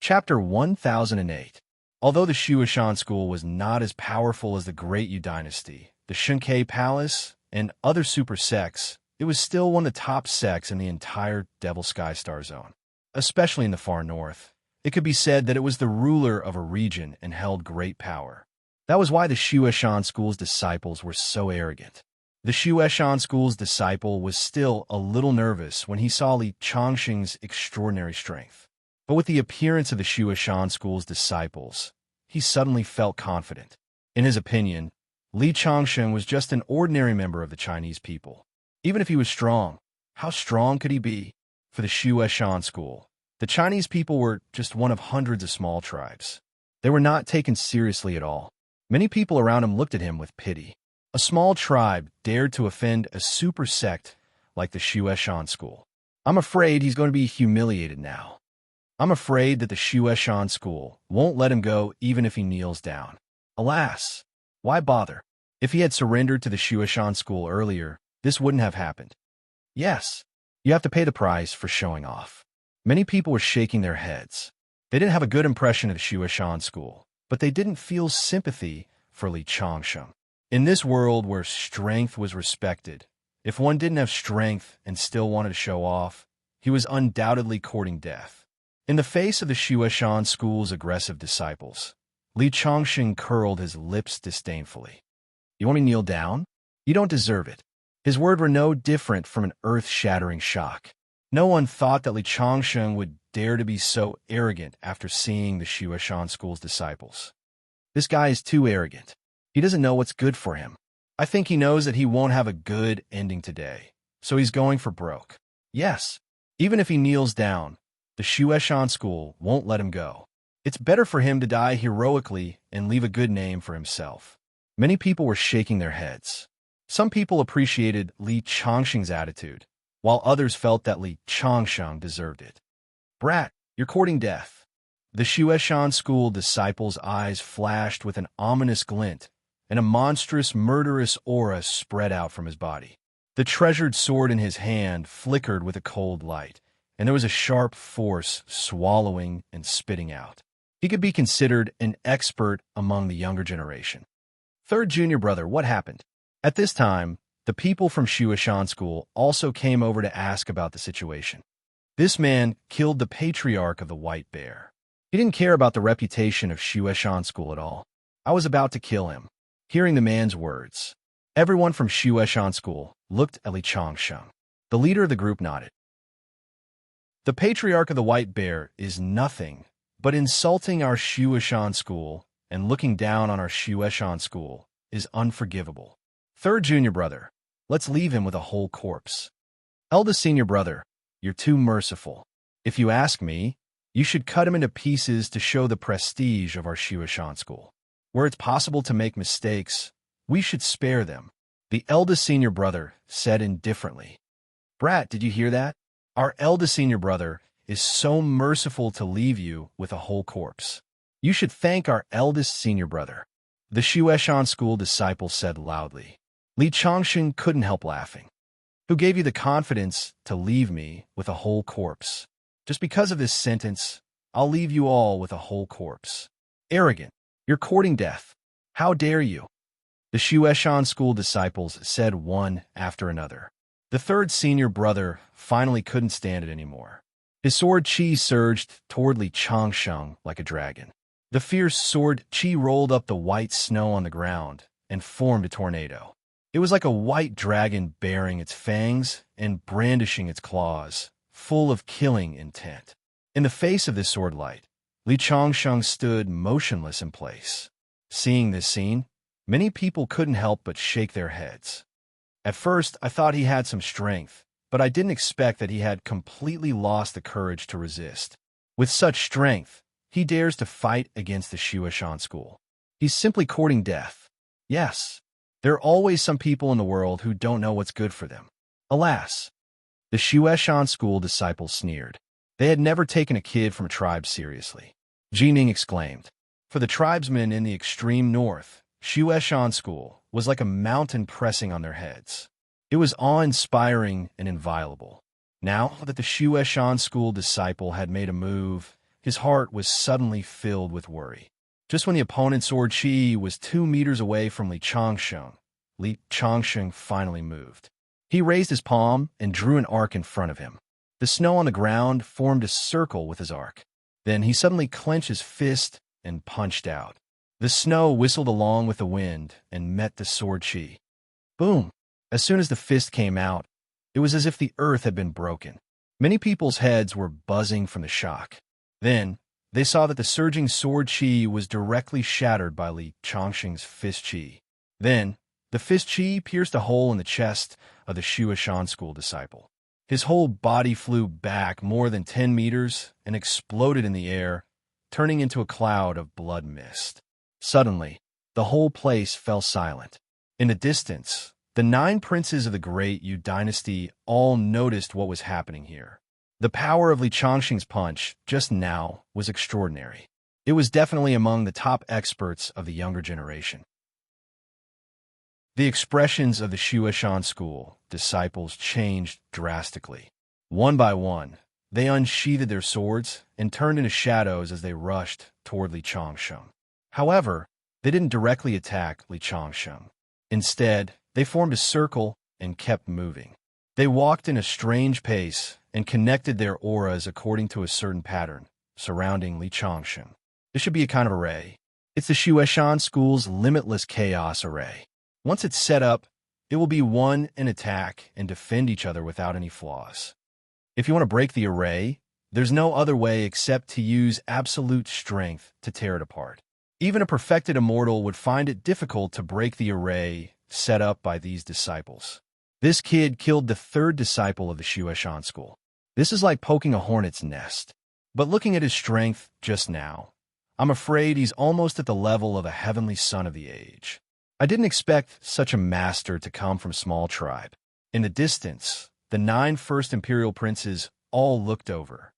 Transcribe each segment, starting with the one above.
Chapter 1008. Although the Shuishan school was not as powerful as the Great Yu dynasty, the Shinkei Palace, and other super sects, it was still one of the top sects in the entire Devil Sky Star Zone. Especially in the far north, it could be said that it was the ruler of a region and held great power. That was why the Shuishan school's disciples were so arrogant. The Shuishan school's disciple was still a little nervous when he saw Li Chongqing's extraordinary strength. But with the appearance of the Shuishan school's disciples, he suddenly felt confident. In his opinion, Li Chongqing was just an ordinary member of the Chinese people. Even if he was strong, how strong could he be? For the Shuishan school, the Chinese people were just one of hundreds of small tribes. They were not taken seriously at all. Many people around him looked at him with pity. A small tribe dared to offend a super sect like the Shuishan school. I'm afraid he's going to be humiliated now. I'm afraid that the Shuishan school won't let him go even if he kneels down. Alas, why bother? If he had surrendered to the Shuishan school earlier, this wouldn't have happened. Yes, you have to pay the price for showing off. Many people were shaking their heads. They didn't have a good impression of the Shuishan school, but they didn't feel sympathy for Li Chongqing. In this world where strength was respected, if one didn't have strength and still wanted to show off, he was undoubtedly courting death. In the face of the Shuishan school's aggressive disciples, Li Chongqing curled his lips disdainfully. You want me to kneel down? You don't deserve it. His words were no different from an earth-shattering shock. No one thought that Li Chongqing would dare to be so arrogant after seeing the Shuishan school's disciples. This guy is too arrogant. He doesn't know what's good for him. I think he knows that he won't have a good ending today, so he's going for broke. Yes, even if he kneels down, the Shuishan school won't let him go. It's better for him to die heroically and leave a good name for himself. Many people were shaking their heads. Some people appreciated Li Chongqing's attitude, while others felt that Li Chongqing deserved it. Brat, you're courting death. The Shuishan school disciple's eyes flashed with an ominous glint, and a monstrous, murderous aura spread out from his body. The treasured sword in his hand flickered with a cold light, and there was a sharp force swallowing and spitting out. He could be considered an expert among the younger generation. Third junior brother, what happened? At this time, the people from Shuishan school also came over to ask about the situation. This man killed the patriarch of the White Bear. He didn't care about the reputation of Shuishan school at all. I was about to kill him. Hearing the man's words, everyone from Shuishan school looked at Li Chongqing. The leader of the group nodded. The patriarch of the White Bear is nothing but insulting our Shuishan school, and looking down on our Shuishan school is unforgivable. Third junior brother, let's leave him with a whole corpse. Eldest senior brother, you're too merciful. If you ask me, you should cut him into pieces to show the prestige of our Shuishan school. Where it's possible to make mistakes, we should spare them. The eldest senior brother said indifferently. Brat, did you hear that? Our eldest senior brother is so merciful to leave you with a whole corpse. You should thank our eldest senior brother. The Shuishan school disciple said loudly. Li Chongqing couldn't help laughing. Who gave you the confidence to leave me with a whole corpse? Just because of this sentence, I'll leave you all with a whole corpse. Arrogant. You're courting death. How dare you? The Shuishan school disciples said one after another. The third senior brother finally couldn't stand it anymore. His sword chi surged toward Li Chongqing like a dragon. The fierce sword chi rolled up the white snow on the ground and formed a tornado. It was like a white dragon baring its fangs and brandishing its claws, full of killing intent. In the face of this sword light, Li Chongqing stood motionless in place. Seeing this scene, many people couldn't help but shake their heads. At first, I thought he had some strength, but I didn't expect that he had completely lost the courage to resist. With such strength, he dares to fight against the Shuishan school. He's simply courting death. Yes, there are always some people in the world who don't know what's good for them. Alas, the Shuishan school disciples sneered. They had never taken a kid from a tribe seriously. Jining exclaimed. For the tribesmen in the extreme north, Shuishan school was like a mountain pressing on their heads. It was awe-inspiring and inviolable. Now that the Shuishan school disciple had made a move, His heart was suddenly filled with worry. Just when the opponent's sword chi was 2 meters away from Li Changsheng finally moved. He raised his palm and drew an arc in front of him. The snow on the ground formed a circle with his arc. Then he suddenly clenched his fist and punched out. The snow whistled along with the wind and met the sword chi. Boom! As soon as the fist came out, it was as if the earth had been broken. Many people's heads were buzzing from the shock. Then, they saw that the surging sword chi was directly shattered by Li Changsheng's fist chi. Then, the fist chi pierced a hole in the chest of the Shuashan school disciple. His whole body flew back more than 10 meters and exploded in the air, turning into a cloud of blood mist. Suddenly, the whole place fell silent. In the distance, the 9 princes of the Great Yu dynasty all noticed what was happening here. The power of Li Changsheng's punch just now was extraordinary. It was definitely among the top experts of the younger generation. The expressions of the Shuashan school disciples changed drastically. One by one, they unsheathed their swords and turned into shadows as they rushed toward Li Changsheng. However, they didn't directly attack Li Changsheng. Instead, they formed a circle and kept moving. They walked in a strange pace and connected their auras according to a certain pattern surrounding Li Changsheng. This should be a kind of array. It's the Shuashan school's limitless chaos array. Once it's set up, it will be one and attack and defend each other without any flaws. If you want to break the array, there's no other way except to use absolute strength to tear it apart. Even a perfected immortal would find it difficult to break the array set up by these disciples. This kid killed the 3rd disciple of the Shuashan school. This is like poking a hornet's nest. But looking at his strength just now, I'm afraid he's almost at the level of a heavenly son of the age. I didn't expect such a master to come from small tribe. In the distance, the 9 first imperial princes all looked over.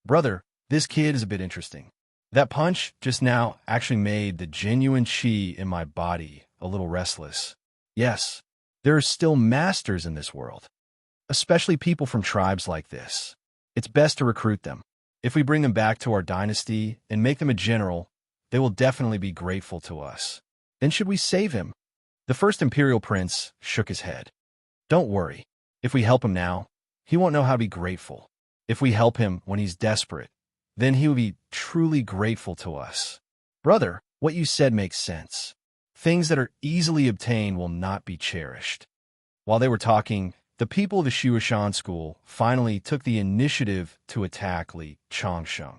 Brother, this kid is a bit interesting. That punch just now actually made the genuine chi in my body a little restless. Yes, there are still masters in this world, especially people from tribes like this. It's best to recruit them. If we bring them back to our dynasty and make them a general, they will definitely be grateful to us. Then should we save him? The first imperial prince shook his head. Don't worry. If we help him now, he won't know how to be grateful. If we help him when he's desperate, then he will be truly grateful to us. Brother, what you said makes sense. Things that are easily obtained will not be cherished. While they were talking, the people of the Shuashan school finally took the initiative to attack Li Changsheng.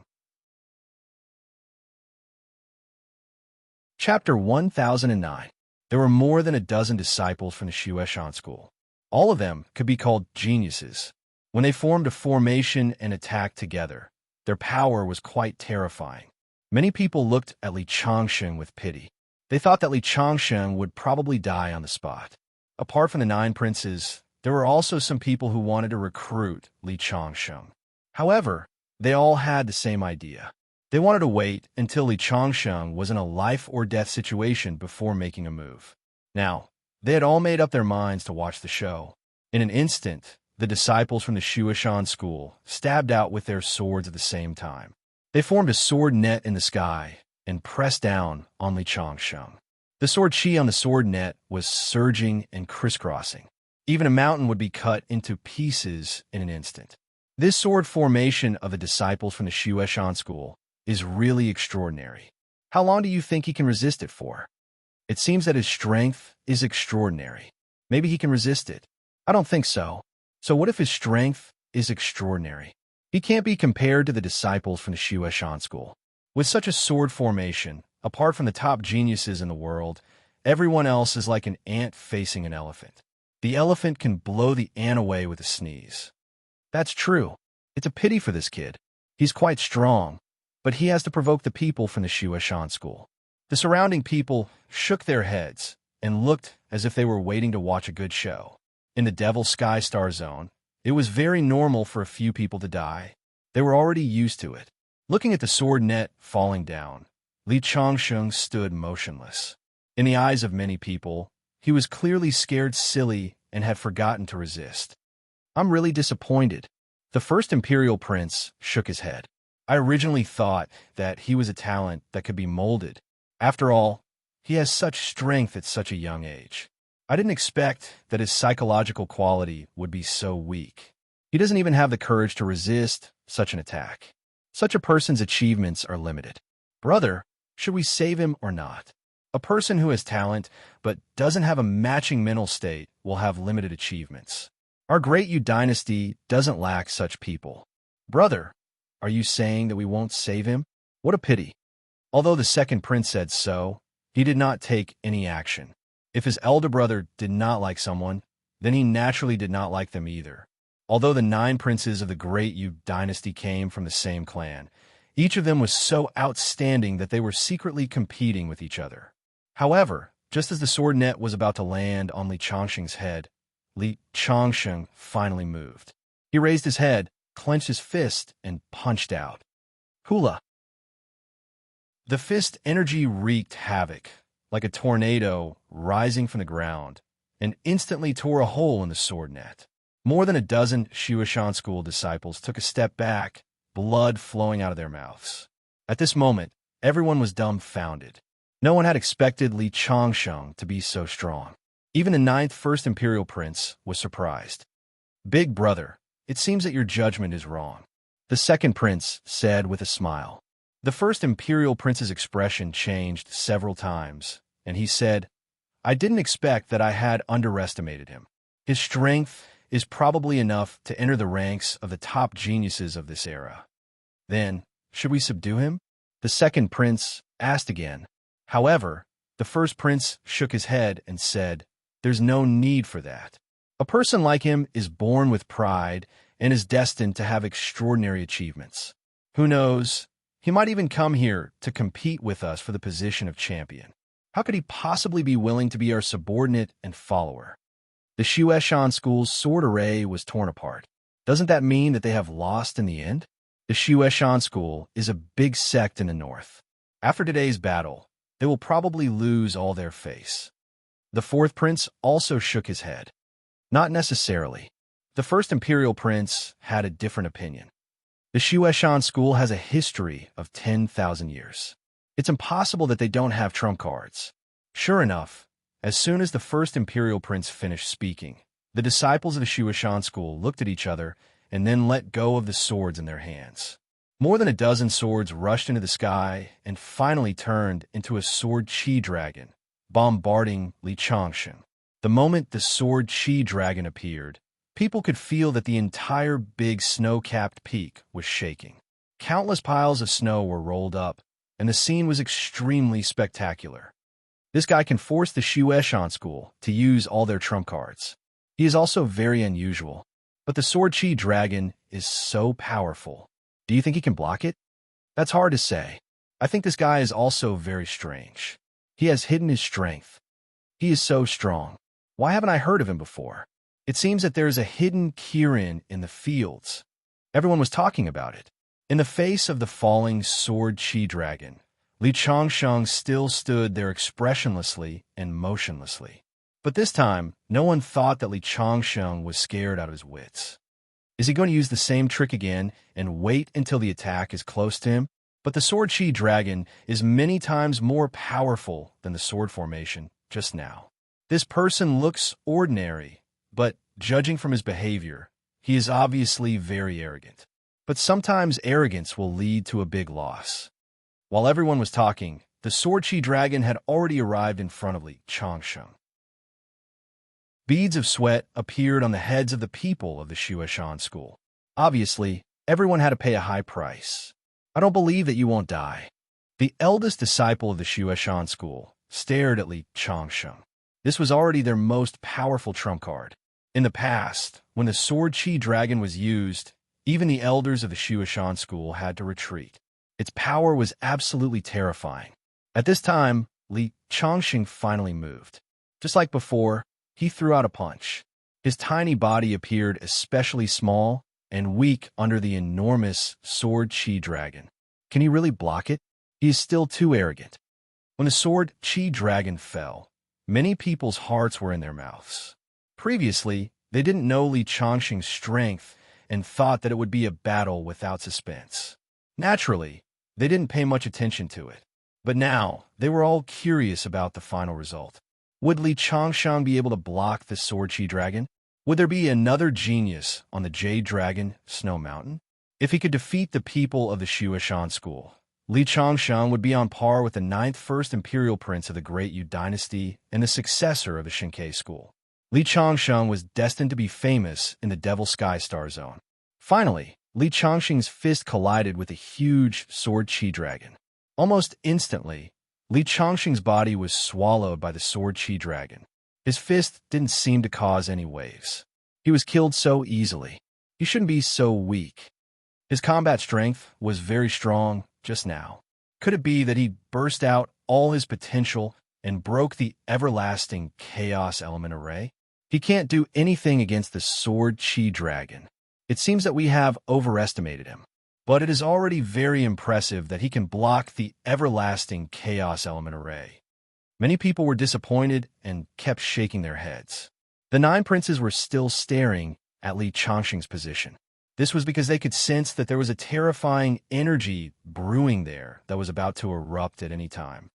Chapter 1009. There were more than a dozen disciples from the Shuashan school. All of them could be called geniuses. When they formed a formation and attacked together, their power was quite terrifying. Many people looked at Li Changsheng with pity. They thought that Li Changsheng would probably die on the spot. Apart from the 9 princes, there were also some people who wanted to recruit Li Changsheng. However, they all had the same idea. They wanted to wait until Li Changsheng was in a life-or-death situation before making a move. Now, they had all made up their minds to watch the show. In an instant, the disciples from the Shuashan school stabbed out with their swords at the same time. They formed a sword net in the sky and pressed down on Li Changsheng. The sword chi on the sword net was surging and crisscrossing. Even a mountain would be cut into pieces in an instant. This sword formation of the disciples from the Shuashan school is really extraordinary. How long do you think he can resist it for? It seems that his strength is extraordinary. Maybe he can resist it. I don't think so. So what if his strength is extraordinary? He can't be compared to the disciples from the Shuashan school. With such a sword formation, apart from the top geniuses in the world, everyone else is like an ant facing an elephant. The elephant can blow the ant away with a sneeze. That's true. It's a pity for this kid. He's quite strong, but he has to provoke the people from the Shuashan school. The surrounding people shook their heads and looked as if they were waiting to watch a good show. In the Devil Sky Star Zone, it was very normal for a few people to die. They were already used to it. Looking at the sword net falling down, Li Changsheng stood motionless. In the eyes of many people, he was clearly scared silly and had forgotten to resist. I'm really disappointed. The first imperial prince shook his head. I originally thought that he was a talent that could be molded. After all, he has such strength at such a young age. I didn't expect that his psychological quality would be so weak. He doesn't even have the courage to resist such an attack. Such a person's achievements are limited. Brother, should we save him or not? A person who has talent but doesn't have a matching mental state will have limited achievements. Our great Yu dynasty doesn't lack such people. Brother, are you saying that we won't save him? What a pity. Although the second prince said so, he did not take any action. If his elder brother did not like someone, then he naturally did not like them either. Although the 9 princes of the great Yu dynasty came from the same clan, each of them was so outstanding that they were secretly competing with each other. However, just as the sword net was about to land on Li Changsheng's head, Li Changsheng finally moved. He raised his head, clenched his fist, and punched out. Hula! The fist energy wreaked havoc, like a tornado rising from the ground, and instantly tore a hole in the sword net. More than a dozen Shuoshan school disciples took a step back, blood flowing out of their mouths. At this moment, everyone was dumbfounded. No one had expected Li Changsheng to be so strong. Even the 9th First Imperial Prince was surprised. Big brother, it seems that your judgment is wrong, the second prince said with a smile. The first Imperial Prince's expression changed several times, and he said, I didn't expect that I had underestimated him. His strength is probably enough to enter the ranks of the top geniuses of this era. Then, should we subdue him? The second prince asked again. However, the first prince shook his head and said, there's no need for that. A person like him is born with pride and is destined to have extraordinary achievements. Who knows? He might even come here to compete with us for the position of champion. How could he possibly be willing to be our subordinate and follower? The Shuoshan school's sword array was torn apart. Doesn't that mean that they have lost in the end? The Shuoshan school is a big sect in the north. After today's battle, they will probably lose all their face. The 4th prince also shook his head. Not necessarily. The first imperial prince had a different opinion. The Shuoshan school has a history of 10,000 years. It's impossible that they don't have trump cards. Sure enough, as soon as the first imperial prince finished speaking, the disciples of the Shuoshan school looked at each other and then let go of the swords in their hands. More than a dozen swords rushed into the sky and finally turned into a sword chi dragon, bombarding Li Changsheng. The moment the sword chi dragon appeared, people could feel that the entire big snow-capped peak was shaking. Countless piles of snow were rolled up, and the scene was extremely spectacular. This guy can force the Shuoshan school to use all their trump cards. He is also very unusual, but the sword chi dragon is so powerful. Do you think he can block it? That's hard to say. I think this guy is also very strange. He has hidden his strength. He is so strong. Why haven't I heard of him before? It seems that there is a hidden Kirin in the fields. Everyone was talking about it. In the face of the falling sword chi dragon, Li Changsheng still stood there expressionlessly and motionlessly. But this time, no one thought that Li Changsheng was scared out of his wits. Is he going to use the same trick again and wait until the attack is close to him? But the sword chi dragon is many times more powerful than the sword formation just now. This person looks ordinary, but judging from his behavior, he is obviously very arrogant. But sometimes arrogance will lead to a big loss. While everyone was talking, the sword chi dragon had already arrived in front of Li Changsheng. Beads of sweat appeared on the heads of the people of the Shuoshan school. Obviously, everyone had to pay a high price. I don't believe that you won't die. The eldest disciple of the Shuoshan school stared at Li Changsheng. This was already their most powerful trump card. In the past, when the sword chi dragon was used, even the elders of the Shuoshan school had to retreat. Its power was absolutely terrifying. At this time, Li Changsheng finally moved. Just like before, he threw out a punch. His tiny body appeared especially small and weak under the enormous sword chi dragon. Can he really block it? He is still too arrogant. When the sword chi dragon fell, many people's hearts were in their mouths. Previously, they didn't know Li Changsheng's strength and thought that it would be a battle without suspense. Naturally, they didn't pay much attention to it. But now, they were all curious about the final result. Would Li Changsheng be able to block the Sword Chi Dragon? Would there be another genius on the Jade Dragon, Snow Mountain? If he could defeat the people of the Shueshan school, Li Changsheng would be on par with the ninth first imperial prince of the Great Yu dynasty and the successor of the Shinkei school. Li Changsheng was destined to be famous in the Devil Sky Star Zone. Finally, Li Changsheng's fist collided with a huge Sword Chi Dragon. Almost instantly, Li Changsheng's body was swallowed by the Sword Chi Dragon. His fist didn't seem to cause any waves. He was killed so easily. He shouldn't be so weak. His combat strength was very strong just now. Could it be that he burst out all his potential and broke the everlasting chaos element array? He can't do anything against the Sword Chi Dragon. It seems that we have overestimated him. But it is already very impressive that he can block the everlasting chaos element array. Many people were disappointed and kept shaking their heads. The 9 princes were still staring at Li Changsheng's position. This was because they could sense that there was a terrifying energy brewing there that was about to erupt at any time.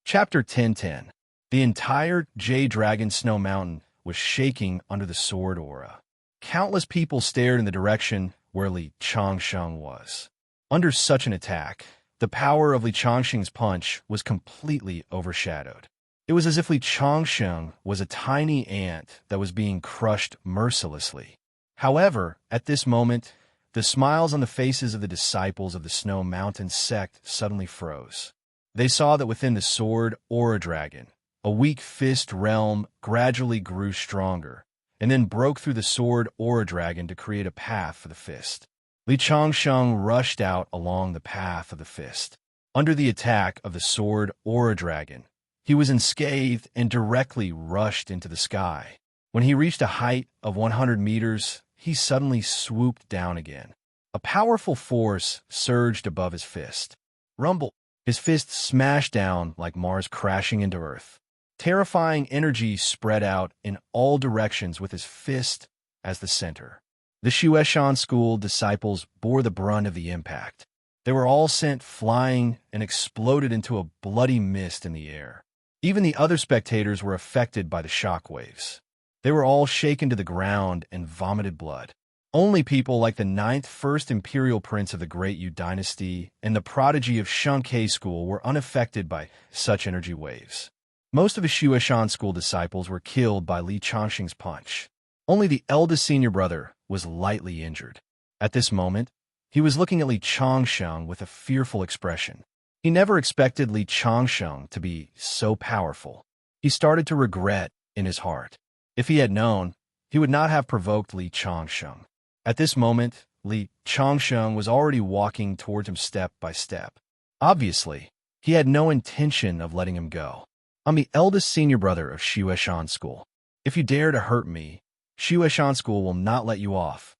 Chapter 10:10. The entire Jade Dragon Snow Mountain was shaking under the sword aura. Countless people stared in the direction where Li Changsheng was. Under such an attack, the power of Li Changsheng's punch was completely overshadowed. It was as if Li Changsheng was a tiny ant that was being crushed mercilessly. However, at this moment, the smiles on the faces of the disciples of the Snow Mountain sect suddenly froze. They saw that within the sword Aura Dragon, a weak fist realm gradually grew stronger, and then broke through the sword Aura Dragon to create a path for the fist. Li Changsheng rushed out along the path of the fist. Under the attack of the sword Aura Dragon, he was unscathed and directly rushed into the sky. When he reached a height of 100 meters, he suddenly swooped down again. A powerful force surged above his fist. Rumble! His fist smashed down like Mars crashing into Earth. Terrifying energy spread out in all directions with his fist as the center. The Shueshan school disciples bore the brunt of the impact. They were all sent flying and exploded into a bloody mist in the air. Even the other spectators were affected by the shockwaves. They were all shaken to the ground and vomited blood. Only people like the ninth first imperial prince of the Great Yu dynasty and the prodigy of Shinkei school were unaffected by such energy waves. Most of the Shueshan school disciples were killed by Li Changsheng's punch. Only the eldest senior brother was lightly injured. At this moment, he was looking at Li Changsheng with a fearful expression. He never expected Li Changsheng to be so powerful. He started to regret in his heart. If he had known, he would not have provoked Li Changsheng. At this moment, Li Changsheng was already walking towards him step by step. Obviously, he had no intention of letting him go. I'm the eldest senior brother of Shueshan school. If you dare to hurt me, Shueshan school will not let you off.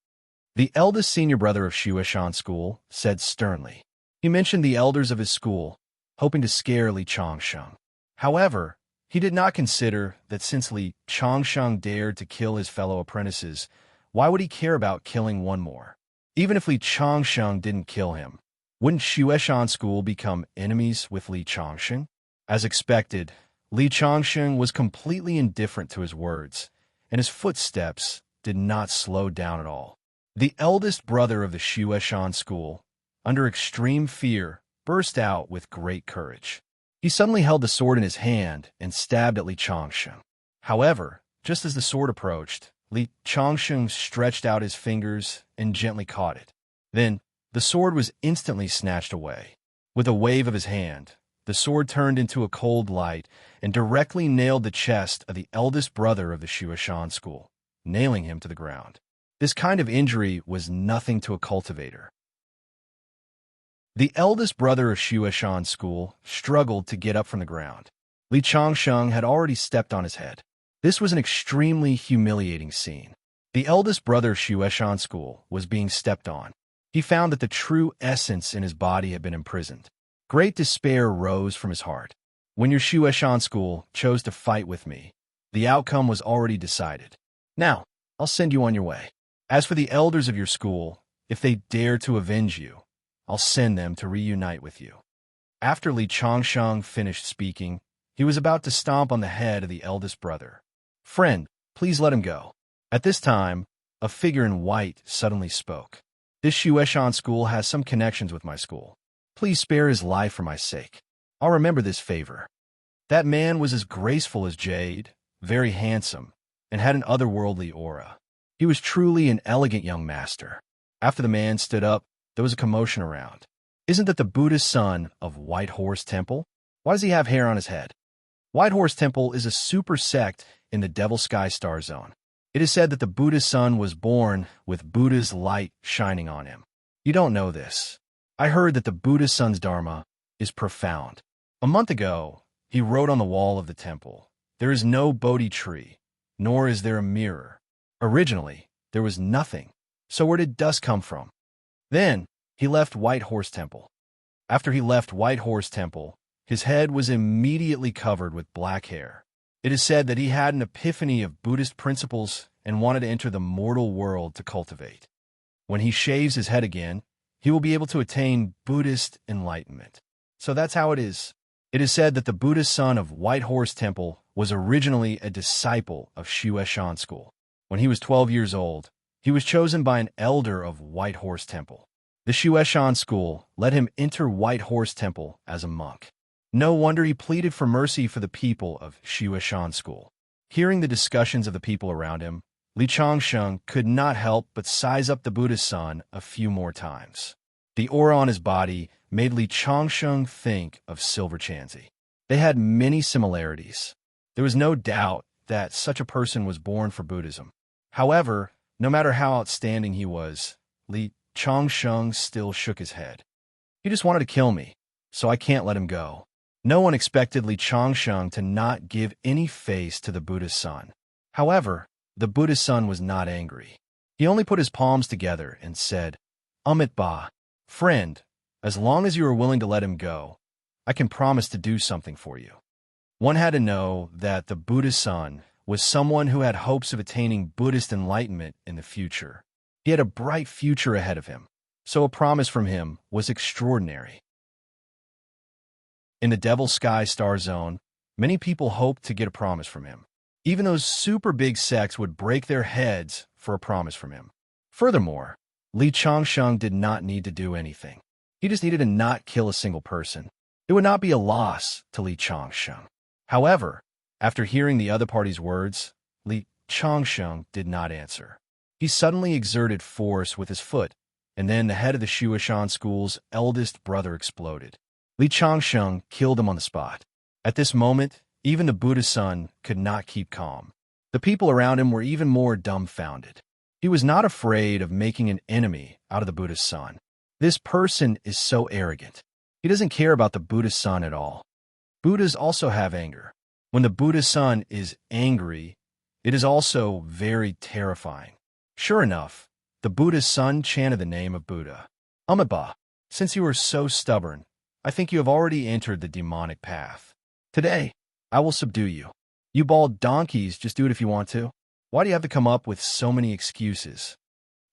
The eldest senior brother of Shueshan school said sternly. He mentioned the elders of his school, hoping to scare Li Changsheng. However, he did not consider that since Li Changsheng dared to kill his fellow apprentices, why would he care about killing one more? Even if Li Changsheng didn't kill him, wouldn't Shueshan school become enemies with Li Changsheng? As expected, Li Changsheng was completely indifferent to his words, and his footsteps did not slow down at all. The eldest brother of the Shueshan school, under extreme fear, burst out with great courage. He suddenly held the sword in his hand and stabbed at Li Changsheng. However, just as the sword approached, Li Changsheng stretched out his fingers and gently caught it. Then, the sword was instantly snatched away. With a wave of his hand, the sword turned into a cold light and directly nailed the chest of the eldest brother of the Shueshan school, nailing him to the ground. This kind of injury was nothing to a cultivator. The eldest brother of Shueshan school struggled to get up from the ground. Li Changsheng had already stepped on his head. This was an extremely humiliating scene. The eldest brother of Shueshan school was being stepped on. He found that the true essence in his body had been imprisoned. Great despair rose from his heart. When your Shueshan school chose to fight with me, the outcome was already decided. Now, I'll send you on your way. As for the elders of your school, if they dare to avenge you, I'll send them to reunite with you." After Li Changsheng finished speaking, he was about to stomp on the head of the eldest brother. "Friend, please let him go." At this time, a figure in white suddenly spoke. "This Shueshan school has some connections with my school. Please spare his life for my sake. I'll remember this favor." That man was as graceful as jade, very handsome, and had an otherworldly aura. He was truly an elegant young master. After the man stood up, there was a commotion around. "Isn't that the Buddhist son of White Horse Temple? Why does he have hair on his head?" White Horse Temple is a super sect in the Devil Sky Star Zone. It is said that the Buddha's son was born with Buddha's light shining on him. You don't know this. I heard that the Buddha's son's dharma is profound. A month ago, he wrote on the wall of the temple, "There is no Bodhi tree, nor is there a mirror." Originally, there was nothing. So where did dust come from? Then, he left White Horse Temple. After he left White Horse Temple, his head was immediately covered with black hair. It is said that he had an epiphany of Buddhist principles and wanted to enter the mortal world to cultivate. When he shaves his head again, he will be able to attain Buddhist enlightenment. So that's how it is. It is said that the Buddhist son of White Horse Temple was originally a disciple of Shueshan school. When he was 12 years old, he was chosen by an elder of White Horse Temple. The Shueshan school let him enter White Horse Temple as a monk. No wonder he pleaded for mercy for the people of Shueshan school. Hearing the discussions of the people around him, Li Changsheng could not help but size up the Buddha's son a few more times. The aura on his body made Li Changsheng think of Silver Chanzi. They had many similarities. There was no doubt that such a person was born for Buddhism. However, no matter how outstanding he was, Li Changsheng still shook his head. "He just wanted to kill me, so I can't let him go." No one expected Li Changsheng to not give any face to the Buddha's son. However, the Buddha's son was not angry. He only put his palms together and said, "Amit Ba, friend, as long as you are willing to let him go, I can promise to do something for you." One had to know that the Buddha's son was someone who had hopes of attaining Buddhist enlightenment in the future. He had a bright future ahead of him, so a promise from him was extraordinary. In the Devil Sky Star Zone, many people hoped to get a promise from him. Even those super big sects would break their heads for a promise from him. Furthermore, Li Changsheng did not need to do anything. He just needed to not kill a single person. It would not be a loss to Li Changsheng. However, after hearing the other party's words, Li Changsheng did not answer. He suddenly exerted force with his foot, and then the head of the Shueshan school's eldest brother exploded. Li Changsheng killed him on the spot. At this moment, even the Buddha's son could not keep calm. The people around him were even more dumbfounded. He was not afraid of making an enemy out of the Buddha's son. This person is so arrogant. He doesn't care about the Buddha's son at all. Buddhas also have anger. When the Buddha's son is angry, it is also very terrifying. Sure enough, the Buddha's son chanted the name of Buddha. "Amitabha, since you are so stubborn, I think you have already entered the demonic path. Today, I will subdue you. You bald donkeys, just do it if you want to. Why do you have to come up with so many excuses?"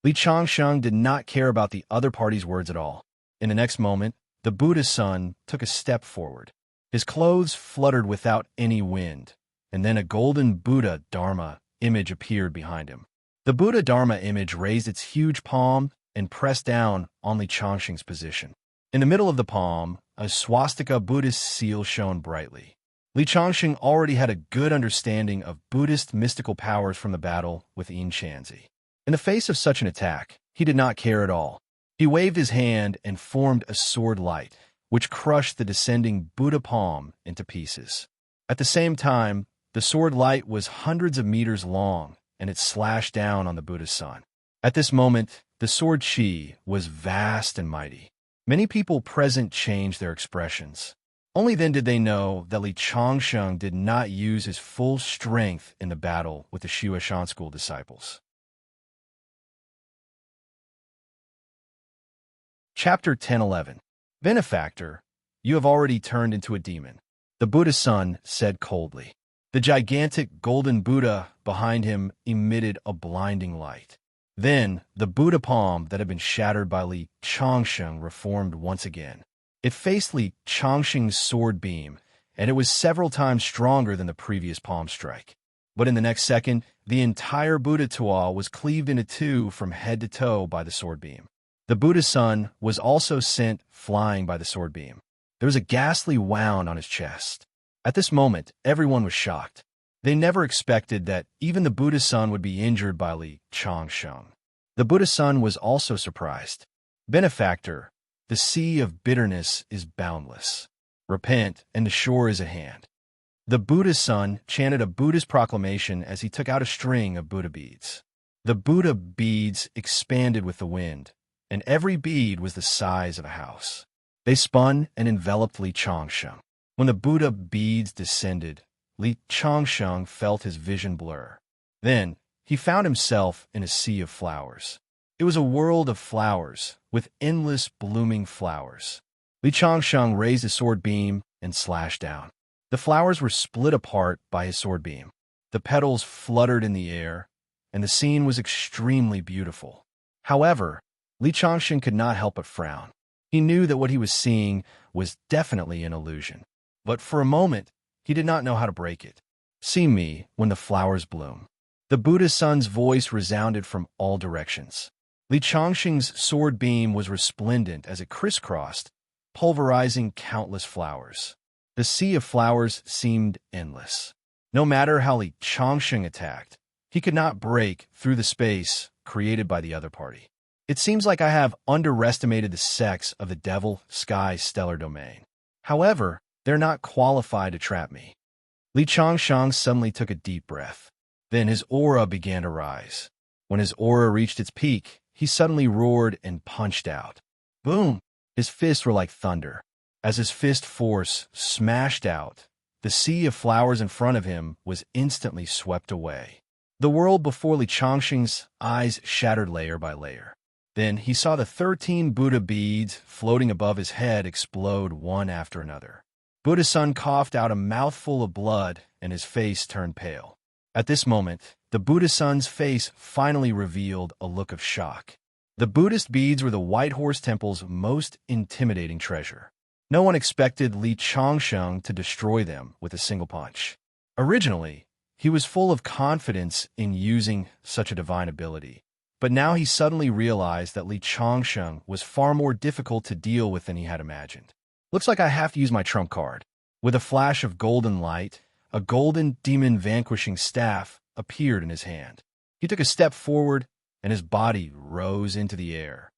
Li Changsheng did not care about the other party's words at all. In the next moment, the Buddha's son took a step forward. His clothes fluttered without any wind, and then a golden Buddha Dharma image appeared behind him. The Buddha Dharma image raised its huge palm and pressed down on Li Changsheng's position. In the middle of the palm, a swastika Buddhist seal shone brightly. Li Changsheng already had a good understanding of Buddhist mystical powers from the battle with Inchanzi. In the face of such an attack, he did not care at all. He waved his hand and formed a sword light, which crushed the descending Buddha palm into pieces. At the same time, the sword light was hundreds of meters long, and it slashed down on the Buddha's son. At this moment, the sword chi was vast and mighty. Many people present changed their expressions. Only then did they know that Li Changsheng did not use his full strength in the battle with the Shueshan school disciples. Chapter 10:11. Benefactor, you have already turned into a demon, the Buddha's son said coldly. The gigantic golden Buddha behind him emitted a blinding light. Then, the Buddha palm that had been shattered by Li Changsheng reformed once again. It faced Li Changsheng's sword beam, and it was several times stronger than the previous palm strike. But in the next second, the entire Buddha Tuo was cleaved into two from head to toe by the sword beam. The Buddha's son was also sent flying by the sword beam. There was a ghastly wound on his chest. At this moment, everyone was shocked. They never expected that even the Buddha's son would be injured by Li Changsheng. The Buddha's son was also surprised. Benefactor, the sea of bitterness is boundless. Repent, and the shore is at hand. The Buddha's son chanted a Buddhist proclamation as he took out a string of Buddha beads. The Buddha beads expanded with the wind, and every bead was the size of a house. They spun and enveloped Li Changsheng. When the Buddha beads descended, Li Changsheng felt his vision blur. Then, he found himself in a sea of flowers. It was a world of flowers, with endless blooming flowers. Li Changsheng raised his sword beam and slashed down. The flowers were split apart by his sword beam. The petals fluttered in the air, and the scene was extremely beautiful. However, Li Changsheng could not help but frown. He knew that what he was seeing was definitely an illusion. But for a moment, he did not know how to break it. See me when the flowers bloom. The Buddha's son's voice resounded from all directions. Li Changsheng's sword beam was resplendent as it crisscrossed, pulverizing countless flowers. The sea of flowers seemed endless. No matter how Li Changsheng attacked, he could not break through the space created by the other party. It seems like I have underestimated the sex of the devil sky stellar domain. However, they're not qualified to trap me. Li Changsheng suddenly took a deep breath. Then his aura began to rise. When his aura reached its peak, he suddenly roared and punched out. Boom! His fists were like thunder. As his fist force smashed out, the sea of flowers in front of him was instantly swept away. The world before Li Changsheng's eyes shattered layer by layer. Then he saw the 13 Buddha beads floating above his head explode one after another. Buddha's son coughed out a mouthful of blood, and his face turned pale. At this moment, the Buddha's son's face finally revealed a look of shock. The Buddhist beads were the White Horse Temple's most intimidating treasure. No one expected Li Changsheng to destroy them with a single punch. Originally, he was full of confidence in using such a divine ability, but now he suddenly realized that Li Changsheng was far more difficult to deal with than he had imagined. Looks like I have to use my trump card. With a flash of golden light, a golden demon vanquishing staff appeared in his hand. He took a step forward, and his body rose into the air.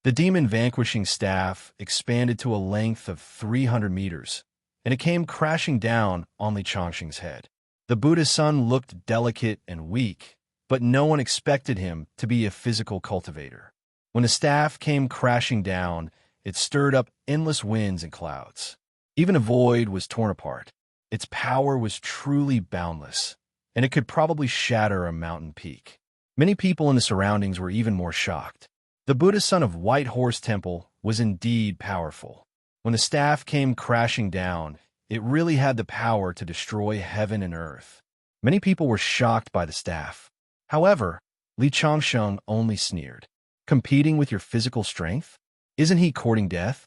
The demon vanquishing staff expanded to a length of 300 meters, and it came crashing down on Li Changsheng's head. The Buddha's son looked delicate and weak, but no one expected him to be a physical cultivator. When the staff came crashing down, it stirred up endless winds and clouds. Even a void was torn apart. Its power was truly boundless, and it could probably shatter a mountain peak. Many people in the surroundings were even more shocked. The Buddha's son of White Horse Temple was indeed powerful. When the staff came crashing down, it really had the power to destroy heaven and earth. Many people were shocked by the staff. However, Li Changsheng only sneered. Competing with your physical strength? Isn't he courting death?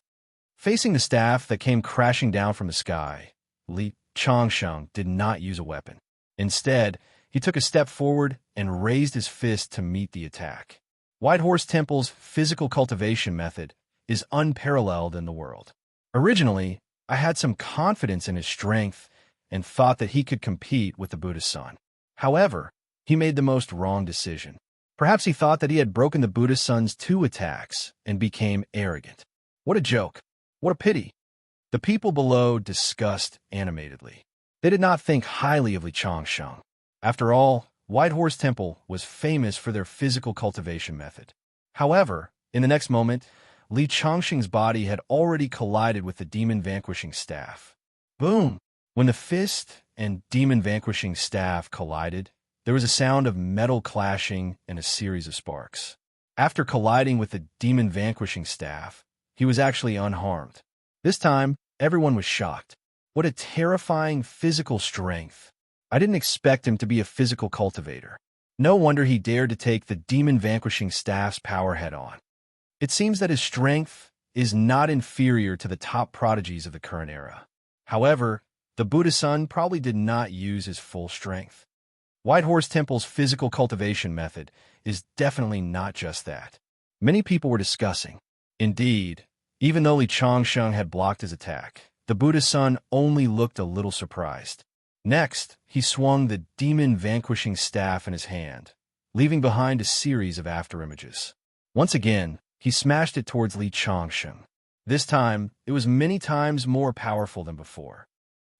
Facing the staff that came crashing down from the sky, Li Changsheng did not use a weapon. Instead, he took a step forward and raised his fist to meet the attack. White Horse Temple's physical cultivation method is unparalleled in the world. Originally, I had some confidence in his strength and thought that he could compete with the Buddha's son. However, he made the most wrong decision. Perhaps he thought that he had broken the Buddha's son's 2 attacks and became arrogant. What a joke. What a pity. The people below discussed animatedly. They did not think highly of Li Changsheng. After all, White Horse Temple was famous for their physical cultivation method. However, in the next moment, Li Changsheng's body had already collided with the demon vanquishing staff. Boom! When the fist and demon vanquishing staff collided, there was a sound of metal clashing and a series of sparks. After colliding with the demon vanquishing staff, he was actually unharmed. This time, everyone was shocked. What a terrifying physical strength. I didn't expect him to be a physical cultivator. No wonder he dared to take the demon-vanquishing staff's power head-on. It seems that his strength is not inferior to the top prodigies of the current era. However, the Buddha's son probably did not use his full strength. White Horse Temple's physical cultivation method is definitely not just that. Many people were discussing. Indeed, even though Li Changsheng had blocked his attack, the Buddha's son only looked a little surprised. Next, he swung the demon-vanquishing staff in his hand, leaving behind a series of afterimages. Once again, he smashed it towards Li Changsheng. This time, it was many times more powerful than before.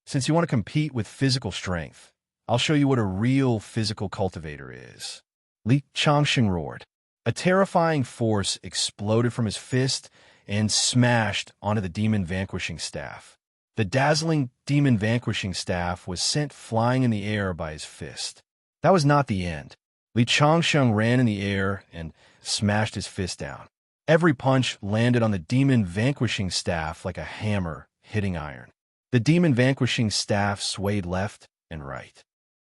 Since you want to compete with physical strength, I'll show you what a real physical cultivator is. Li Changsheng roared. A terrifying force exploded from his fist and smashed onto the demon-vanquishing staff. The dazzling demon-vanquishing staff was sent flying in the air by his fist. That was not the end. Li Changsheng ran in the air and smashed his fist down. Every punch landed on the demon-vanquishing staff like a hammer hitting iron. The demon-vanquishing staff swayed left and right.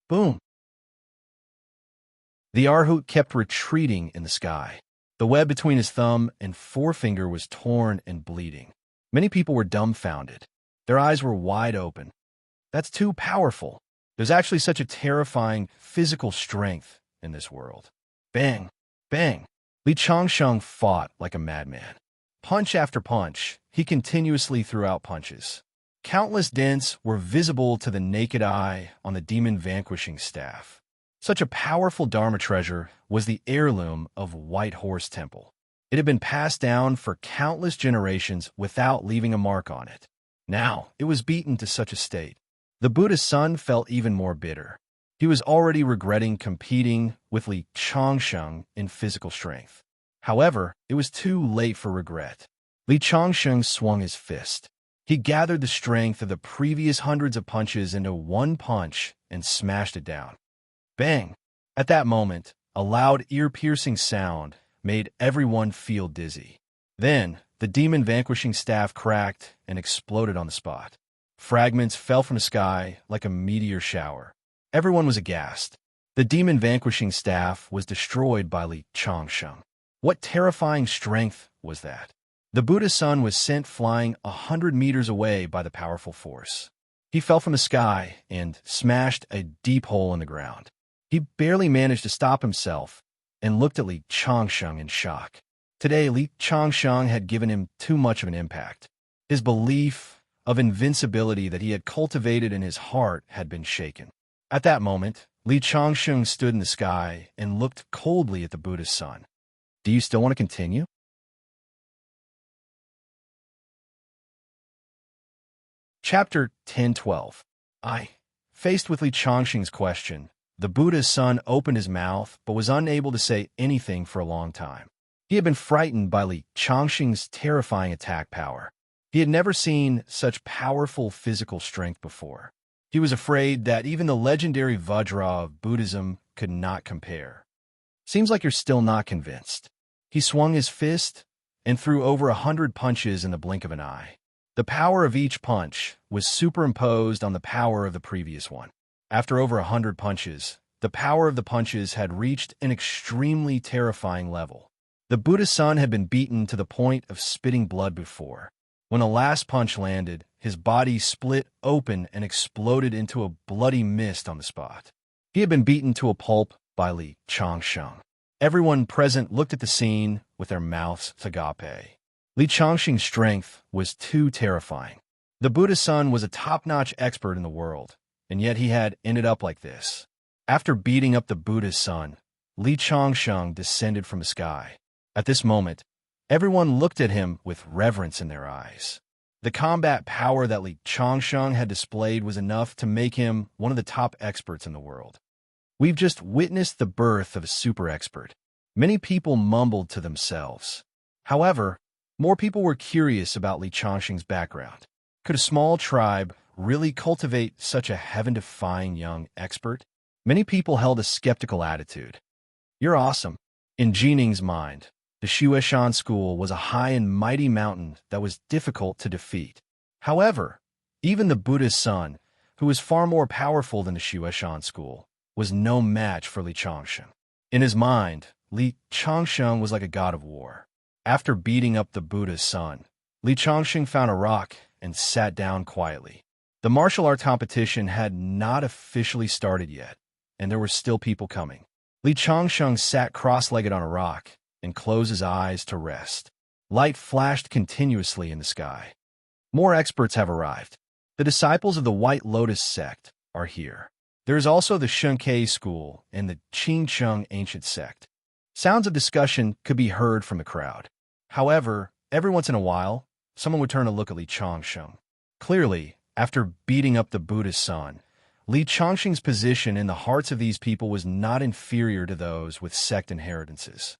Boom! The Arhut kept retreating in the sky. The web between his thumb and forefinger was torn and bleeding. Many people were dumbfounded. Their eyes were wide open. That's too powerful. There's actually such a terrifying physical strength in this world. Bang! Bang! Li Changsheng fought like a madman. Punch after punch, he continuously threw out punches. Countless dents were visible to the naked eye on the demon-vanquishing staff. Such a powerful Dharma treasure was the heirloom of White Horse Temple. It had been passed down for countless generations without leaving a mark on it. Now, it was beaten to such a state. The Buddha's son felt even more bitter. He was already regretting competing with Li Changsheng in physical strength. However, it was too late for regret. Li Changsheng swung his fist. He gathered the strength of the previous hundreds of punches into one punch and smashed it down. Bang! At that moment, a loud, ear-piercing sound made everyone feel dizzy. Then, the demon-vanquishing staff cracked and exploded on the spot. Fragments fell from the sky like a meteor shower. Everyone was aghast. The demon-vanquishing staff was destroyed by Li Changsheng. What terrifying strength was that? The Buddha's son was sent flying 100 meters away by the powerful force. He fell from the sky and smashed a deep hole in the ground. He barely managed to stop himself and looked at Li Changsheng in shock. Today, Li Changsheng had given him too much of an impact. His belief of invincibility that he had cultivated in his heart had been shaken. At that moment, Li Changsheng stood in the sky and looked coldly at the Buddha's son. Do you still want to continue? Chapter 10:12. Faced with Li Changsheng's question, the Buddha's son opened his mouth but was unable to say anything for a long time. He had been frightened by Li Changsheng's terrifying attack power. He had never seen such powerful physical strength before. He was afraid that even the legendary Vajra of Buddhism could not compare. Seems like you're still not convinced. He swung his fist and threw over 100 punches in the blink of an eye. The power of each punch was superimposed on the power of the previous one. After over 100 punches, the power of the punches had reached an extremely terrifying level. The Buddha's son had been beaten to the point of spitting blood before. When the last punch landed, his body split open and exploded into a bloody mist on the spot. He had been beaten to a pulp by Li Changsheng. Everyone present looked at the scene with their mouths agape. Li Changsheng's strength was too terrifying. The Buddha's son was a top-notch expert in the world, and yet he had ended up like this. After beating up the Buddha's son, Li Changsheng descended from the sky. At this moment, everyone looked at him with reverence in their eyes. The combat power that Li Changsheng had displayed was enough to make him one of the top experts in the world. We've just witnessed the birth of a super expert. Many people mumbled to themselves. However, more people were curious about Li Changsheng's background. Could a small tribe really cultivate such a heaven-defying young expert? Many people held a skeptical attitude. You're awesome. In Jining's mind, the Shueshan school was a high and mighty mountain that was difficult to defeat. However, even the Buddha's son, who was far more powerful than the Shueshan school, was no match for Li Changsheng. In his mind, Li Changsheng was like a god of war. After beating up the Buddha's son, Li Changsheng found a rock and sat down quietly. The martial art competition had not officially started yet, and there were still people coming. Li Changsheng sat cross-legged on a rock and closed his eyes to rest. Light flashed continuously in the sky. More experts have arrived. The disciples of the White Lotus sect are here. There is also the Shunkei school and the Qingcheng ancient sect. Sounds of discussion could be heard from the crowd. However, every once in a while, someone would turn to look at Li Changsheng. Clearly, after beating up the Buddha's son, Li Changsheng's position in the hearts of these people was not inferior to those with sect inheritances.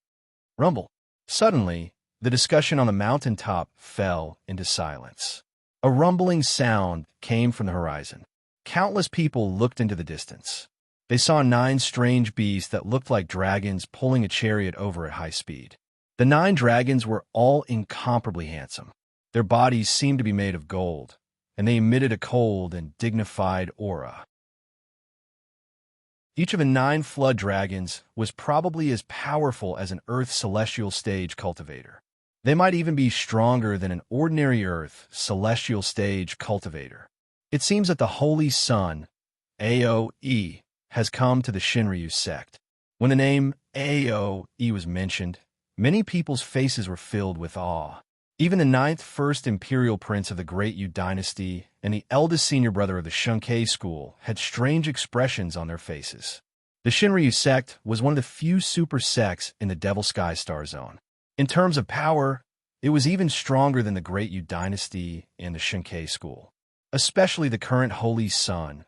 Rumble. Suddenly, the discussion on the mountaintop fell into silence. A rumbling sound came from the horizon. Countless people looked into the distance. They saw 9 strange beasts that looked like dragons pulling a chariot over at high speed. The 9 dragons were all incomparably handsome. Their bodies seemed to be made of gold, and they emitted a cold and dignified aura. Each of the 9 flood dragons was probably as powerful as an Earth celestial stage cultivator. They might even be stronger than an ordinary Earth celestial stage cultivator. It seems that the Holy Sun, Aoe, has come to the Shinryu sect. When the name Aoe was mentioned, many people's faces were filled with awe. Even the 9th First Imperial Prince of the Great Yu Dynasty and the eldest senior brother of the Shunkei school had strange expressions on their faces. The Shinryu sect was one of the few super sects in the Devil Sky Star Zone. In terms of power, it was even stronger than the Great Yu Dynasty and the Shunkei school, especially the current Holy Sun,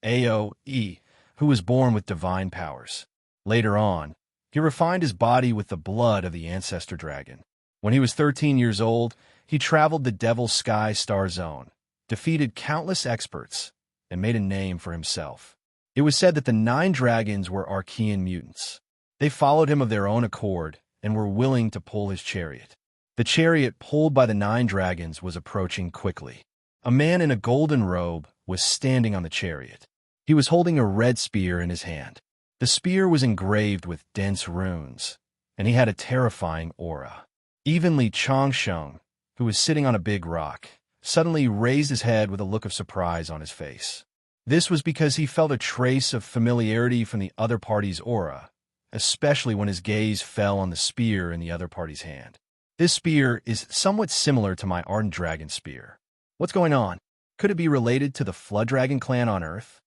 Aoe, who was born with divine powers. Later on, he refined his body with the blood of the ancestor dragon. When he was 13 years old, he traveled the Devil Sky Star Zone, defeated countless experts, and made a name for himself. It was said that the 9 dragons were Archean mutants. They followed him of their own accord and were willing to pull his chariot. The chariot pulled by the 9 dragons was approaching quickly. A man in a golden robe was standing on the chariot. He was holding a red spear in his hand. The spear was engraved with dense runes, and he had a terrifying aura. Even Li Changsheng, who was sitting on a big rock, suddenly raised his head with a look of surprise on his face. This was because he felt a trace of familiarity from the other party's aura, especially when his gaze fell on the spear in the other party's hand. This spear is somewhat similar to my Ardent Dragon spear. What's going on? Could it be related to the Flood Dragon clan on Earth?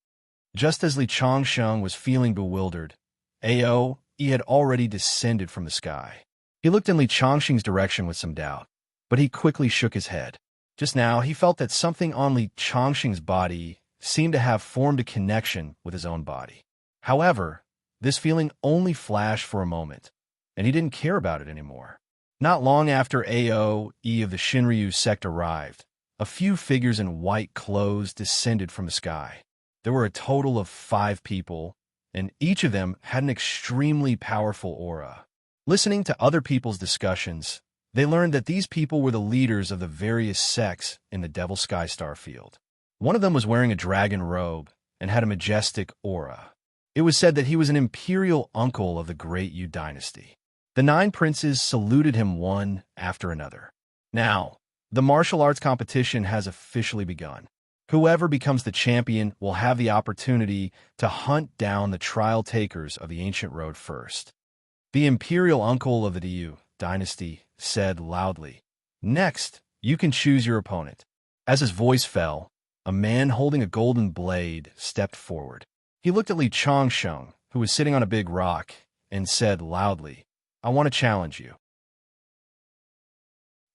Just as Li Changsheng was feeling bewildered, Aoe had already descended from the sky. He looked in Li Changsheng's direction with some doubt, but he quickly shook his head. Just now, he felt that something on Li Changsheng's body seemed to have formed a connection with his own body. However, this feeling only flashed for a moment, and he didn't care about it anymore. Not long after Aoe of the Shinryu sect arrived, a few figures in white clothes descended from the sky. There were a total of 5 people, and each of them had an extremely powerful aura. Listening to other people's discussions, they learned that these people were the leaders of the various sects in the Devil Sky Star field. One of them was wearing a dragon robe and had a majestic aura. It was said that he was an imperial uncle of the Great Yu Dynasty. The 9 princes saluted him one after another. Now, the martial arts competition has officially begun. Whoever becomes the champion will have the opportunity to hunt down the trial takers of the ancient road first. The imperial uncle of the Yu Dynasty said loudly, "Next, you can choose your opponent." As his voice fell, a man holding a golden blade stepped forward. He looked at Li Changsheng, who was sitting on a big rock, and said loudly, "I want to challenge you."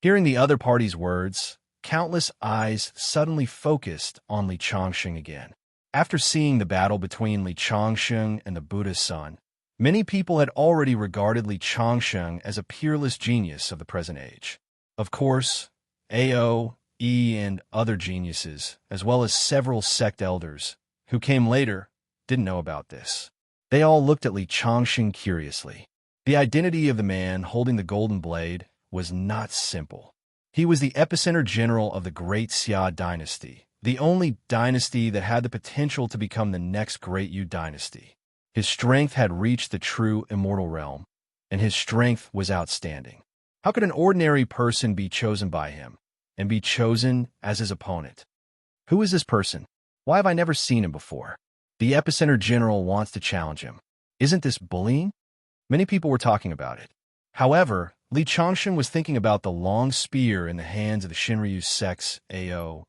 Hearing the other party's words, countless eyes suddenly focused on Li Changsheng again. After seeing the battle between Li Changsheng and the Buddha's son, many people had already regarded Li Changsheng as a peerless genius of the present age. Of course, Aoe and other geniuses, as well as several sect elders, who came later, didn't know about this. They all looked at Li Changsheng curiously. The identity of the man holding the golden blade was not simple. He was the epicenter general of the Great Xia Dynasty, the only dynasty that had the potential to become the next Great Yu Dynasty. His strength had reached the true immortal realm, and his strength was outstanding. How could an ordinary person be chosen by him, and be chosen as his opponent? Who is this person? Why have I never seen him before? The Epicenter General wants to challenge him. Isn't this bullying? Many people were talking about it. However, Li Changsheng was thinking about the long spear in the hands of the Shinryu's sex Aoe.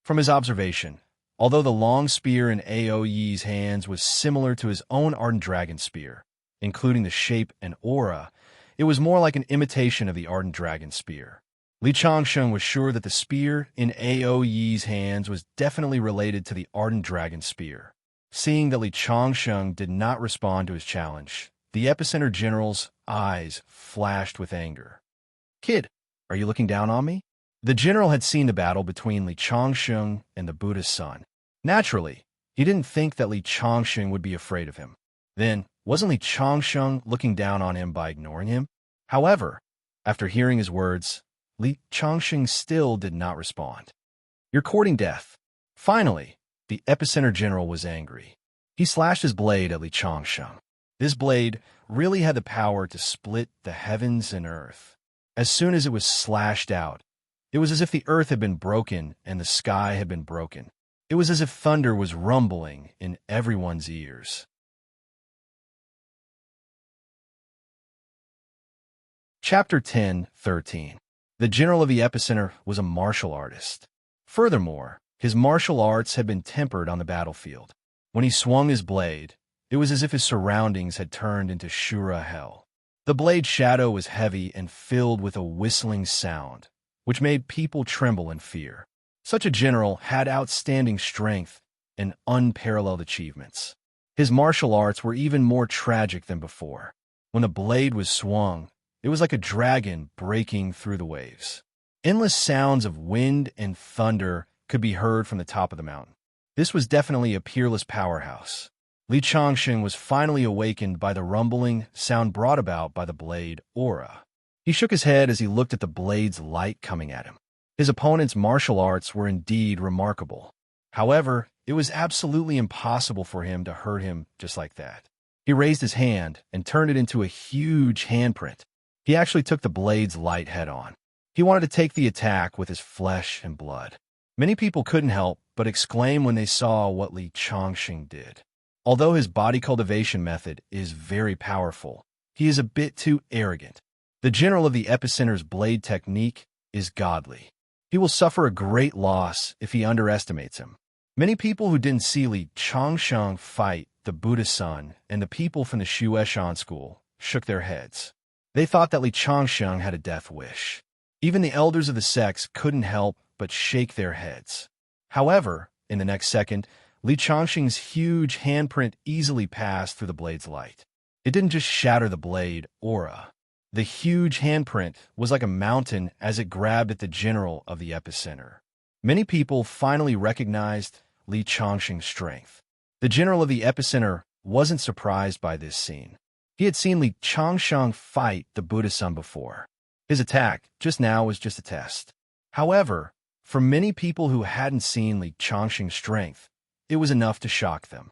From his observation, although the long spear in Aoye's hands was similar to his own Ardent Dragon spear, including the shape and aura, it was more like an imitation of the Ardent Dragon spear. Li Changsheng was sure that the spear in Aoye's hands was definitely related to the Ardent Dragon spear. Seeing that Li Changsheng did not respond to his challenge, the Epicenter General's eyes flashed with anger. "Kid, are you looking down on me?" The general had seen the battle between Li Changsheng and the Buddha's son. Naturally, he didn't think that Li Changsheng would be afraid of him. Then, wasn't Li Changsheng looking down on him by ignoring him? However, after hearing his words, Li Changsheng still did not respond. "You're courting death." Finally, the Epicenter General was angry. He slashed his blade at Li Changsheng. This blade really had the power to split the heavens and earth. As soon as it was slashed out, it was as if the earth had been broken and the sky had been broken. It was as if thunder was rumbling in everyone's ears. Chapter 10:13. The general of the Epicenter was a martial artist. Furthermore, his martial arts had been tempered on the battlefield. When he swung his blade, it was as if his surroundings had turned into Shura hell. The blade's shadow was heavy and filled with a whistling sound, which made people tremble in fear. Such a general had outstanding strength and unparalleled achievements. His martial arts were even more tragic than before. When the blade was swung, it was like a dragon breaking through the waves. Endless sounds of wind and thunder could be heard from the top of the mountain. This was definitely a peerless powerhouse. Li Changsheng was finally awakened by the rumbling sound brought about by the blade aura. He shook his head as he looked at the blade's light coming at him. His opponent's martial arts were indeed remarkable. However, it was absolutely impossible for him to hurt him just like that. He raised his hand and turned it into a huge handprint. He actually took the blade's light head-on. He wanted to take the attack with his flesh and blood. Many people couldn't help but exclaim when they saw what Li Changsheng did. Although his body cultivation method is very powerful, he is a bit too arrogant. The general of the Epicenter's blade technique is godly. He will suffer a great loss if he underestimates him. Many people who didn't see Li Changsheng fight the Buddha's son and the people from the Shueshan school shook their heads. They thought that Li Changsheng had a death wish. Even the elders of the sects couldn't help but shake their heads. However, in the next second, Li Changsheng's huge handprint easily passed through the blade's light. It didn't just shatter the blade aura. The huge handprint was like a mountain as it grabbed at the general of the Epicenter. Many people finally recognized Li Changsheng's strength. The general of the Epicenter wasn't surprised by this scene. He had seen Li Changsheng fight the Buddha's son before. His attack just now was just a test. However, for many people who hadn't seen Li Changsheng's strength, it was enough to shock them.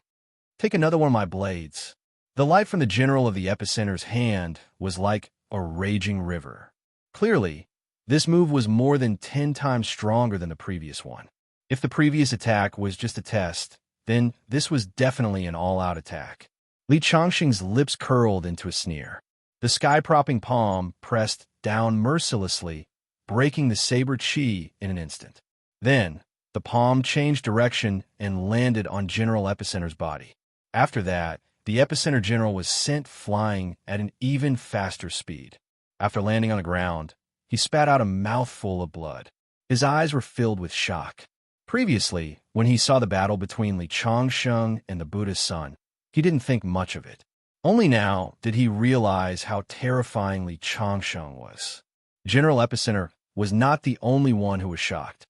"Take another one of my blades." The light from the general of the Epicenter's hand was like a raging river. Clearly, this move was more than 10 times stronger than the previous one. If the previous attack was just a test, then this was definitely an all-out attack. Li Changsheng's lips curled into a sneer. The sky-propping palm pressed down mercilessly, breaking the saber chi in an instant. Then, the palm changed direction and landed on General Epicenter's body. After that, the Epicenter General was sent flying at an even faster speed. After landing on the ground, he spat out a mouthful of blood. His eyes were filled with shock. Previously, when he saw the battle between Li Changsheng and the Buddha's son, he didn't think much of it. Only now did he realize how terrifying Li Changsheng was. General Epicenter was not the only one who was shocked.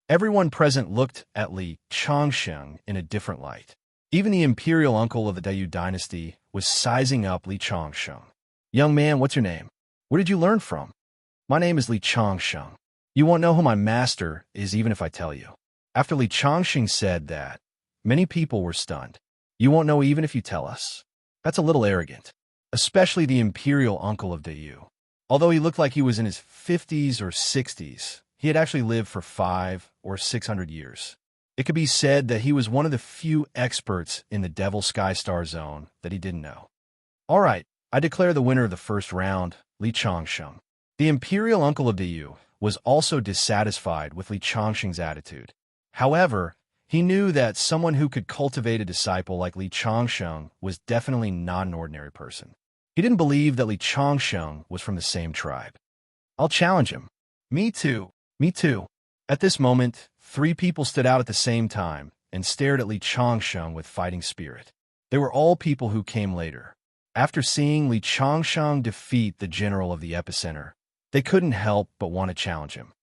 Everyone present looked at Li Changsheng in a different light. Even the imperial uncle of the Dayu dynasty was sizing up Li Changsheng. "Young man, what's your name? Where did you learn from?" "My name is Li Changsheng. You won't know who my master is even if I tell you." After Li Changsheng said that, many people were stunned. You won't know even if you tell us. That's a little arrogant, especially the imperial uncle of Dayu. Although he looked like he was in his 50s or 60s, he had actually lived for 500 or 600 years. It could be said that he was one of the few experts in the Devil Sky Star Zone that he didn't know. All right, I declare the winner of the first round, Li Changsheng. The imperial uncle of Dayu was also dissatisfied with Li Changsheng's attitude. However, he knew that someone who could cultivate a disciple like Li Changsheng was definitely not an ordinary person. He didn't believe that Li Changsheng was from the same tribe. I'll challenge him. Me too. Me too. At this moment, 3 people stood out at the same time and stared at Li Changsheng with fighting spirit. They were all people who came later. After seeing Li Changsheng defeat the general of the epicenter, they couldn't help but want to challenge him.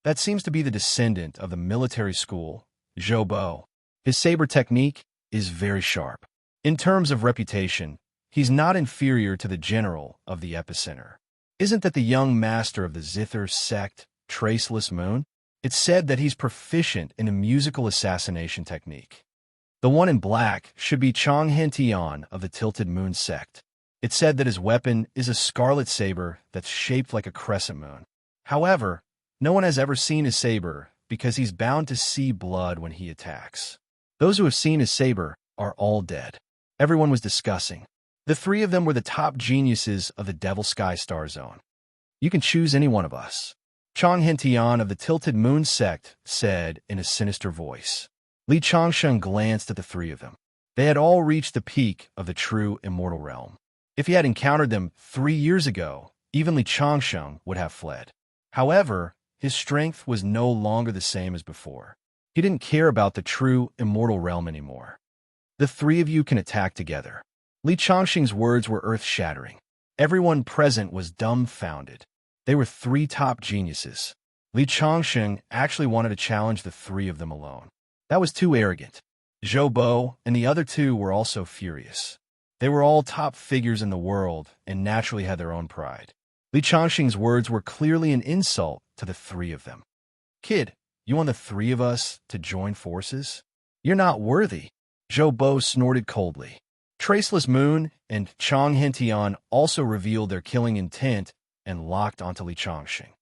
That seems to be the descendant of the military school, Zhou Bo. His saber technique is very sharp. In terms of reputation, he's not inferior to the general of the epicenter. Isn't that the young master of the Zither sect, Traceless Moon? It's said that he's proficient in a musical assassination technique. The one in black should be Chong Hentian of the Tilted Moon sect. It's said that his weapon is a scarlet saber that's shaped like a crescent moon. However, no one has ever seen his saber because he's bound to see blood when he attacks. Those who have seen his saber are all dead. Everyone was discussing. The 3 of them were the top geniuses of the Devil Sky Star Zone. You can choose any one of us. Chong Hentian of the Tilted Moon sect said in a sinister voice. Li Changsheng glanced at the 3 of them. They had all reached the peak of the true immortal realm. If he had encountered them 3 years ago, even Li Changsheng would have fled. However, his strength was no longer the same as before. He didn't care about the true immortal realm anymore. The 3 of you can attack together. Li Changsheng's words were earth-shattering. Everyone present was dumbfounded. They were 3 top geniuses. Li Changsheng actually wanted to challenge the 3 of them alone. That was too arrogant. Zhou Bo and the other 2 were also furious. They were all top figures in the world and naturally had their own pride. Li Changsheng's words were clearly an insult to the 3 of them. Kid, you want the 3 of us to join forces? You're not worthy. Zhou Bo snorted coldly. Traceless Moon and Chong Hentian also revealed their killing intent and locked onto Li Changsheng.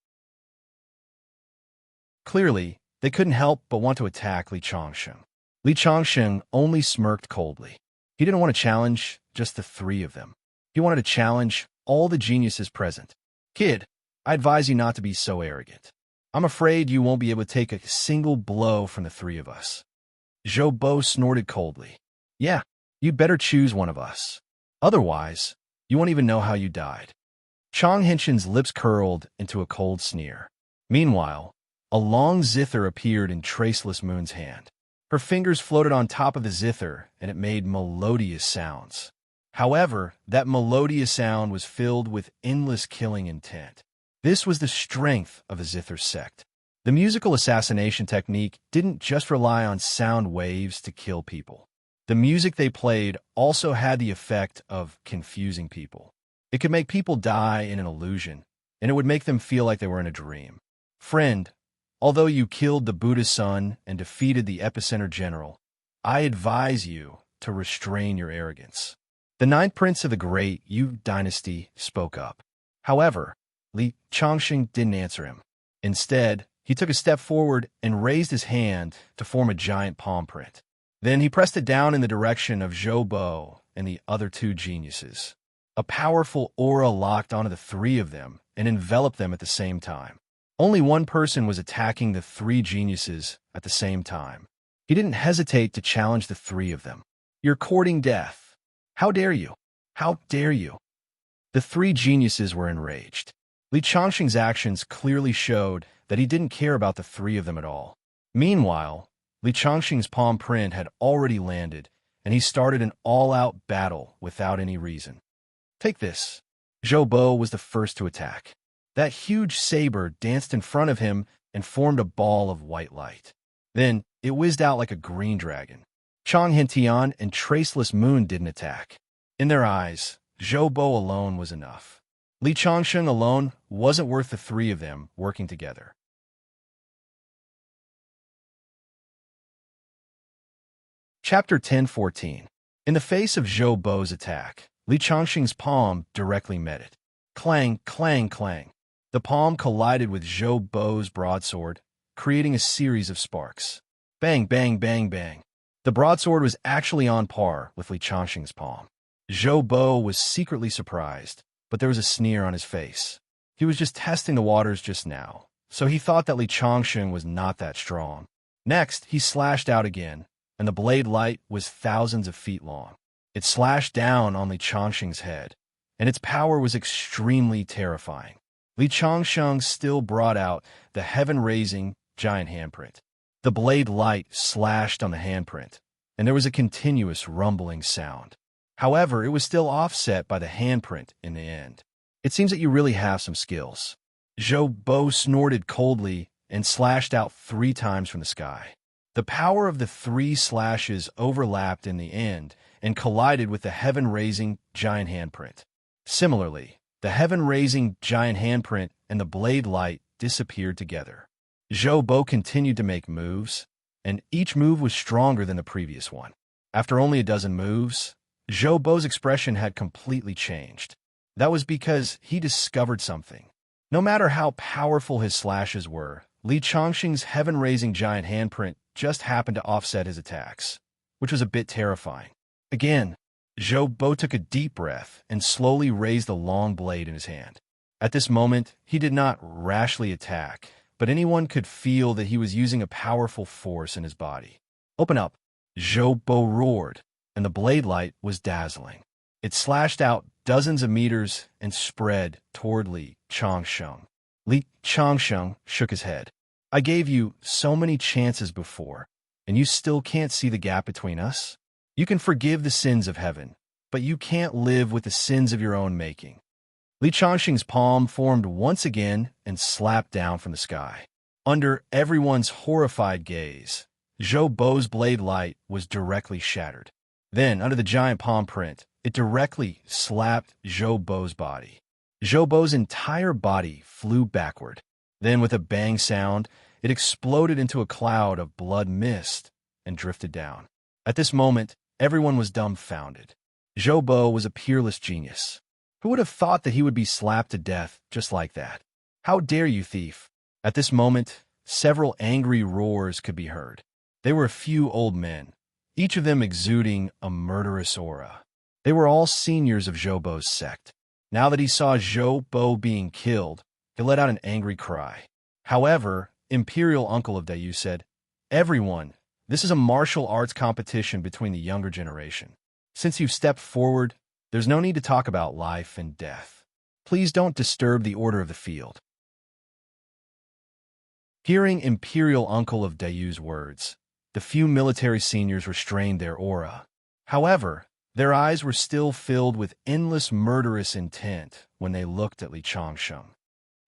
Clearly, they couldn't help but want to attack Li Changsheng. Li Changsheng only smirked coldly. He didn't want to challenge just the 3 of them. He wanted to challenge all the geniuses present. Kid, I advise you not to be so arrogant. I'm afraid you won't be able to take a single blow from the 3 of us. Zhou Bo snorted coldly. Yeah, you'd better choose one of us. Otherwise, you won't even know how you died. Chong Hentian's lips curled into a cold sneer. Meanwhile, a long zither appeared in Traceless Moon's hand. Her fingers floated on top of the zither, and it made melodious sounds. However, that melodious sound was filled with endless killing intent. This was the strength of the Zither sect. The musical assassination technique didn't just rely on sound waves to kill people. The music they played also had the effect of confusing people. It could make people die in an illusion, and it would make them feel like they were in a dream. Friend, although you killed the Buddha's son and defeated the epicenter general, I advise you to restrain your arrogance. The 9th prince of the Great Yu dynasty spoke up. However, Li Changsheng didn't answer him. Instead, he took a step forward and raised his hand to form a giant palm print. Then he pressed it down in the direction of Zhou Bo and the other 2 geniuses. A powerful aura locked onto the 3 of them and enveloped them at the same time. Only one person was attacking the 3 geniuses at the same time. He didn't hesitate to challenge the 3 of them. You're courting death. How dare you? How dare you? The 3 geniuses were enraged. Li Changsheng's actions clearly showed that he didn't care about the 3 of them at all. Meanwhile, Li Changsheng's palm print had already landed, and he started an all-out battle without any reason. Take this. Zhou Bo was the first to attack. That huge saber danced in front of him and formed a ball of white light. Then it whizzed out like a green dragon. Chong Hentian and Traceless Moon didn't attack. In their eyes, Zhou Bo alone was enough. Li Changsheng alone wasn't worth the 3 of them working together. Chapter 10:14. In the face of Zhou Bo's attack, Li Changxing's palm directly met it. Clang, clang, clang. The palm collided with Zhou Bo's broadsword, creating a series of sparks. Bang, bang, bang, bang. The broadsword was actually on par with Li Changxing's palm. Zhou Bo was secretly surprised, but there was a sneer on his face. He was just testing the waters just now, so he thought that Li Changxing was not that strong. Next, he slashed out again, and the blade light was thousands of feet long. It slashed down on Li Changxing's head, and its power was extremely terrifying. Li Changxing still brought out the heaven-raising giant handprint. The blade light slashed on the handprint, and there was a continuous rumbling sound. However, it was still offset by the handprint in the end. It seems that you really have some skills. Zhou Bo snorted coldly and slashed out 3 times from the sky. The power of the 3 slashes overlapped in the end and collided with the heaven-raising giant handprint. Similarly, the heaven-raising giant handprint and the blade light disappeared together. Zhou Bo continued to make moves, and each move was stronger than the previous one. After only a dozen moves, Zhou Bo's expression had completely changed. That was because he discovered something. No matter how powerful his slashes were, Li Changxing's heaven-raising giant handprint just happened to offset his attacks, which was a bit terrifying. Again, Zhou Bo took a deep breath and slowly raised the long blade in his hand. At this moment, he did not rashly attack, but anyone could feel that he was using a powerful force in his body. Open up! Zhou Bo roared, and the blade light was dazzling. It slashed out dozens of meters and spread toward Li Changxing. Li Changxing shook his head. I gave you so many chances before, and you still can't see the gap between us? You can forgive the sins of heaven, but you can't live with the sins of your own making. Li Changxing's palm formed once again and slapped down from the sky. Under everyone's horrified gaze, Zhou Bo's blade light was directly shattered. Then, under the giant palm print, it directly slapped Zhou Bo's body. Zhou Bo's entire body flew backward. Then, with a bang sound, it exploded into a cloud of blood mist and drifted down. At this moment, everyone was dumbfounded. Zhou Bo was a peerless genius. Who would have thought that he would be slapped to death just like that? How dare you, thief! At this moment, several angry roars could be heard. They were a few old men, each of them exuding a murderous aura. They were all seniors of Zhou Bo's sect. Now that he saw Zhou Bo being killed, he let out an angry cry. However, Imperial Uncle of Dayu said, "Everyone, this is a martial arts competition between the younger generation. Since you've stepped forward, there's no need to talk about life and death. Please don't disturb the order of the field." Hearing Imperial Uncle of Dayu's words, the few military seniors restrained their aura. However, their eyes were still filled with endless murderous intent when they looked at Li Changxing.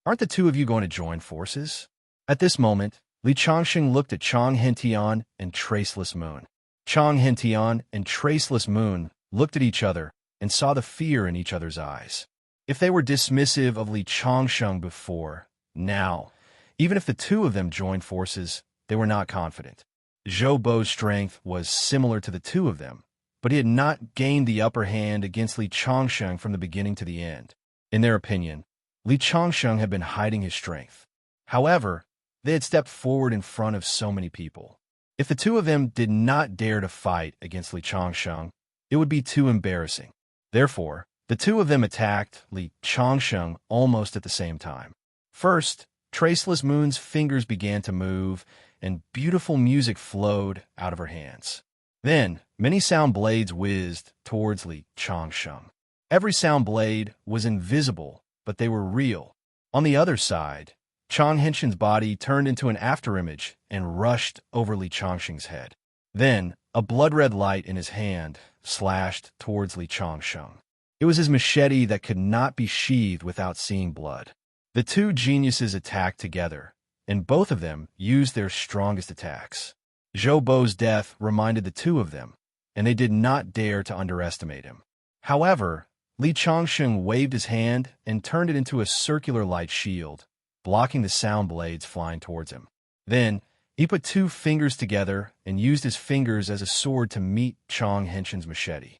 Aren't the two of you going to join forces? At this moment, Li Changxing looked at Chang Hentian and Traceless Moon. Chang Hentian and Traceless Moon looked at each other and saw the fear in each other's eyes. If they were dismissive of Li Changxing before, now, even if the two of them joined forces, they were not confident. Zhou Bo's strength was similar to the two of them, but he had not gained the upper hand against Li Changxing from the beginning to the end. In their opinion, Li Changxing had been hiding his strength. However, they had stepped forward in front of so many people. If the two of them did not dare to fight against Li Changxing, it would be too embarrassing. Therefore, the two of them attacked Li Changxing almost at the same time. First, Traceless Moon's fingers began to move, and beautiful music flowed out of her hands. Then, many sound blades whizzed towards Li Changxing. Every sound blade was invisible, but they were real. On the other side, Chang Henshin's body turned into an afterimage and rushed over Li Changxing's head. Then, a blood-red light in his hand slashed towards Li Changxing. It was his machete that could not be sheathed without seeing blood. The two geniuses attacked together, and both of them used their strongest attacks. Zhou Bo's death reminded the two of them, and they did not dare to underestimate him. However, Li Changxing waved his hand and turned it into a circular light shield, blocking the sound blades flying towards him. Then, He put two fingers together and used his fingers as a sword to meet Chang Henshin's machete.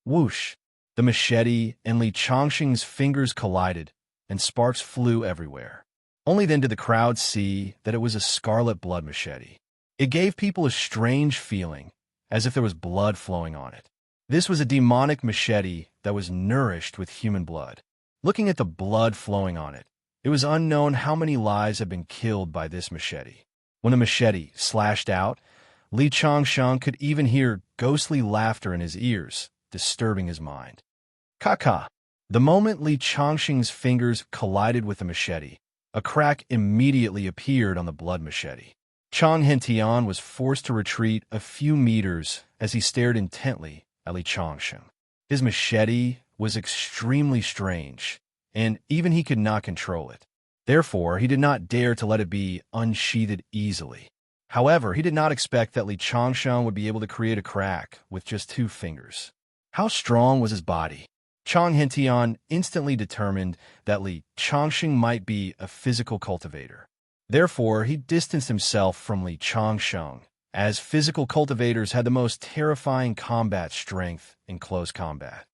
Whoosh! The machete and Li Changxing's fingers collided, and sparks flew everywhere. Only then did the crowd see that it was a scarlet blood machete. It gave people a strange feeling, as if there was blood flowing on it. This was a demonic machete that was nourished with human blood. Looking at the blood flowing on it, it was unknown how many lives had been killed by this machete. When the machete slashed out, Li Changsheng could even hear ghostly laughter in his ears, disturbing his mind. Ka-ka! The moment Li Changxing's fingers collided with the machete, a crack immediately appeared on the blood machete. Chang Hentian was forced to retreat a few meters as he stared intently at Li Changsheng. His machete was extremely strange, and even he could not control it. Therefore, he did not dare to let it be unsheathed easily. However, he did not expect that Li Changsheng would be able to create a crack with just two fingers. How strong was his body? Chang Hentian instantly determined that Li Changxing might be a physical cultivator. Therefore, he distanced himself from Li Changsheng, as physical cultivators had the most terrifying combat strength in close combat.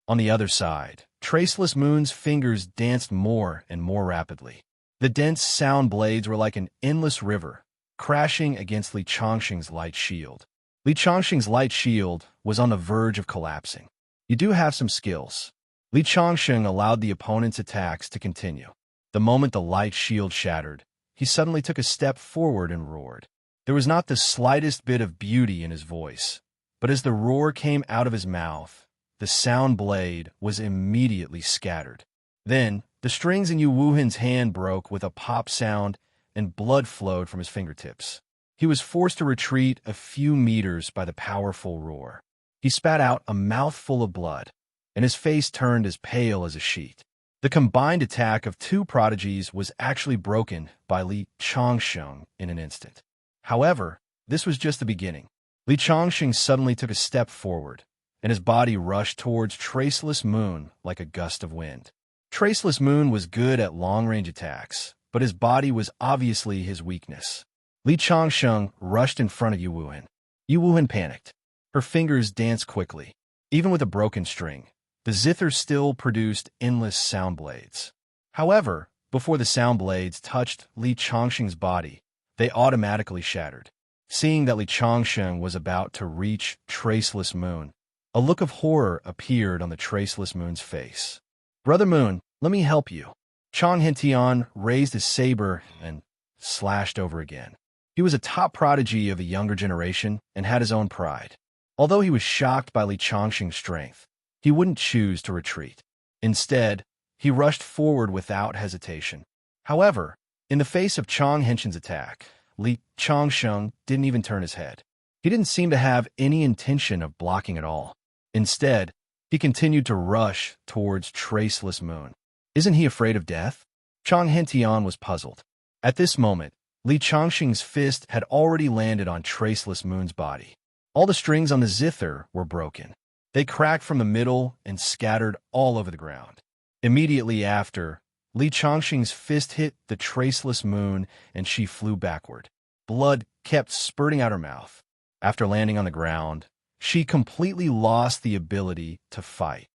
On the other side, Traceless Moon's fingers danced more and more rapidly. The dense sound blades were like an endless river, crashing against Li Changxing's light shield. Li Changxing's light shield was on the verge of collapsing. You do have some skills. Li Changxing allowed the opponent's attacks to continue. The moment the light shield shattered, he suddenly took a step forward and roared. There was not the slightest bit of beauty in his voice, but as the roar came out of his mouth, the sound blade was immediately scattered. Then, the strings in Yu Wuhen's hand broke with a pop sound and blood flowed from his fingertips. He was forced to retreat a few meters by the powerful roar. He spat out a mouthful of blood, and his face turned as pale as a sheet. The combined attack of two prodigies was actually broken by Li Changsheng in an instant. However, this was just the beginning. Li Changxing suddenly took a step forward, and his body rushed towards Traceless Moon like a gust of wind. Traceless Moon was good at long-range attacks, but his body was obviously his weakness. Li Changsheng rushed in front of Yu Wuhen. Yu Wuhen panicked. Her fingers danced quickly. Even with a broken string, the zither still produced endless sound blades. However, before the sound blades touched Li Changxing's body, they automatically shattered. Seeing that Li Changsheng was about to reach Traceless Moon, a look of horror appeared on the Traceless Moon's face. "Brother Moon, let me help you." Chang Hentian raised his saber and slashed over again. He was a top prodigy of a younger generation and had his own pride. Although he was shocked by Li Changxing's strength, he wouldn't choose to retreat. Instead, he rushed forward without hesitation. However, in the face of Chang Henshin's attack, Li Changsheng didn't even turn his head. He didn't seem to have any intention of blocking at all. Instead, he continued to rush towards Traceless Moon. Isn't he afraid of death? Chang Hentian was puzzled. At this moment, Li Changxing's fist had already landed on Traceless Moon's body. All the strings on the zither were broken. They cracked from the middle and scattered all over the ground. Immediately after, Li Changxing's fist hit the Traceless Moon and she flew backward. Blood kept spurting out her mouth. After landing on the ground, she completely lost the ability to fight.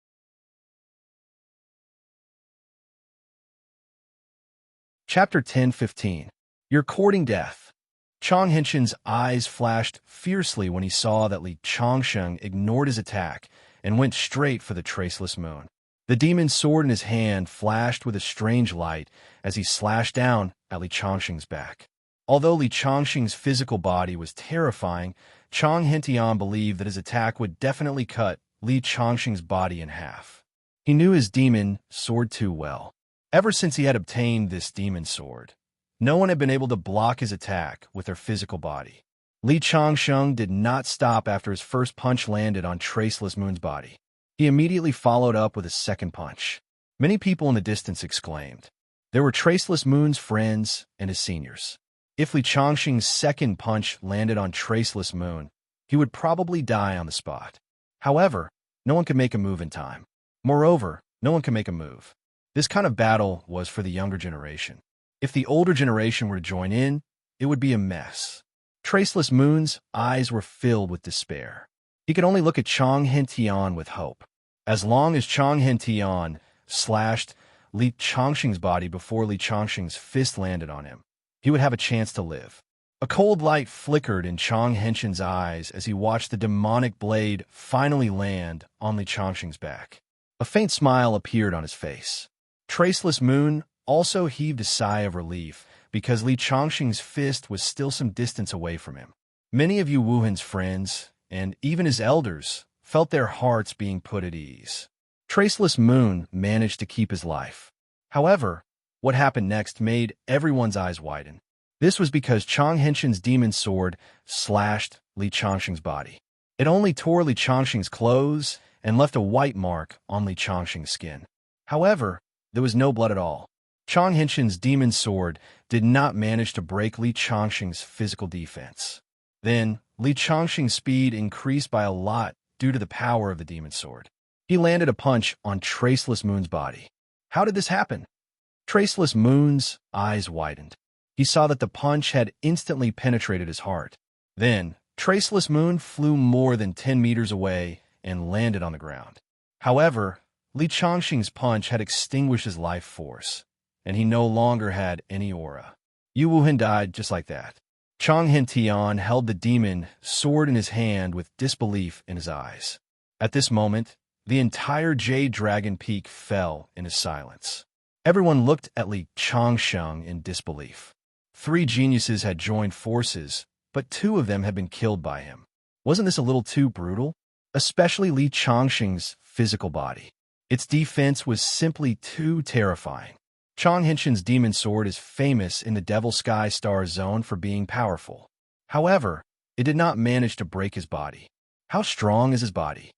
Chapter 10:15. You're courting death. Chang Henshin's eyes flashed fiercely when he saw that Li Changsheng ignored his attack and went straight for the Traceless Moon. The demon's sword in his hand flashed with a strange light as he slashed down at Li Changxing's back. Although Li Changxing's physical body was terrifying, Chang Hentian believed that his attack would definitely cut Li Changxing's body in half. He knew his demon sword too well. Ever since he had obtained this demon sword, no one had been able to block his attack with their physical body. Li Changsheng did not stop after his first punch landed on Traceless Moon's body. He immediately followed up with a second punch. Many people in the distance exclaimed. There were Traceless Moon's friends and his seniors. If Li Changxing's second punch landed on Traceless Moon, he would probably die on the spot. However, no one could make a move in time. Moreover, no one could make a move. This kind of battle was for the younger generation. If the older generation were to join in, it would be a mess. Traceless Moon's eyes were filled with despair. He could only look at Chong Hentian with hope. As long as Chong Hentian slashed Li Chongqing's body before Li Chongqing's fist landed on him, he would have a chance to live. A cold light flickered in Chong Hentian's eyes as he watched the demonic blade finally land on Li Chongqing's back. A faint smile appeared on his face. Traceless Moon also heaved a sigh of relief because Li Chongqing's fist was still some distance away from him. Many of Yu Wuhan's friends, and even his elders, felt their hearts being put at ease. Traceless Moon managed to keep his life. However, what happened next made everyone's eyes widen. This was because Chong Hentian's demon sword slashed Li Chongqing's body. It only tore Li Chongqing's clothes and left a white mark on Li Chongqing's skin. However, there was no blood at all. Chong Hentian's demon sword did not manage to break Li Chongqing's physical defense. Then, Li Chongqing's speed increased by a lot due to the power of the demon sword. He landed a punch on Traceless Moon's body. How did this happen? Traceless Moon's eyes widened. He saw that the punch had instantly penetrated his heart. Then, Traceless Moon flew more than 10 meters away and landed on the ground. However, Li Chongqing's punch had extinguished his life force, and he no longer had any aura. Yu Wuhan died just like that. Chong Hentian held the demon sword in his hand with disbelief in his eyes. At this moment, the entire Jade Dragon Peak fell into silence. Everyone looked at Li Chongqing in disbelief. 3 geniuses had joined forces, but 2 of them had been killed by him. Wasn't this a little too brutal? Especially Li Chongqing's physical body. Its defense was simply too terrifying. Chong Hentian's demon sword is famous in the Devil Sky Star Zone for being powerful. However, it did not manage to break his body. How strong is his body?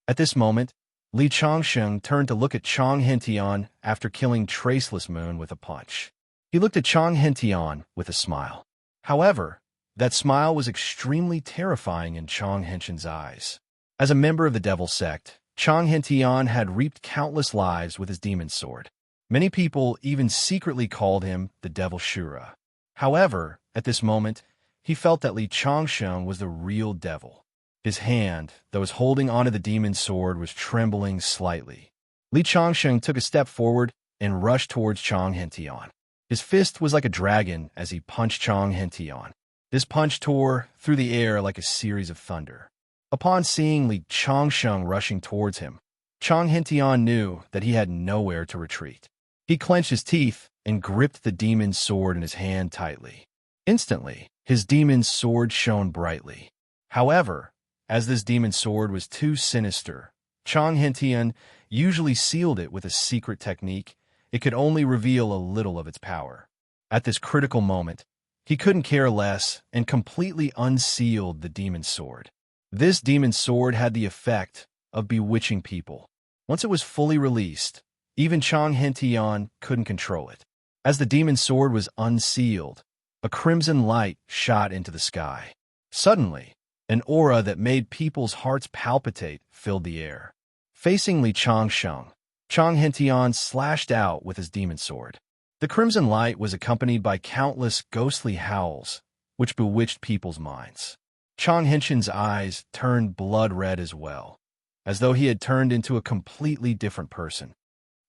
At this moment, Li Chongqing turned to look at Chong Hentian after killing Traceless Moon with a punch. He looked at Chong Hentian with a smile. However, that smile was extremely terrifying in Chong Hentian's eyes. As a member of the Devil Sect, Chong Hentian had reaped countless lives with his demon sword. Many people even secretly called him the Devil Shura. However, at this moment, he felt that Li Chongqing was the real devil. His hand, that was holding onto the demon sword, was trembling slightly. Li Chongqing took a step forward and rushed towards Chong Hentian. His fist was like a dragon as he punched Chong Hentian. This punch tore through the air like a series of thunder. Upon seeing Li Chongqing rushing towards him, Chong Hentian knew that he had nowhere to retreat. He clenched his teeth and gripped the demon's sword in his hand tightly. Instantly, his demon's sword shone brightly. However, as this demon sword was too sinister, Chong Hentian usually sealed it with a secret technique. It could only reveal a little of its power. At this critical moment, he couldn't care less and completely unsealed the demon sword. This demon sword had the effect of bewitching people. Once it was fully released, even Chong Hentian couldn't control it. As the demon sword was unsealed, a crimson light shot into the sky. Suddenly, an aura that made people's hearts palpitate filled the air. Facing Li Chongqing, Chong Hentian slashed out with his demon sword. The crimson light was accompanied by countless ghostly howls, which bewitched people's minds. Chong Hentian's eyes turned blood red as well, as though he had turned into a completely different person.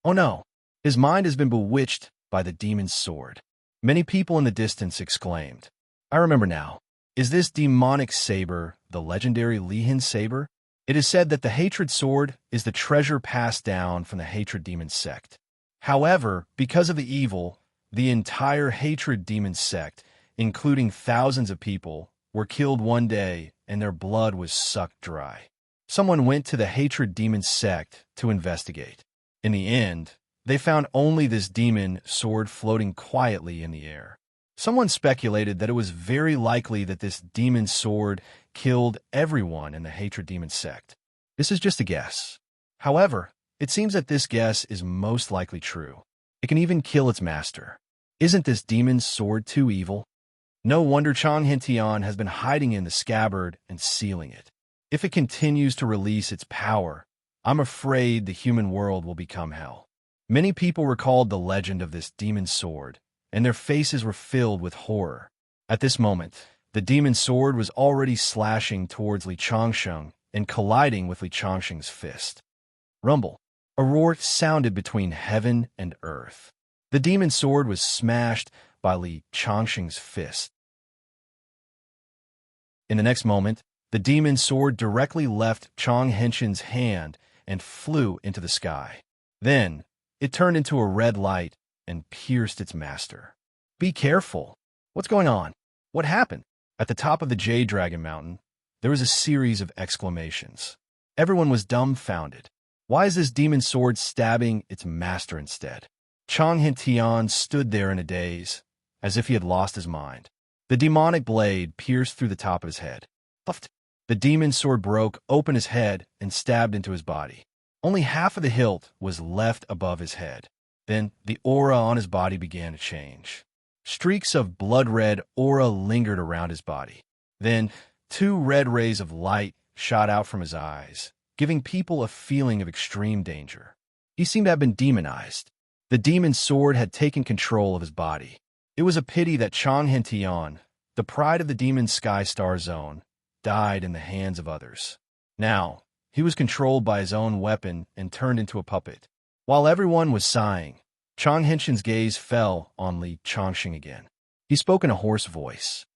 Oh no, his mind has been bewitched by the demon's sword. Many people in the distance exclaimed, I remember now. Is this demonic saber the legendary Lihin saber? It is said that the hatred sword is the treasure passed down from the hatred demon sect. However, because of the evil, the entire hatred demon sect, including thousands of people, were killed one day and their blood was sucked dry. Someone went to the hatred demon sect to investigate. In the end, they found only this demon sword floating quietly in the air. Someone speculated that it was very likely that this demon sword killed everyone in the hatred demon sect. This is just a guess. However, it seems that this guess is most likely true. It can even kill its master. Isn't this demon's sword too evil? No wonder Chong Hentian has been hiding in the scabbard and sealing it. If it continues to release its power, I'm afraid the human world will become hell. Many people recalled the legend of this demon sword, and their faces were filled with horror. At this moment, the demon sword was already slashing towards Li Changsheng and colliding with Li Changsheng's fist. Rumble. A roar sounded between heaven and earth. The demon sword was smashed by Li Changsheng's fist. In the next moment, the demon sword directly left Chang Henshin's hand and flew into the sky. Then, it turned into a red light and pierced its master. Be careful! What's going on? What happened? At the top of the Jade Dragon Mountain, there was a series of exclamations. Everyone was dumbfounded. Why is this demon sword stabbing its master instead? Chang Hentian stood there in a daze, as if he had lost his mind. The demonic blade pierced through the top of his head. Puffed. The demon sword broke open his head and stabbed into his body. Only half of the hilt was left above his head. Then the aura on his body began to change. Streaks of blood-red aura lingered around his body. Then 2 red rays of light shot out from his eyes, giving people a feeling of extreme danger. He seemed to have been demonized. The demon sword had taken control of his body. It was a pity that Chang Hentian, the pride of the Demon Sky Star Zone, died in the hands of others. Now, he was controlled by his own weapon and turned into a puppet. While everyone was sighing, Chang Henshin's gaze fell on Li Changsheng again. He spoke in a hoarse voice.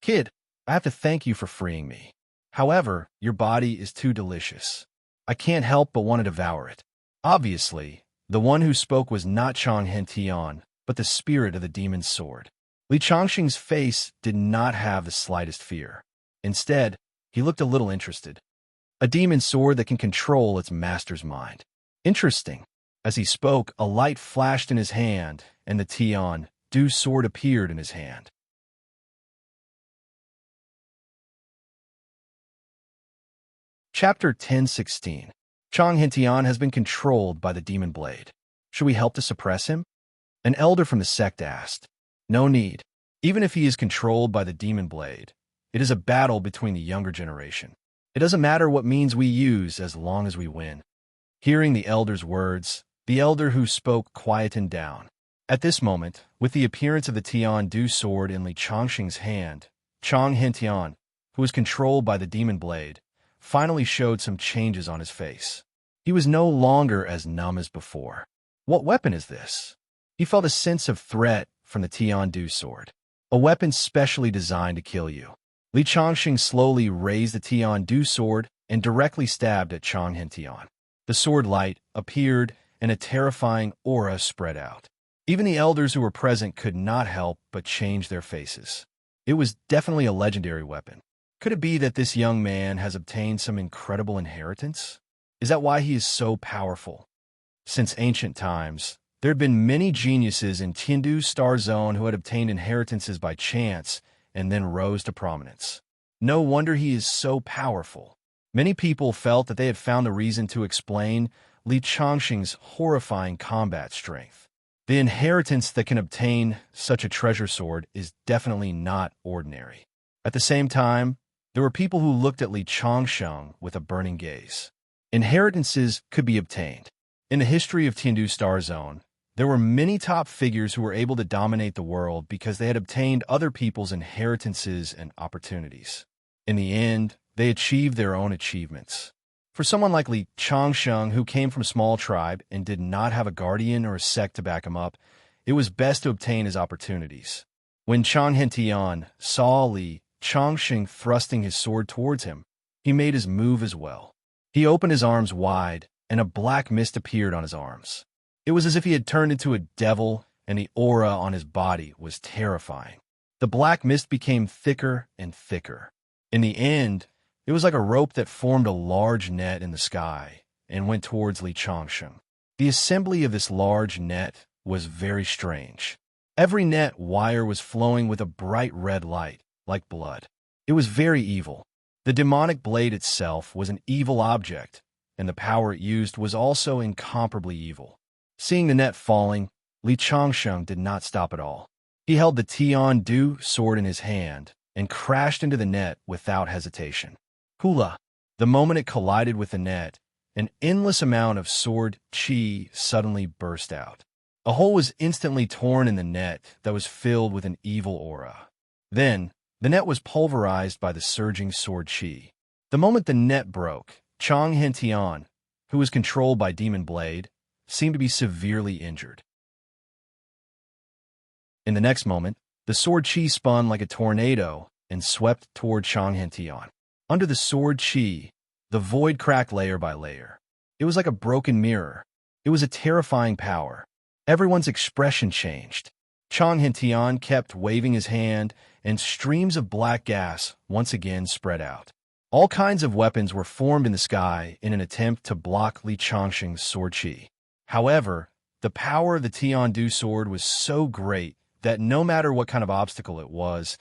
Kid, I have to thank you for freeing me. However, your body is too delicious. I can't help but want to devour it. Obviously, the one who spoke was not Chang Hentian, but the spirit of the demon's sword. Li Changsheng's face did not have the slightest fear. Instead, he looked a little interested. A demon sword that can control its master's mind. Interesting. As he spoke, a light flashed in his hand, and the Tian Du sword appeared in his hand. Chapter 10:16. Chang Hentian has been controlled by the demon blade. Should we help to suppress him? An elder from the sect asked. No need. Even if he is controlled by the demon blade, it is a battle between the younger generation. It doesn't matter what means we use as long as we win. Hearing the elder's words, the elder who spoke quietened down. At this moment, with the appearance of the Tian Du sword in Li Changsheng's hand, Chang Hentian, who was controlled by the demon blade, finally showed some changes on his face. He was no longer as numb as before. What weapon is this? He felt a sense of threat from the Tian Du sword, a weapon specially designed to kill you. Li Changsheng slowly raised the Tian Du sword and directly stabbed at Chang Hentian. The sword light appeared and a terrifying aura spread out. Even the elders who were present could not help but change their faces. It was definitely a legendary weapon. Could it be that this young man has obtained some incredible inheritance? Is that why he is so powerful? Since ancient times, there had been many geniuses in Tiandu Star Zone who had obtained inheritances by chance and then rose to prominence. No wonder he is so powerful. Many people felt that they had found a reason to explain Li Changsheng's horrifying combat strength. The inheritance that can obtain such a treasure sword is definitely not ordinary. At the same time, there were people who looked at Li Changsheng with a burning gaze. Inheritances could be obtained. In the history of Tiandu Star Zone, there were many top figures who were able to dominate the world because they had obtained other people's inheritances and opportunities. In the end, they achieved their own achievements. For someone like Li Changsheng, who came from a small tribe and did not have a guardian or a sect to back him up, it was best to obtain his opportunities. When Chang Hentian saw Li Changsheng thrusting his sword towards him, he made his move as well. He opened his arms wide, and a black mist appeared on his arms. It was as if he had turned into a devil, and the aura on his body was terrifying. The black mist became thicker and thicker. In the end, it was like a rope that formed a large net in the sky and went towards Li Changsheng. The assembly of this large net was very strange. Every net wire was flowing with a bright red light, like blood. It was very evil. The demonic blade itself was an evil object, and the power it used was also incomparably evil. Seeing the net falling, Li Changsheng did not stop at all. He held the Tian Du sword in his hand and crashed into the net without hesitation. Hula! The moment it collided with the net, an endless amount of sword chi suddenly burst out. A hole was instantly torn in the net that was filled with an evil aura. Then, the net was pulverized by the surging sword chi. The moment the net broke, Chang Hentian, who was controlled by Demon Blade, seemed to be severely injured. In the next moment, the sword chi spun like a tornado and swept toward Chang Hentian. Under the sword chi, the void cracked layer by layer. It was like a broken mirror. It was a terrifying power. Everyone's expression changed. Chang Hentian kept waving his hand, and streams of black gas once again spread out. All kinds of weapons were formed in the sky in an attempt to block Li Changxing's sword chi. However, the power of the Tiandu sword was so great that no matter what kind of obstacle it was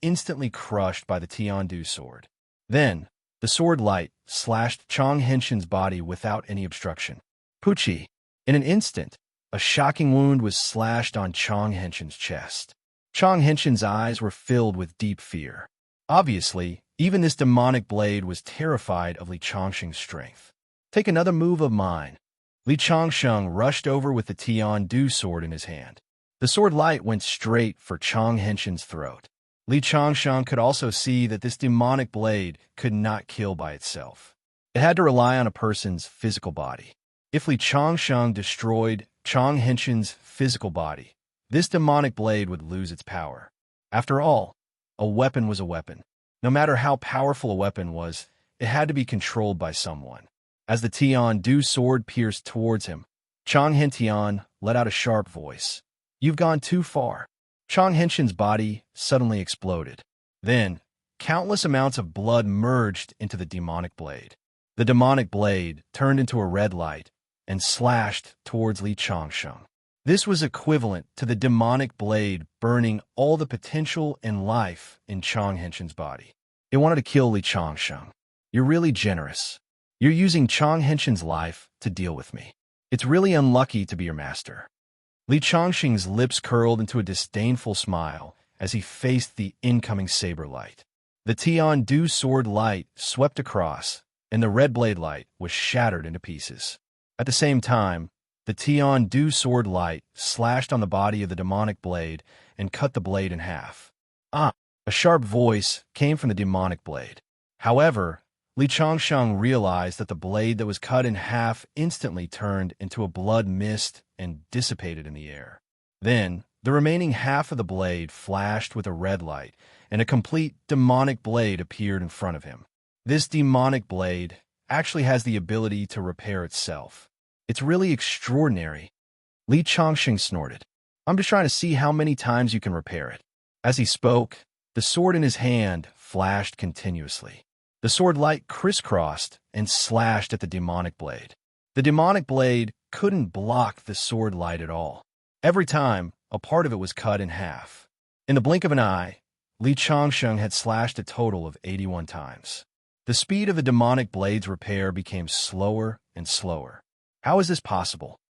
instantly crushed by the Tiandu sword. Then, the sword light slashed Chang Henshin's body without any obstruction. Puchi! In an instant, a shocking wound was slashed on Chang Henshin's chest. Chang Henshin's eyes were filled with deep fear. Obviously, even this demonic blade was terrified of Li Changxing's strength. Take another move of mine. Li Changxing rushed over with the Tiandu sword in his hand. The sword light went straight for Chang Henshin's throat. Li Changxing could also see that this demonic blade could not kill by itself. It had to rely on a person's physical body. If Li Changxing destroyed Chang Henshin's physical body, this demonic blade would lose its power. After all, a weapon was a weapon. No matter how powerful a weapon was, it had to be controlled by someone. As the Tiandu sword pierced towards him, Chang Hentian let out a sharp voice. "You've gone too far." Chang Henshin's body suddenly exploded. Then, countless amounts of blood merged into the demonic blade. The demonic blade turned into a red light and slashed towards Li Changxing. This was equivalent to the demonic blade burning all the potential and life in Chang Henshin's body. It wanted to kill Li Changxing. "You're really generous. You're using Chang Henshin's life to deal with me. It's really unlucky to be your master." Li Changxing's lips curled into a disdainful smile as he faced the incoming saber light. The Tiandu sword light swept across, and the red blade light was shattered into pieces. At the same time, the Tiandu sword light slashed on the body of the demonic blade and cut the blade in half. "Ah!" A sharp voice came from the demonic blade. However, Li Changxing realized that the blade that was cut in half instantly turned into a blood mist and dissipated in the air. Then, the remaining half of the blade flashed with a red light, and a complete demonic blade appeared in front of him. This demonic blade actually has the ability to repair itself. It's really extraordinary. Li Changxing snorted. "I'm just trying to see how many times you can repair it." As he spoke, the sword in his hand flashed continuously. The sword light crisscrossed and slashed at the demonic blade. The demonic blade couldn't block the sword light at all. Every time, a part of it was cut in half. In the blink of an eye, Li Changxing had slashed a total of 81 times. The speed of the demonic blade's repair became slower and slower. How is this possible?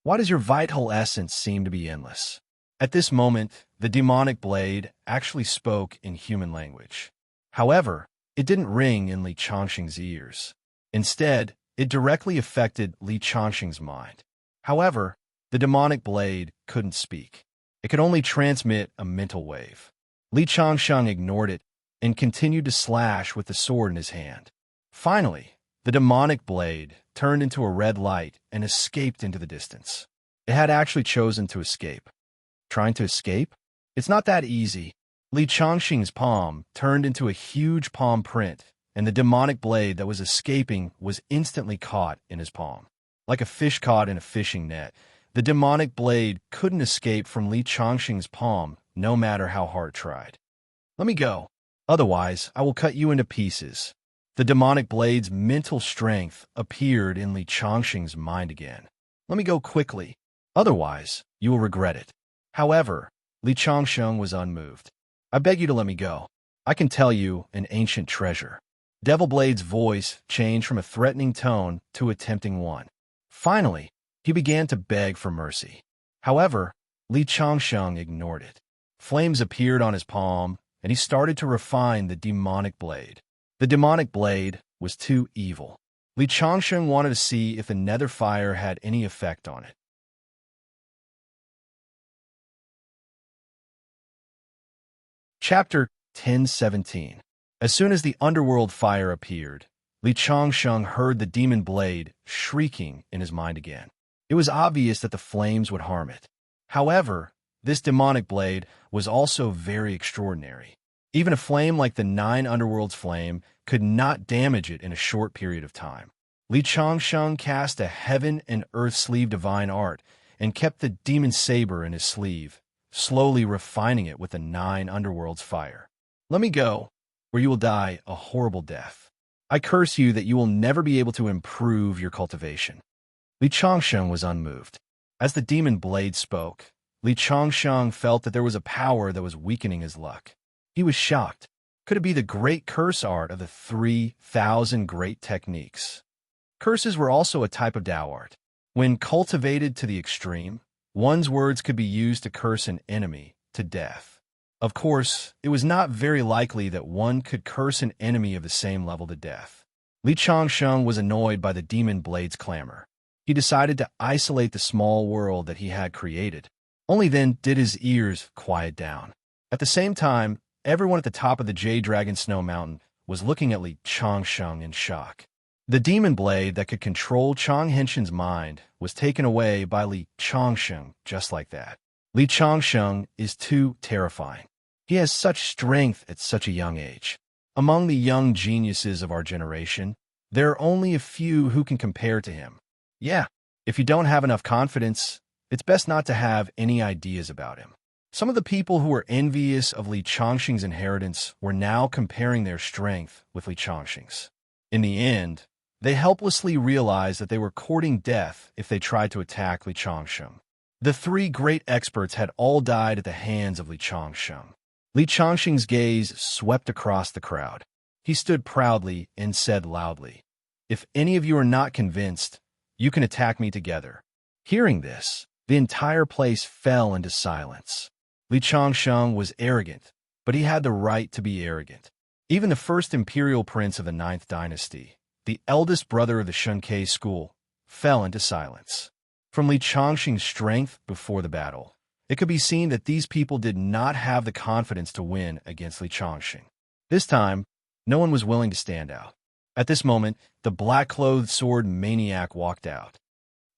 Why does your vital essence seem to be endless? At this moment, the demonic blade actually spoke in human language. However, it didn't ring in Li Changxing's ears. Instead, it directly affected Li Changxing's mind. However, the demonic blade couldn't speak. It could only transmit a mental wave. Li Changxing ignored it and continued to slash with the sword in his hand. Finally, the demonic blade turned into a red light and escaped into the distance. It had actually chosen to escape. Trying to escape? It's not that easy. Li Changxing's palm turned into a huge palm print, and the demonic blade that was escaping was instantly caught in his palm. Like a fish caught in a fishing net, the demonic blade couldn't escape from Li Changxing's palm no matter how hard it tried. "Let me go. Otherwise, I will cut you into pieces." The demonic blade's mental strength appeared in Li Changxing's mind again. "Let me go quickly. Otherwise, you will regret it." However, Li Changxing was unmoved. "I beg you to let me go. I can tell you an ancient treasure." Devil Blade's voice changed from a threatening tone to a tempting one. Finally, he began to beg for mercy. However, Li Changxing ignored it. Flames appeared on his palm, and he started to refine the demonic blade. The demonic blade was too evil. Li Changsheng wanted to see if the nether fire had any effect on it. Chapter 10:17. As soon as the underworld fire appeared, Li Changsheng heard the demon blade shrieking in his mind again. It was obvious that the flames would harm it. However, this demonic blade was also very extraordinary. Even a flame like the 9 Underworlds flame could not damage it in a short period of time. Li Changsheng cast a heaven and earth sleeve divine art and kept the demon saber in his sleeve, slowly refining it with the 9 Underworlds fire. Let me go, or you will die a horrible death. I curse you that you will never be able to improve your cultivation. Li Changsheng was unmoved. As the demon blade spoke, Li Changsheng felt that there was a power that was weakening his luck. He was shocked. Could it be the great curse art of the 3,000 great techniques? Curses were also a type of Tao art. When cultivated to the extreme, one's words could be used to curse an enemy to death. Of course, it was not very likely that one could curse an enemy of the same level to death. Li Changsheng was annoyed by the demon blade's clamor. He decided to isolate the small world that he had created. Only then did his ears quiet down. At the same time, everyone at the top of the Jade Dragon Snow Mountain was looking at Li Changsheng in shock. The demon blade that could control Chang Henshin's mind was taken away by Li Changsheng just like that. Li Changsheng is too terrifying. He has such strength at such a young age. Among the young geniuses of our generation, there are only a few who can compare to him. Yeah, if you don't have enough confidence, it's best not to have any ideas about him. Some of the people who were envious of Li Changsheng's inheritance were now comparing their strength with Li Changsheng's. In the end, they helplessly realized that they were courting death if they tried to attack Li Changsheng. The 3 great experts had all died at the hands of Li Changsheng. Li Changsheng's gaze swept across the crowd. He stood proudly and said loudly, "If any of you are not convinced, you can attack me together." Hearing this, the entire place fell into silence. Li Changsheng was arrogant, but he had the right to be arrogant. Even the first imperial prince of the 9th dynasty, the eldest brother of the Shunkei school, fell into silence. From Li Changsheng's strength before the battle, it could be seen that these people did not have the confidence to win against Li Changsheng. This time, no one was willing to stand out. At this moment, the black-clothed sword maniac walked out.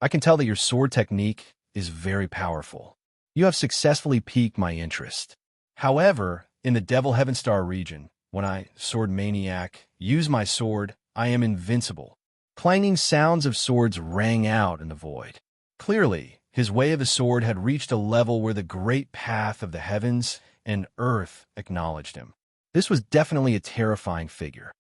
"I can tell that your sword technique is very powerful. You have successfully piqued my interest. However, in the Devil Heaven Star region, when I, sword maniac, use my sword, I am invincible." Clanging sounds of swords rang out in the void. Clearly, his way of the sword had reached a level where the great path of the heavens and earth acknowledged him. This was definitely a terrifying figure.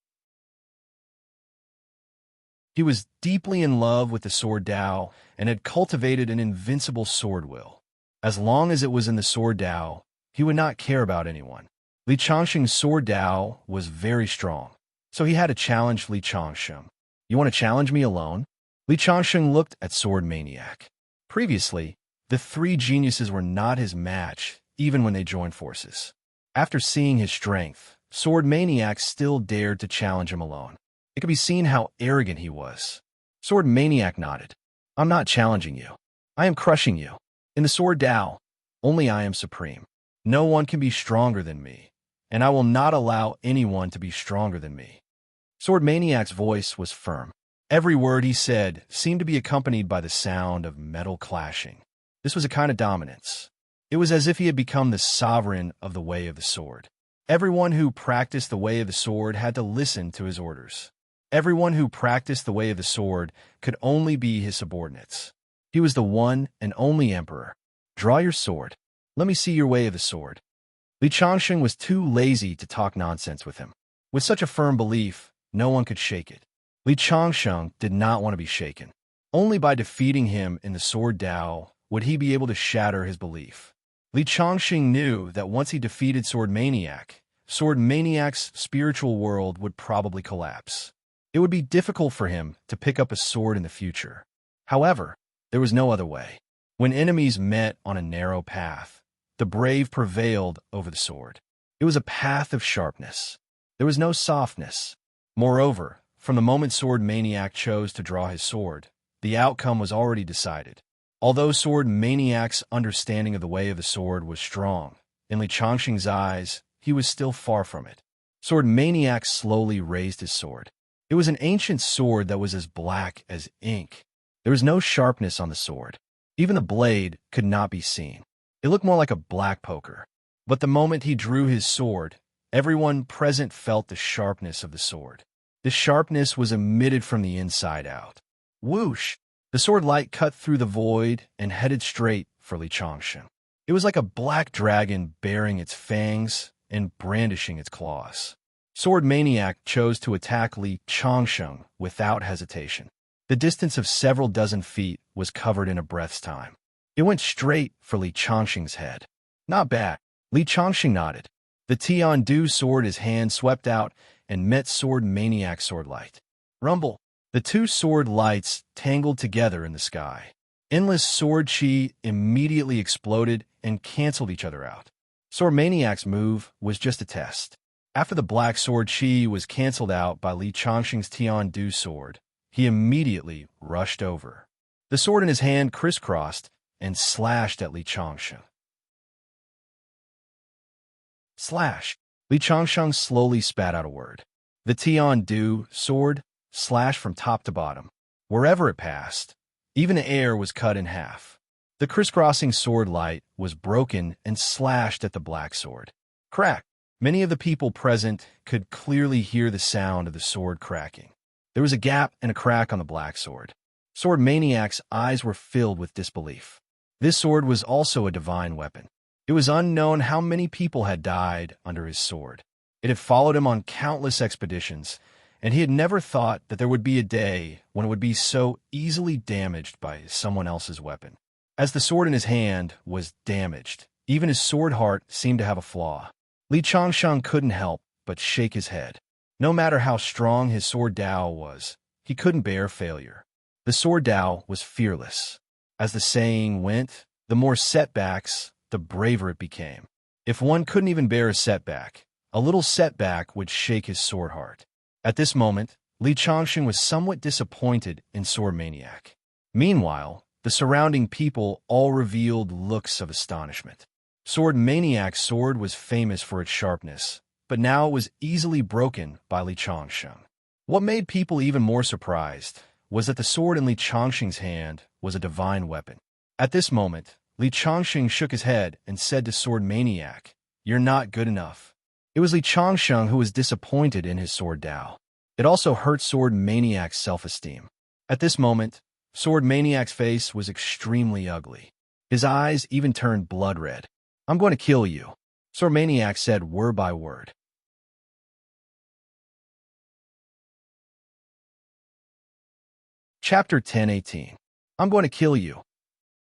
He was deeply in love with the sword Tao and had cultivated an invincible sword will. As long as it was in the sword Tao, he would not care about anyone. Li Changsheng's sword Tao was very strong, so he had to challenge Li Changsheng. "You want to challenge me alone?" Li Changsheng looked at Sword Maniac. Previously, the 3 geniuses were not his match, even when they joined forces. After seeing his strength, Sword Maniac still dared to challenge him alone. It could be seen how arrogant he was. Sword Maniac nodded. "I'm not challenging you. I am crushing you. In the sword Tao, only I am supreme. No one can be stronger than me, and I will not allow anyone to be stronger than me." Sword Maniac's voice was firm. Every word he said seemed to be accompanied by the sound of metal clashing. This was a kind of dominance. It was as if he had become the sovereign of the way of the sword. Everyone who practiced the way of the sword had to listen to his orders. Everyone who practiced the way of the sword could only be his subordinates. He was the one and only emperor. "Draw your sword. Let me see your way of the sword." Li Changsheng was too lazy to talk nonsense with him. With such a firm belief, no one could shake it. Li Changsheng did not want to be shaken. Only by defeating him in the sword Tao would he be able to shatter his belief. Li Changsheng knew that once he defeated Sword Maniac's spiritual world would probably collapse. It would be difficult for him to pick up a sword in the future. However, there was no other way. When enemies met on a narrow path, the brave prevailed over the sword. It was a path of sharpness. There was no softness. Moreover, from the moment Sword Maniac chose to draw his sword, the outcome was already decided. Although Sword Maniac's understanding of the way of the sword was strong, in Li Changxing's eyes, he was still far from it. Sword Maniac slowly raised his sword. It was an ancient sword that was as black as ink. There was no sharpness on the sword. Even the blade could not be seen. It looked more like a black poker. But the moment he drew his sword, everyone present felt the sharpness of the sword. The sharpness was emitted from the inside out. Whoosh! The sword light cut through the void and headed straight for Li Changxing. It was like a black dragon baring its fangs and brandishing its claws. Sword Maniac chose to attack Li Changxing without hesitation. The distance of several dozen feet was covered in a breath's time. It went straight for Li Changxing's head. Not bad. Li Changxing nodded. The Tian-Du sword his hand swept out and met Sword Maniac's sword light. Rumble. The two sword lights tangled together in the sky. Endless sword chi immediately exploded and canceled each other out. Sword Maniac's move was just a test. After the black sword chi was canceled out by Li Changxing's Tian-Du sword, he immediately rushed over. The sword in his hand crisscrossed and slashed at Li Changxing. Slash! Li Changxing slowly spat out a word. The Tian-Du sword slashed from top to bottom. Wherever it passed, even the air was cut in half. The crisscrossing sword light was broken and slashed at the black sword. Crack! Many of the people present could clearly hear the sound of the sword cracking. There was a gap and a crack on the black sword. Sword Maniac's eyes were filled with disbelief. This sword was also a divine weapon. It was unknown how many people had died under his sword. It had followed him on countless expeditions, and he had never thought that there would be a day when it would be so easily damaged by someone else's weapon. As the sword in his hand was damaged, even his sword heart seemed to have a flaw. Li Changxing couldn't help but shake his head. No matter how strong his sword Dao was, he couldn't bear failure. The sword Dao was fearless. As the saying went, the more setbacks, the braver it became. If one couldn't even bear a little setback would shake his sword heart. At this moment, Li Changxing was somewhat disappointed in Sword Maniac. Meanwhile, the surrounding people all revealed looks of astonishment. Sword Maniac's sword was famous for its sharpness, but now it was easily broken by Li Changxing. What made people even more surprised was that the sword in Li Changxing's hand was a divine weapon. At this moment, Li Changxing shook his head and said to Sword Maniac, "You're not good enough." It was Li Changxing who was disappointed in his sword Dao. It also hurt Sword Maniac's self-esteem. At this moment, Sword Maniac's face was extremely ugly. His eyes even turned blood red. "I'm going to kill you," Sword Maniac said word by word. Chapter 10:18. I'm going to kill you.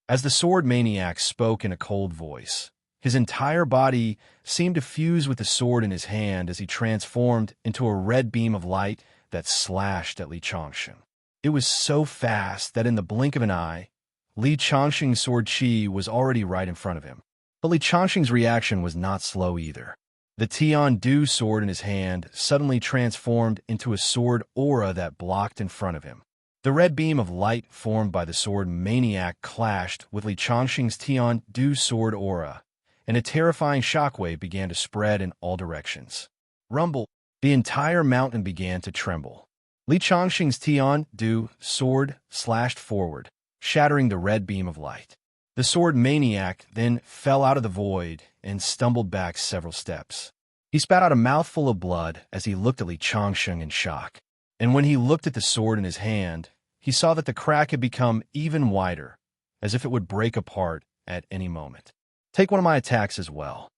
As the Sword Maniac spoke in a cold voice, his entire body seemed to fuse with the sword in his hand as he transformed into a red beam of light that slashed at Li Changxing. It was so fast that in the blink of an eye, Li Changxing's sword chi was already right in front of him. But Li Changxing's reaction was not slow either. The Tian-Du sword in his hand suddenly transformed into a sword aura that blocked in front of him. The red beam of light formed by the Sword Maniac clashed with Li Changxing's Tian-Du sword aura, and a terrifying shockwave began to spread in all directions. Rumble! The entire mountain began to tremble. Li Changxing's Tian-Du sword slashed forward, shattering the red beam of light. The Sword Maniac then fell out of the void and stumbled back several steps. He spat out a mouthful of blood as he looked at Li Changxing in shock. And when he looked at the sword in his hand, he saw that the crack had become even wider, as if it would break apart at any moment. "Take one of my attacks as well,"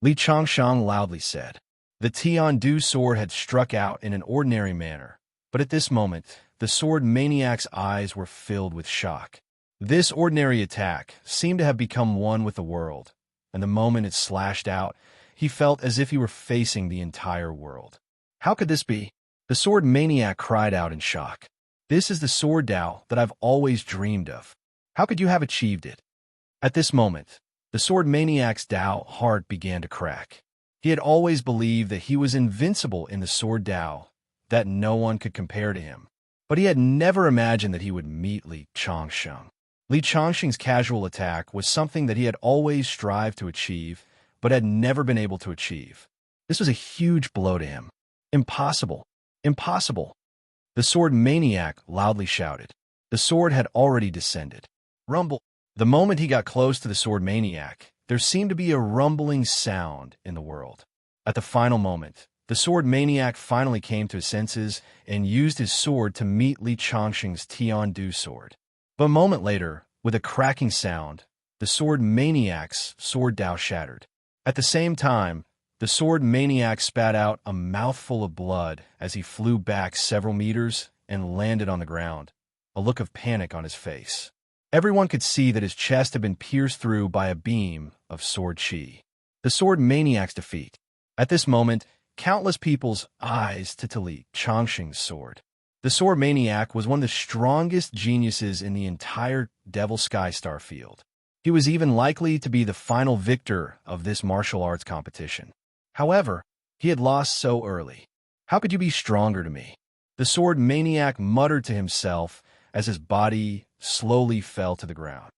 Li Changxing loudly said. The Tian-Du sword had struck out in an ordinary manner, but at this moment, the Sword Maniac's eyes were filled with shock. This ordinary attack seemed to have become one with the world, and the moment it slashed out, he felt as if he were facing the entire world. How could this be? The Sword Maniac cried out in shock. "This is the sword Dao that I've always dreamed of. How could you have achieved it?" At this moment, the Sword Maniac's Dao heart began to crack. He had always believed that he was invincible in the sword Dao, that no one could compare to him. But he had never imagined that he would meet Li Changsheng. Li Changsheng's casual attack was something that he had always strived to achieve, but had never been able to achieve. This was a huge blow to him. Impossible! Impossible! The sword maniac loudly shouted. The sword had already descended. Rumble! The moment he got close to the sword maniac, there seemed to be a rumbling sound in the world. At the final moment, the sword maniac finally came to his senses and used his sword to meet Li Changsheng's Tian-Du sword. But a moment later, with a cracking sound, the sword maniac's sword Dao shattered. At the same time, the sword maniac spat out a mouthful of blood as he flew back several meters and landed on the ground, a look of panic on his face. Everyone could see that his chest had been pierced through by a beam of sword chi. The sword maniac's defeat. At this moment, countless people's eyes to Li Changsheng's sword. The sword maniac was one of the strongest geniuses in the entire Devil Sky Star field. He was even likely to be the final victor of this martial arts competition. However, he had lost so early. How could you be stronger to me? The sword maniac muttered to himself as his body slowly fell to the ground.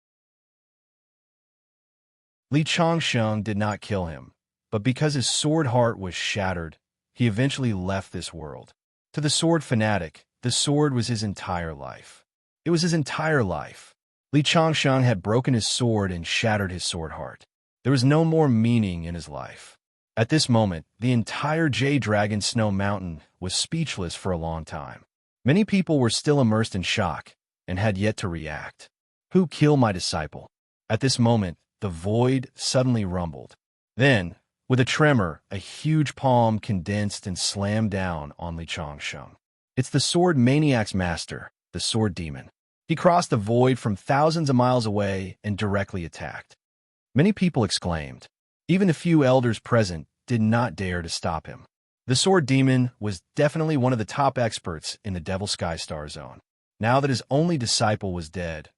Li Changsheng did not kill him, but because his sword heart was shattered, he eventually left this world. To the sword fanatic, the sword was his entire life. It was his entire life. Li Changsheng had broken his sword and shattered his sword heart. There was no more meaning in his life. At this moment, the entire Jade-Dragon Snow Mountain was speechless for a long time. Many people were still immersed in shock and had yet to react. Who killed my disciple? At this moment, the void suddenly rumbled. Then, with a tremor, a huge palm condensed and slammed down on Li Changsheng. It's the sword maniac's master, the sword demon. He crossed the void from thousands of miles away and directly attacked. Many people exclaimed. Even the few elders present did not dare to stop him. The sword demon was definitely one of the top experts in the Devil Sky Star Zone. Now that his only disciple was dead,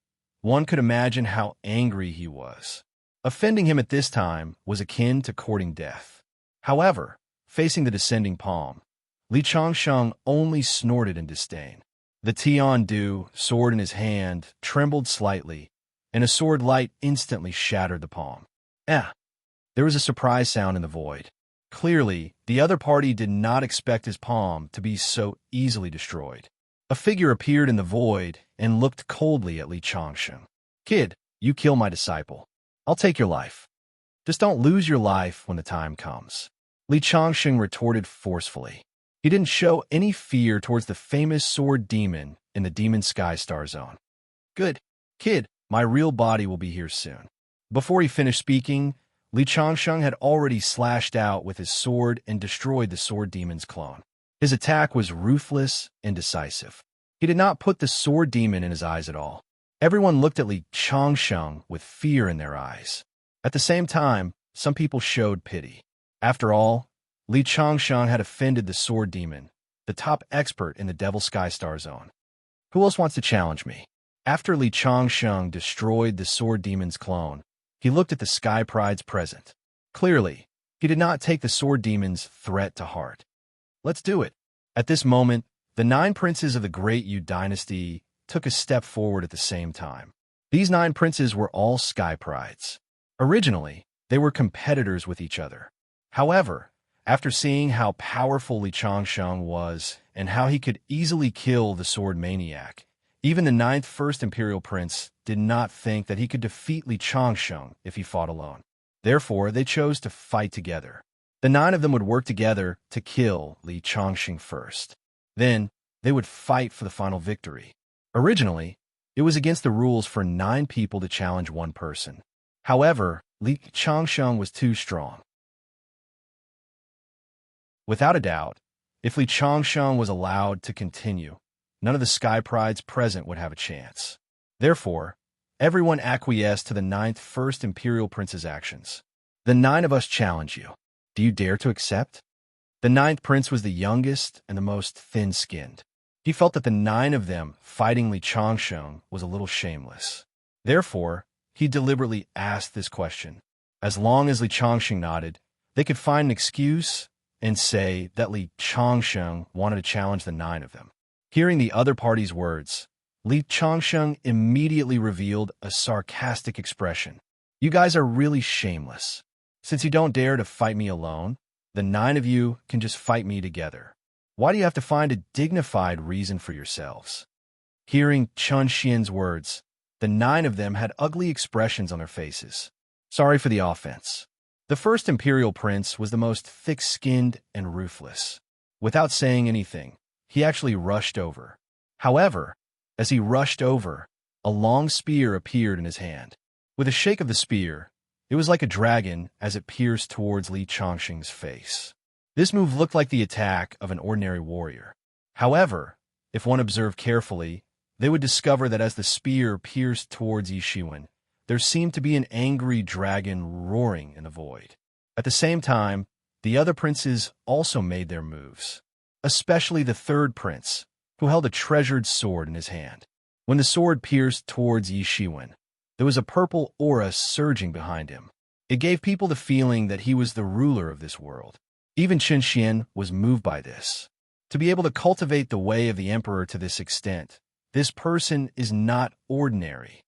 one could imagine how angry he was. Offending him at this time was akin to courting death. However, facing the descending palm, Li Changsheng only snorted in disdain. The Tian-Du sword in his hand trembled slightly, and a sword light instantly shattered the palm. There was a surprise sound in the void. Clearly, the other party did not expect his palm to be so easily destroyed. A figure appeared in the void and looked coldly at Li Changsheng. Kid, you kill my disciple. I'll take your life. Just don't lose your life when the time comes. Li Changsheng retorted forcefully. He didn't show any fear towards the famous sword demon in the Demon Sky Star Zone. Good. Kid, my real body will be here soon. Before he finished speaking, Li Changsheng had already slashed out with his sword and destroyed the sword demon's clone. His attack was ruthless and decisive. He did not put the sword demon in his eyes at all. Everyone looked at Li Changsheng with fear in their eyes. At the same time, some people showed pity. After all, Li Changsheng had offended the sword demon, the top expert in the Devil Sky Star Zone. Who else wants to challenge me? After Li Changsheng destroyed the sword demon's clone, he looked at the Sky Prides present. Clearly, he did not take the sword demon's threat to heart. Let's do it. At this moment, the 9 princes of the Great Yu dynasty took a step forward at the same time. These 9 princes were all Sky Prides. Originally, they were competitors with each other. However, after seeing how powerful Li Changsheng was and how he could easily kill the sword maniac, even the 9th First Imperial Prince did not think that he could defeat Li Changsheng if he fought alone. Therefore, they chose to fight together. The 9 of them would work together to kill Li Changsheng first. Then, they would fight for the final victory. Originally, it was against the rules for 9 people to challenge one person. However, Li Changsheng was too strong. Without a doubt, if Li Changsheng was allowed to continue, none of the Sky Prides present would have a chance. Therefore, everyone acquiesced to the 9th First Imperial Prince's actions. The 9 of us challenge you. Do you dare to accept? The 9th Prince was the youngest and the most thin-skinned. He felt that the 9 of them fighting Li Changsheng was a little shameless. Therefore, he deliberately asked this question. As long as Li Changsheng nodded, they could find an excuse and say that Li Changsheng wanted to challenge the 9 of them. Hearing the other party's words, Li Changsheng immediately revealed a sarcastic expression. You guys are really shameless. Since you don't dare to fight me alone, the 9 of you can just fight me together. Why do you have to find a dignified reason for yourselves? Hearing Chun Xian's words, the 9 of them had ugly expressions on their faces. Sorry for the offense. The first imperial prince was the most thick-skinned and ruthless. Without saying anything, he actually rushed over. However, as he rushed over, a long spear appeared in his hand. With a shake of the spear, it was like a dragon as it pierced towards Li Changsheng's face. This move looked like the attack of an ordinary warrior. However, if one observed carefully, they would discover that as the spear pierced towards Yi Shiwen, there seemed to be an angry dragon roaring in the void. At the same time, the other princes also made their moves, especially the third prince, who held a treasured sword in his hand. When the sword pierced towards Yi Shiwen, there was a purple aura surging behind him. It gave people the feeling that he was the ruler of this world. Even Chun Xian was moved by this. To be able to cultivate the way of the emperor to this extent, this person is not ordinary.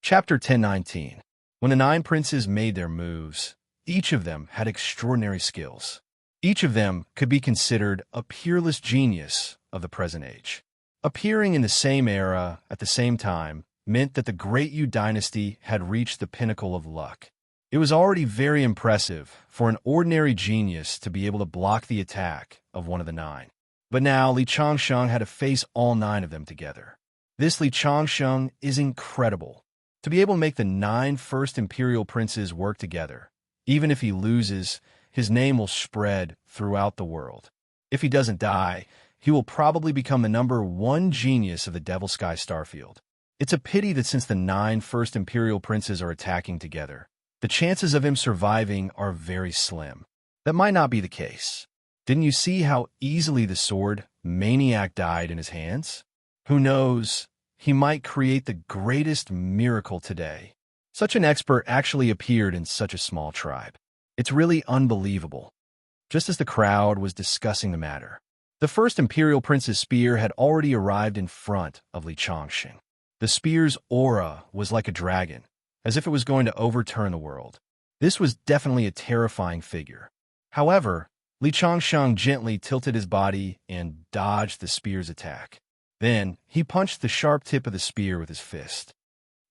Chapter 1019. When the 9 princes made their moves, each of them had extraordinary skills. Each of them could be considered a peerless genius of the present age. Appearing in the same era at the same time meant that the Great Yu dynasty had reached the pinnacle of luck. It was already very impressive for an ordinary genius to be able to block the attack of one of the 9. But now Li Changsheng had to face all 9 of them together. This Li Changsheng is incredible. To be able to make the 9 first imperial princes work together, even if he loses, his name will spread throughout the world. If he doesn't die, he will probably become the #1 genius of the Devil Sky Starfield. It's a pity that since the 9 first imperial princes are attacking together, the chances of him surviving are very slim. That might not be the case. Didn't you see how easily the sword Maniac died in his hands? Who knows, he might create the greatest miracle today. Such an expert actually appeared in such a small tribe. It's really unbelievable. Just as the crowd was discussing the matter, the first imperial prince's spear had already arrived in front of Li Changsheng. The spear's aura was like a dragon, as if it was going to overturn the world. This was definitely a terrifying figure. However, Li Changsheng gently tilted his body and dodged the spear's attack. Then, he punched the sharp tip of the spear with his fist.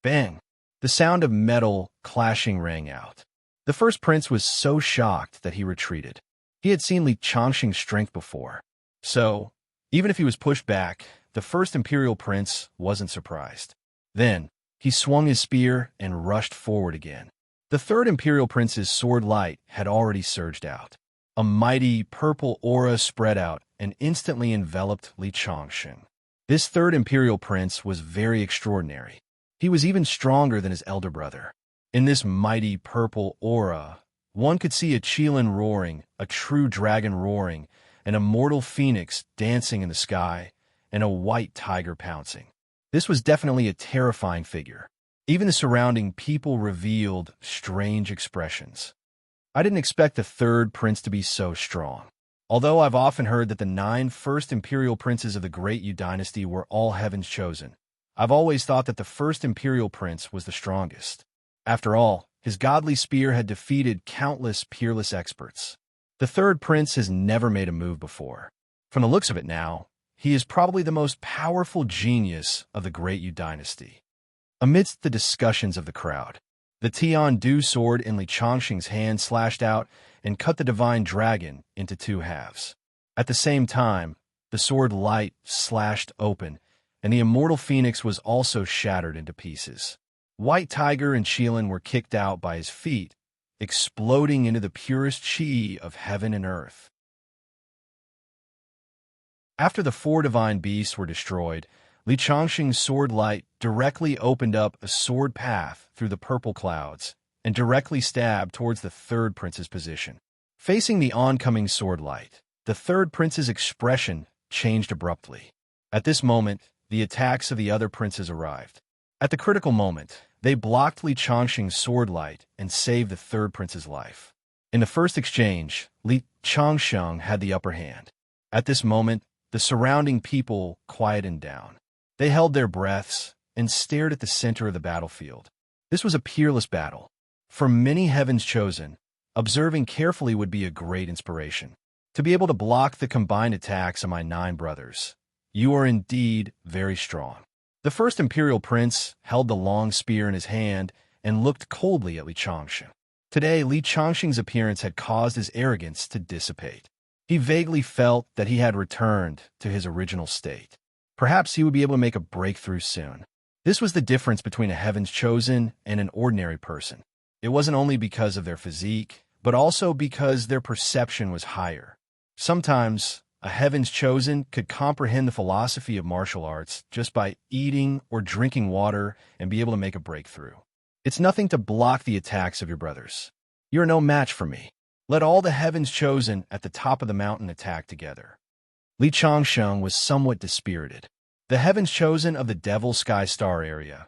Bang! The sound of metal clashing rang out. The first prince was so shocked that he retreated. He had seen Li Changsheng's strength before. So, even if he was pushed back, the first imperial prince wasn't surprised. Then, he swung his spear and rushed forward again. The third imperial prince's sword light had already surged out. A mighty purple aura spread out and instantly enveloped Li Changsheng. This third imperial prince was very extraordinary. He was even stronger than his elder brother. In this mighty purple aura, one could see a Qilin roaring, a true dragon roaring, an immortal phoenix dancing in the sky, and a white tiger pouncing. This was definitely a terrifying figure. Even the surrounding people revealed strange expressions. I didn't expect the third prince to be so strong. Although I've often heard that the 9 first imperial princes of the Great Yu dynasty were all heaven's chosen, I've always thought that the first imperial prince was the strongest. After all, his godly spear had defeated countless peerless experts. The third prince has never made a move before. From the looks of it now, he is probably the most powerful genius of the Great Yu dynasty. Amidst the discussions of the crowd, the Tian-Du sword in Li Changsheng's hand slashed out and cut the divine dragon into 2 halves. At the same time, the sword light slashed open, and the immortal phoenix was also shattered into pieces. White Tiger and Qilin were kicked out by his feet, exploding into the purest chi of heaven and earth. After the 4 divine beasts were destroyed, Li Changsheng's sword light directly opened up a sword path through the purple clouds and directly stabbed towards the third prince's position. Facing the oncoming sword light, the third prince's expression changed abruptly. At this moment, the attacks of the other princes arrived. At the critical moment, They blocked Li Changxing's sword light and saved the third prince's life. In the first exchange, Li Changxing had the upper hand. At this moment, the surrounding people quieted down. They held their breaths and stared at the center of the battlefield. This was a peerless battle. For many heavens chosen, observing carefully would be a great inspiration. To be able to block the combined attacks of my 9 brothers, you are indeed very strong. The first imperial prince held the long spear in his hand and looked coldly at Li Changxing. Today, Li Changxing's appearance had caused his arrogance to dissipate. He vaguely felt that he had returned to his original state. Perhaps he would be able to make a breakthrough soon. This was the difference between a heavens chosen and an ordinary person. It wasn't only because of their physique, but also because their perception was higher. Sometimes, a heavens chosen could comprehend the philosophy of martial arts just by eating or drinking water and be able to make a breakthrough. It's nothing to block the attacks of your brothers. You're no match for me. Let all the heavens chosen at the top of the mountain attack together. Li Changxing was somewhat dispirited. The heavens chosen of the Devil Sky Star area,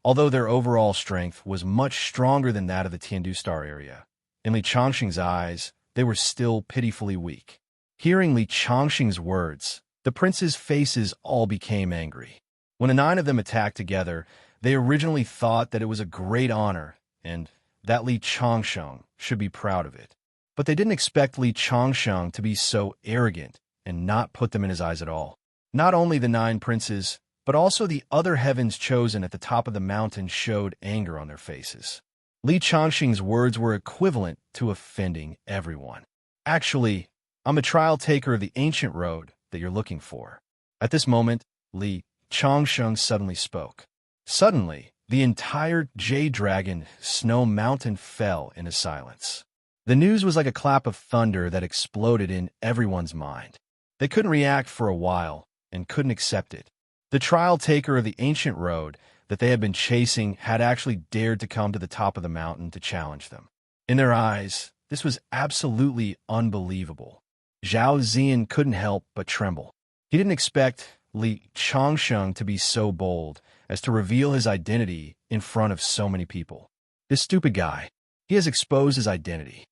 although their overall strength was much stronger than that of the Tiandu Star area, in Li Changxing's eyes, they were still pitifully weak. Hearing Li Changxing's words, the princes' faces all became angry. When the 9 of them attacked together, they originally thought that it was a great honor and that Li Changxing should be proud of it. But they didn't expect Li Changxing to be so arrogant and not put them in his eyes at all. Not only the 9 princes, but also the other heavens chosen at the top of the mountain showed anger on their faces. Li Changxing's words were equivalent to offending everyone. Actually, I'm a trial taker of the ancient road that you're looking for. At this moment, Li Changxing suddenly spoke. Suddenly, the entire Jade Dragon Snow Mountain fell into silence. The news was like a clap of thunder that exploded in everyone's mind. They couldn't react for a while and couldn't accept it. The trial taker of the ancient road that they had been chasing had actually dared to come to the top of the mountain to challenge them. In their eyes, this was absolutely unbelievable. Zhao Zian couldn't help but tremble. He didn't expect Li Changxing to be so bold as to reveal his identity in front of so many people. This stupid guy, he has exposed his identity.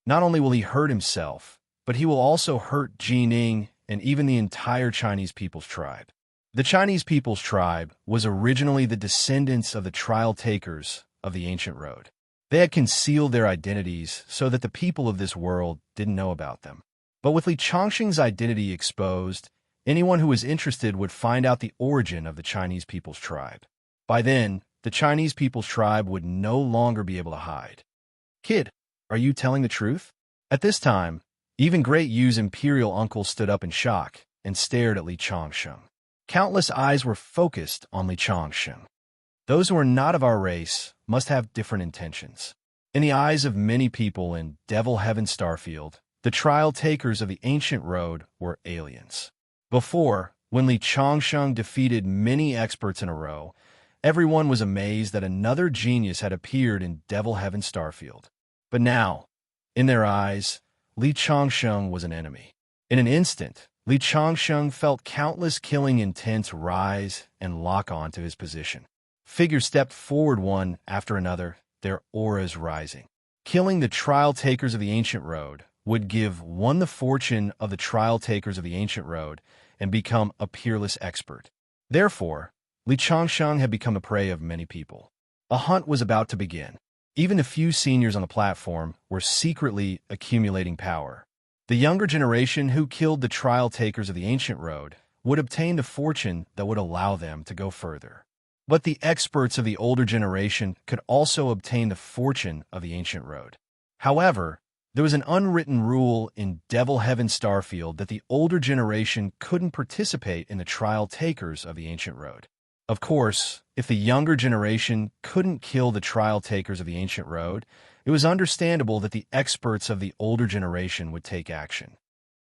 Not only will he hurt himself, but he will also hurt Jining and even the entire Chinese People's Tribe. The Chinese People's Tribe was originally the descendants of the trial takers of the ancient road. They had concealed their identities so that the people of this world didn't know about them. But with Li Changxing's identity exposed, anyone who was interested would find out the origin of the Chinese People's Tribe. By then, the Chinese People's Tribe would no longer be able to hide. Kid, are you telling the truth? At this time, even Great Yu's imperial uncle stood up in shock and stared at Li Changxing. Countless eyes were focused on Li Changxing. Those who are not of our race must have different intentions. In the eyes of many people in Devil Heaven Starfield, the trial takers of the ancient road were aliens. Before, when Li Changxing defeated many experts in a row, everyone was amazed that another genius had appeared in Devil Heaven Starfield. But now, in their eyes, Li Changxing was an enemy. In an instant, Li Changxing felt countless killing intents rise and lock on to his position. Figures stepped forward one after another, their auras rising. Killing the trial takers of the ancient road would give one the fortune of the trial takers of the ancient road and become a peerless expert. Therefore, Li Changxing had become the prey of many people. A hunt was about to begin. Even the few seniors on the platform were secretly accumulating power. The younger generation who killed the trial takers of the ancient road would obtain the fortune that would allow them to go further. But the experts of the older generation could also obtain the fortune of the ancient road. However, there was an unwritten rule in Devil Heaven Starfield that the older generation couldn't participate in the trial takers of the ancient road. Of course, if the younger generation couldn't kill the trial takers of the ancient road, it was understandable that the experts of the older generation would take action.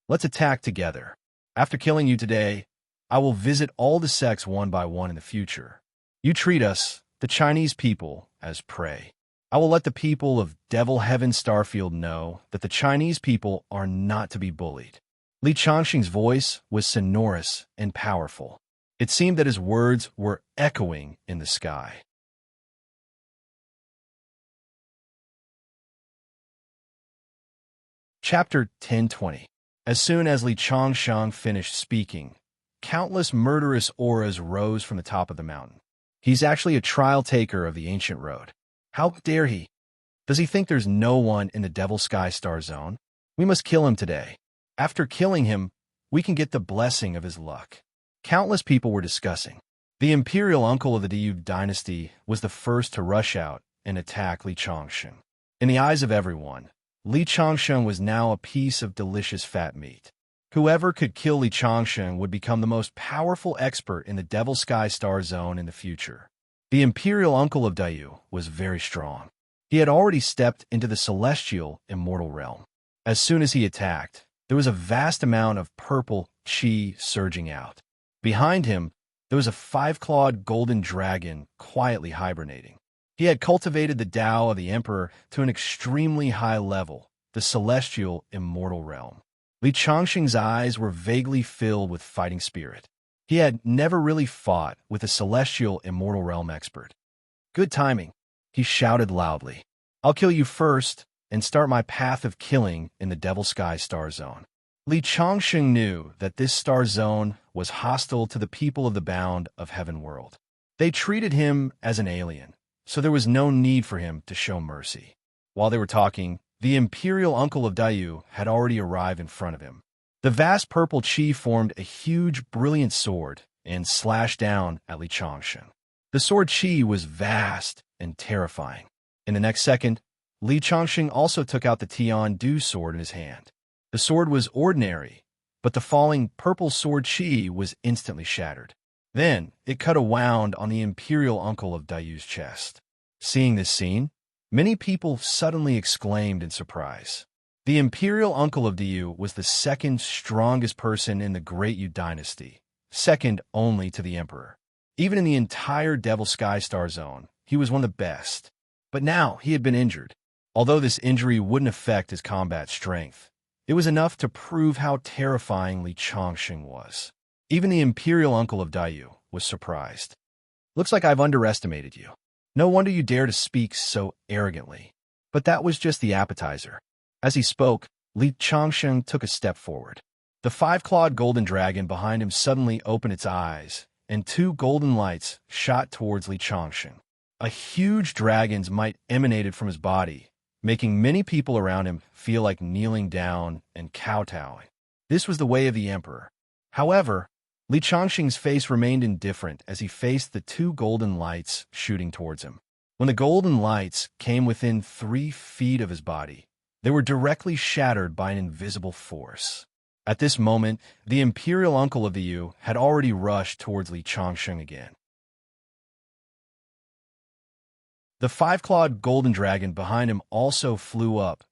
Let's attack together. After killing you today, I will visit all the sects one by one in the future. You treat us, the Chinese people, as prey. I will let the people of Devil Heaven Starfield know that the Chinese people are not to be bullied. Li Changxing's voice was sonorous and powerful. It seemed that his words were echoing in the sky. Chapter 1020. As soon as Li Changsheng finished speaking, countless murderous auras rose from the top of the mountain. He's actually a trial taker of the ancient road. How dare he? Does he think there's no one in the Devil Sky Star Zone? We must kill him today. After killing him, we can get the blessing of his luck. Countless people were discussing. The imperial uncle of the Diyu dynasty was the first to rush out and attack Li Changsheng. In the eyes of everyone, Li Changsheng was now a piece of delicious fat meat. Whoever could kill Li Changsheng would become the most powerful expert in the Devil Sky Star Zone in the future. The imperial uncle of Diyu was very strong. He had already stepped into the celestial immortal realm. As soon as he attacked, there was a vast amount of purple chi surging out. Behind him, there was a five-clawed golden dragon quietly hibernating. He had cultivated the Tao of the Emperor to an extremely high level, the celestial immortal realm. Li Changsheng's eyes were vaguely filled with fighting spirit. He had never really fought with a celestial immortal realm expert. Good timing, he shouted loudly. I'll kill you first and start my path of killing in the Devil Sky Star Zone. Li Changsheng knew that this star zone was hostile to the people of the Bound of Heaven world. They treated him as an alien, so there was no need for him to show mercy. While they were talking, the imperial uncle of Diyu had already arrived in front of him. The vast purple chi formed a huge, brilliant sword and slashed down at Li Changsheng. The sword chi was vast and terrifying. In the next second, Li Changsheng also took out the Tian-Du sword in his hand. The sword was ordinary, but the falling purple sword chi was instantly shattered. Then, it cut a wound on the imperial uncle of Dayu's chest. Seeing this scene, many people suddenly exclaimed in surprise. The imperial uncle of Diyu was the second strongest person in the Great Yu dynasty, second only to the emperor. Even in the entire Devil Sky Star Zone, he was one of the best. But now he had been injured. Although this injury wouldn't affect his combat strength, it was enough to prove how terrifying Li Changsheng was. Even the imperial uncle of Diyu was surprised. Looks like I've underestimated you. No wonder you dare to speak so arrogantly. But that was just the appetizer. As he spoke, Li Changsheng took a step forward. The five-clawed golden dragon behind him suddenly opened its eyes, and two golden lights shot towards Li Changsheng. A huge dragon's might emanated from his body, making many people around him feel like kneeling down and kowtowing. This was the way of the emperor. However, Li Changsheng's face remained indifferent as he faced the two golden lights shooting towards him. When the golden lights came within 3 feet of his body, they were directly shattered by an invisible force. At this moment, the imperial uncle of the Yu had already rushed towards Li Changsheng again. The five-clawed golden dragon behind him also flew up,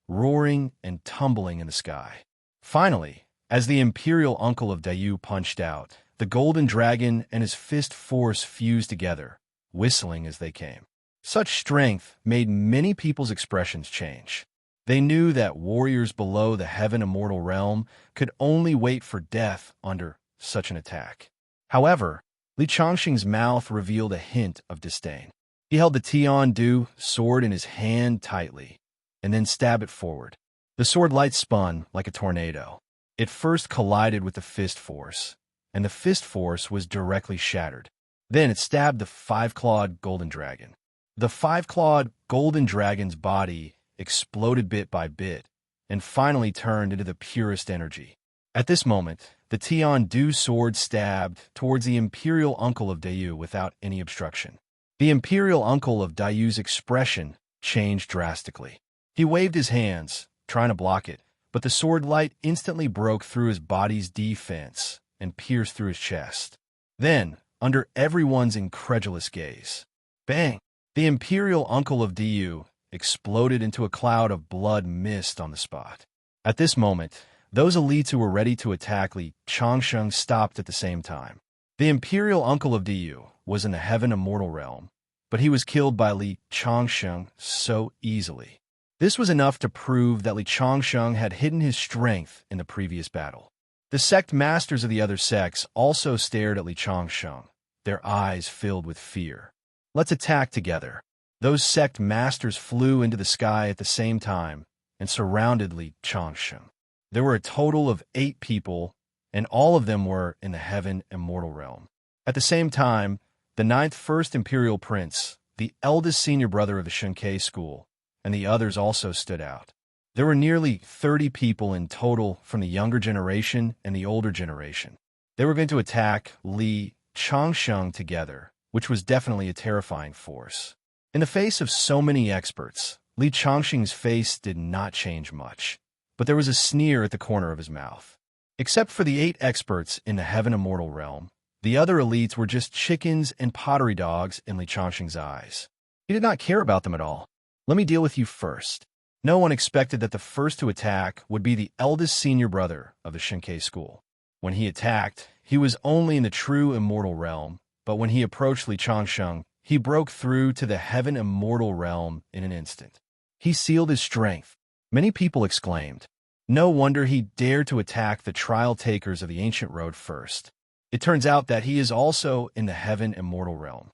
roaring and tumbling in the sky. Finally, as the imperial uncle of Diyu punched out, the golden dragon and his fist force fused together, whistling as they came. Such strength made many people's expressions change. They knew that warriors below the Heaven Immortal Realm could only wait for death under such an attack. However, Li Changsheng's mouth revealed a hint of disdain. He held the Tian-Du sword in his hand tightly, and then stabbed it forward. The sword light spun like a tornado. It first collided with the fist force, and the fist force was directly shattered. Then it stabbed the five-clawed golden dragon. The five-clawed golden dragon's body exploded bit by bit, and finally turned into the purest energy. At this moment, the Tian-Du sword stabbed towards the imperial uncle of Diyu without any obstruction. The imperial uncle of Dayu's expression changed drastically. He waved his hands, trying to block it, but the sword light instantly broke through his body's defense and pierced through his chest. Then, under everyone's incredulous gaze, bang! The imperial uncle of Diyu exploded into a cloud of blood mist on the spot. At this moment, those elites who were ready to attack Li Changsheng stopped at the same time. The imperial uncle of Diyu was in the Heaven Immortal Realm, but he was killed by Li Changsheng so easily. This was enough to prove that Li Changsheng had hidden his strength in the previous battle. The sect masters of the other sects also stared at Li Changsheng, their eyes filled with fear. "Let's attack together." Those sect masters flew into the sky at the same time and surrounded Li Changsheng. There were a total of 8 people, and all of them were in the heaven immortal realm. At the same time, the 9th First Imperial Prince, the eldest senior brother of the Shunkei school, and the others also stood out. There were nearly 30 people in total from the younger generation and the older generation. They were going to attack Li Changsheng together, which was definitely a terrifying force. In the face of so many experts, Li Changsheng's face did not change much, but there was a sneer at the corner of his mouth. Except for the 8 experts in the heaven immortal realm, the other elites were just chickens and pottery dogs in Li Changsheng's eyes. He did not care about them at all. "Let me deal with you first." No one expected that the first to attack would be the eldest senior brother of the Shunkei school. When he attacked, he was only in the true immortal realm, but when he approached Li Changsheng, he broke through to the heaven immortal realm in an instant. He sealed his strength. Many people exclaimed. No wonder he dared to attack the trial takers of the ancient road first. It turns out that he is also in the heaven immortal realm.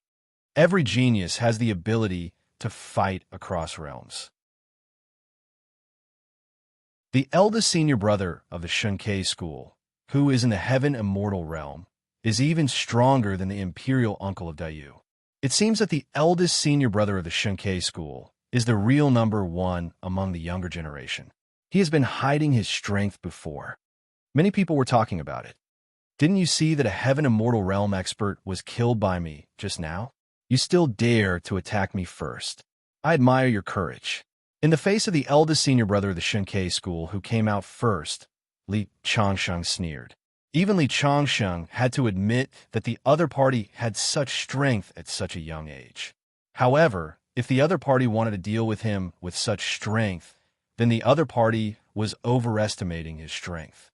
Every genius has the ability to fight across realms. The eldest senior brother of the Shunkei school, who is in the heaven immortal realm, is even stronger than the imperial uncle of Dayu. It seems that the eldest senior brother of the Shunkei school is the real number 1 among the younger generation. He has been hiding his strength before. Many people were talking about it. Didn't you see that a heaven immortal realm expert was killed by me just now? You still dare to attack me first. I admire your courage. In the face of the eldest senior brother of the Shunkei school who came out first, Li Changsheng sneered. Even Li Changsheng had to admit that the other party had such strength at such a young age. However, if the other party wanted to deal with him with such strength, then the other party was overestimating his strength.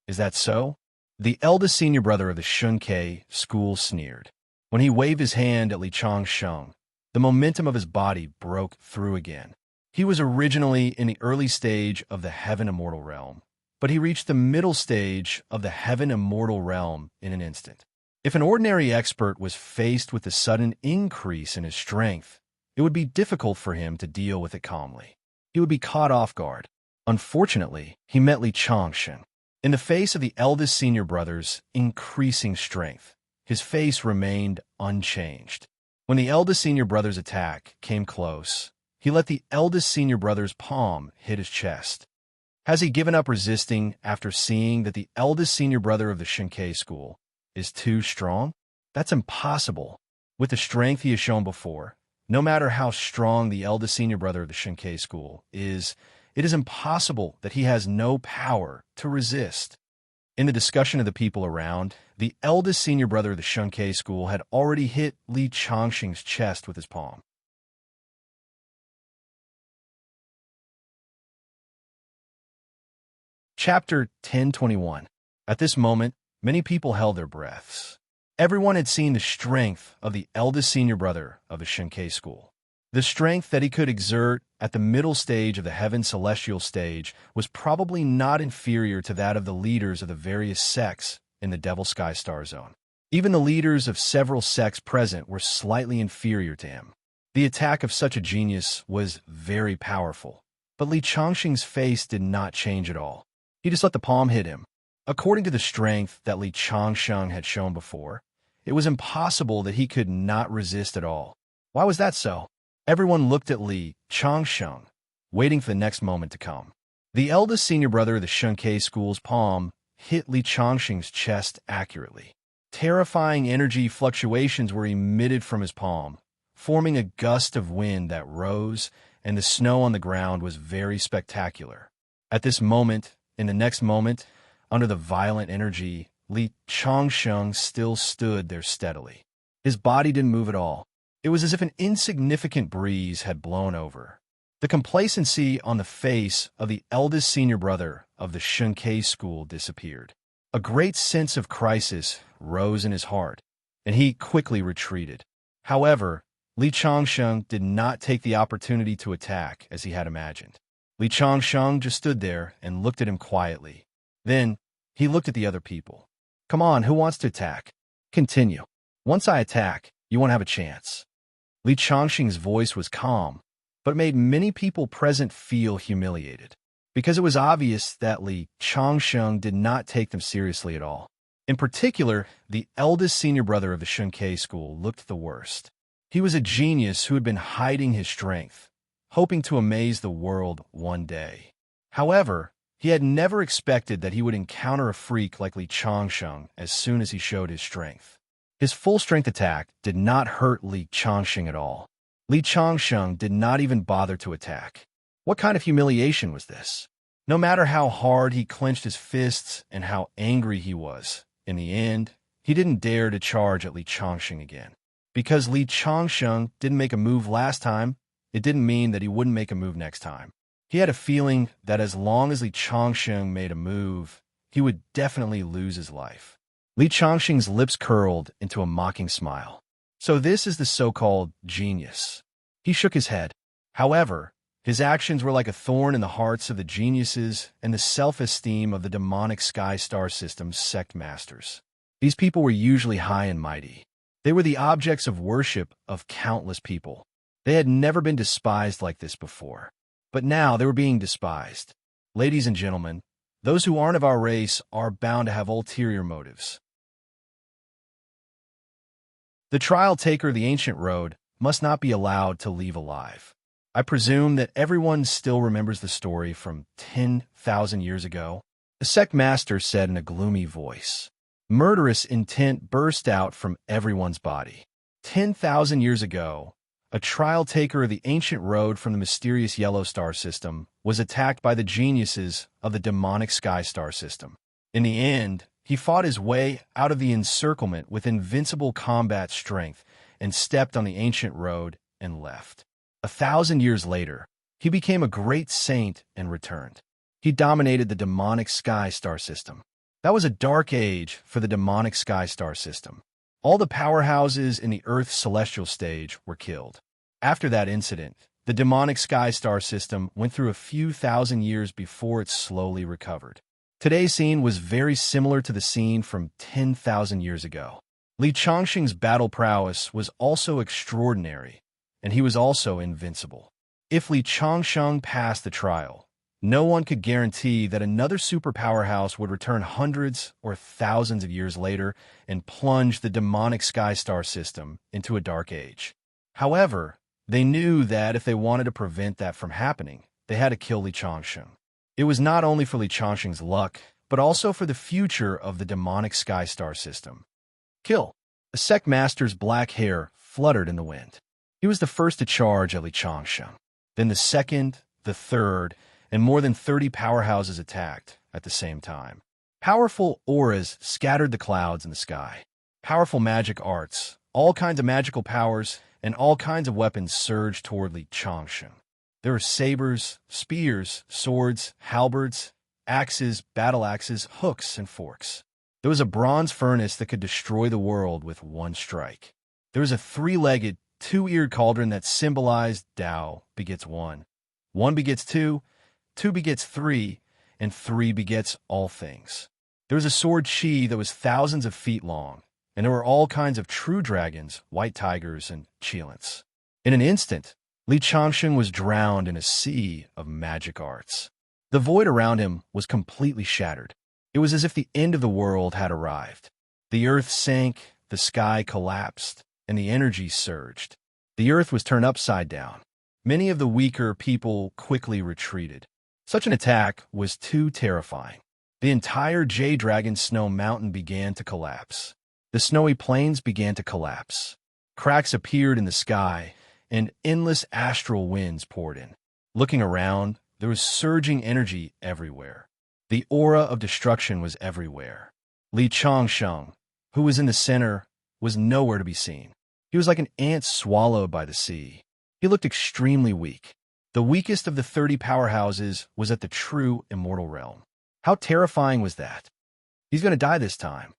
Is that so? The eldest senior brother of the Shunkei school sneered. When he waved his hand at Li Changsheng, the momentum of his body broke through again. He was originally in the early stage of the heaven immortal realm, but he reached the middle stage of the heaven immortal realm in an instant. If an ordinary expert was faced with a sudden increase in his strength, it would be difficult for him to deal with it calmly. He would be caught off guard. Unfortunately, he met Li Changsheng. In the face of the eldest senior brother's increasing strength, his face remained unchanged. When the eldest senior brother's attack came close, he let the eldest senior brother's palm hit his chest. Has he given up resisting after seeing that the eldest senior brother of the Shunkei school is too strong? That's impossible. With the strength he has shown before, no matter how strong the eldest senior brother of the Shunkei school is, it is impossible that he has no power to resist. In the discussion of the people around, the eldest senior brother of the Shunkei school had already hit Li Changsheng's chest with his palm. Chapter 1021. At this moment, many people held their breaths. Everyone had seen the strength of the eldest senior brother of the Shunkei school. The strength that he could exert at the middle stage of the heaven celestial stage was probably not inferior to that of the leaders of the various sects in the Devil Sky Star Zone. Even the leaders of several sects present were slightly inferior to him. The attack of such a genius was very powerful, but Li Changsheng's face did not change at all. He just let the palm hit him. According to the strength that Li Changsheng had shown before, it was impossible that he could not resist at all. Why was that so? Everyone looked at Li Changsheng, waiting for the next moment to come. The eldest senior brother of the Shunkei school's palm hit Li Changsheng's chest accurately. Terrifying energy fluctuations were emitted from his palm, forming a gust of wind that rose, and the snow on the ground was very spectacular. At this moment, in the next moment, under the violent energy, Li Changsheng still stood there steadily. His body didn't move at all. It was as if an insignificant breeze had blown over. The complacency on the face of the eldest senior brother of the Shunkei school disappeared. A great sense of crisis rose in his heart, and he quickly retreated. However, Li Changsheng did not take the opportunity to attack as he had imagined. Li Changsheng just stood there and looked at him quietly. Then, He looked at the other people. Come on, who wants to attack? Continue. Once I attack, you won't have a chance. Li Changxing's voice was calm, but made many people present feel humiliated, because it was obvious that Li Changxing did not take them seriously at all. In particular, the eldest senior brother of the Xunkei school looked the worst. He was a genius who had been hiding his strength, hoping to amaze the world one day. However, he had never expected that he would encounter a freak like Li Changxing as soon as he showed his strength. His full-strength attack did not hurt Li Changxing at all. Li Changxing did not even bother to attack. What kind of humiliation was this? No matter how hard he clenched his fists and how angry he was, in the end, he didn't dare to charge at Li Changxing again. Because Li Changxing didn't make a move last time, it didn't mean that he wouldn't make a move next time. He had a feeling that as long as Li Changxing made a move, he would definitely lose his life. Li Changxing's lips curled into a mocking smile. So this is the so-called genius. He shook his head. However, his actions were like a thorn in the hearts of the geniuses and the self-esteem of the demonic Sky Star System's sect masters. These people were usually high and mighty. They were the objects of worship of countless people. They had never been despised like this before. But now they were being despised. Ladies and gentlemen, those who aren't of our race are bound to have ulterior motives. The trial taker, the ancient road, must not be allowed to leave alive. I presume that everyone still remembers the story from 10,000 years ago. The sect master said in a gloomy voice. Murderous intent burst out from everyone's body. 10,000 years ago, a trial taker of the ancient road from the mysterious Yellow Star System was attacked by the geniuses of the demonic Sky Star System. In the end, he fought his way out of the encirclement with invincible combat strength and stepped on the ancient road and left. 1,000 years later, he became a great saint and returned. He dominated the demonic Sky Star System. That was a dark age for the demonic Sky Star System. All the powerhouses in the Earth's celestial stage were killed. After that incident, the demonic Sky Star System went through a few thousand years before it slowly recovered. Today's scene was very similar to the scene from 10,000 years ago. Li Changxing's battle prowess was also extraordinary, and he was also invincible. If Li Changxing passed the trial, no one could guarantee that another super powerhouse would return hundreds or thousands of years later and plunge the demonic Sky Star System into a dark age. However, they knew that if they wanted to prevent that from happening, they had to kill Li Changxing. It was not only for Li Changxing's luck, but also for the future of the demonic Sky Star System. Kill. The sect master's black hair fluttered in the wind. He was the first to charge at Li Changxing. Then the second, the third, and more than 30 powerhouses attacked at the same time. Powerful auras scattered the clouds in the sky. Powerful magic arts, all kinds of magical powers, and all kinds of weapons surged toward Li Changxing. There were sabers, spears, swords, halberds, axes, battle axes, hooks, and forks. There was a bronze furnace that could destroy the world with one strike. There was a three-legged, two-eared cauldron that symbolized Tao begets one. One begets two, two begets three, and three begets all things. There was a sword chi that was thousands of feet long, and there were all kinds of true dragons, white tigers, and cheilants. In an instant, Li Changxing was drowned in a sea of magic arts. The void around him was completely shattered. It was as if the end of the world had arrived. The earth sank, the sky collapsed, and the energy surged. The earth was turned upside down. Many of the weaker people quickly retreated. Such an attack was too terrifying. The entire J-Dragon Snow Mountain began to collapse. The snowy plains began to collapse. Cracks appeared in the sky, and endless astral winds poured in. Looking around, there was surging energy everywhere. The aura of destruction was everywhere. Li Changxing, who was in the center, was nowhere to be seen. He was like an ant swallowed by the sea. He looked extremely weak. The weakest of the 30 powerhouses was at the true immortal realm. How terrifying was that? He's going to die this time.